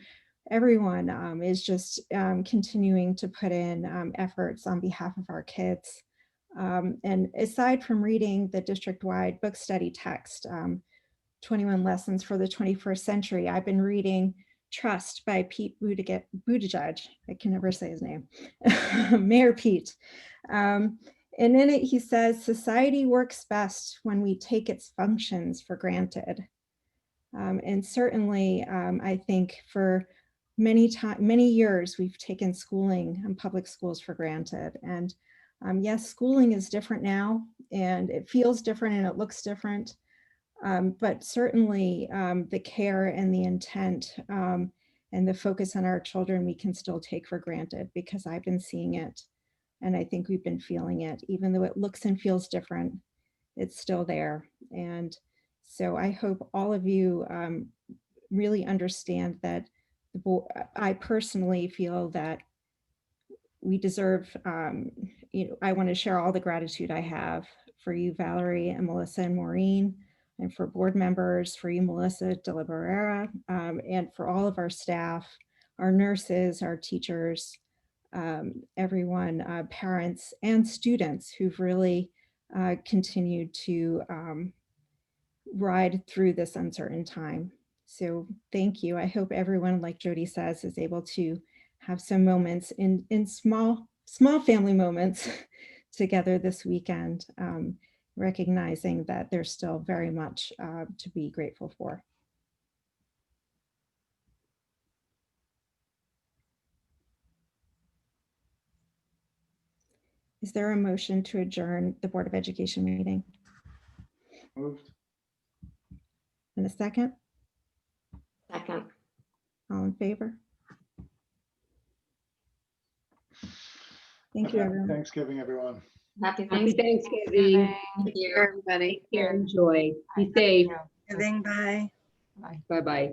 everyone is just continuing to put in efforts on behalf of our kids. And aside from reading the district-wide book study text, 21 Lessons for the 21st Century, I've been reading Trust by Pete Buttigieg. I can never say his name. Mayor Pete. And in it, he says, society works best when we take its functions for granted. And certainly, I think for many years, we've taken schooling and public schools for granted. And yes, schooling is different now, and it feels different and it looks different. But certainly the care and the intent and the focus on our children, we can still take for granted because I've been seeing it. And I think we've been feeling it, even though it looks and feels different, it's still there. And so I hope all of you really understand that I personally feel that we deserve, you know, I want to share all the gratitude I have for you, Valerie and Melissa and Maureen, and for board members, for you, Melissa de la Barrera, and for all of our staff, our nurses, our teachers, everyone, parents and students who've really continued to ride through this uncertain time. So thank you. I hope everyone, like Jody says, is able to have some moments in small family moments together this weekend, recognizing that there's still very much to be grateful for. Is there a motion to adjourn the Board of Education meeting? Moved. And a second? Second. All in favor? Thank you, Happy everyone. Thanksgiving, everyone. Happy Happy Thanksgiving. Thanksgiving. Thank you, everybody. Enjoy. Be safe. Bye. Bye-bye.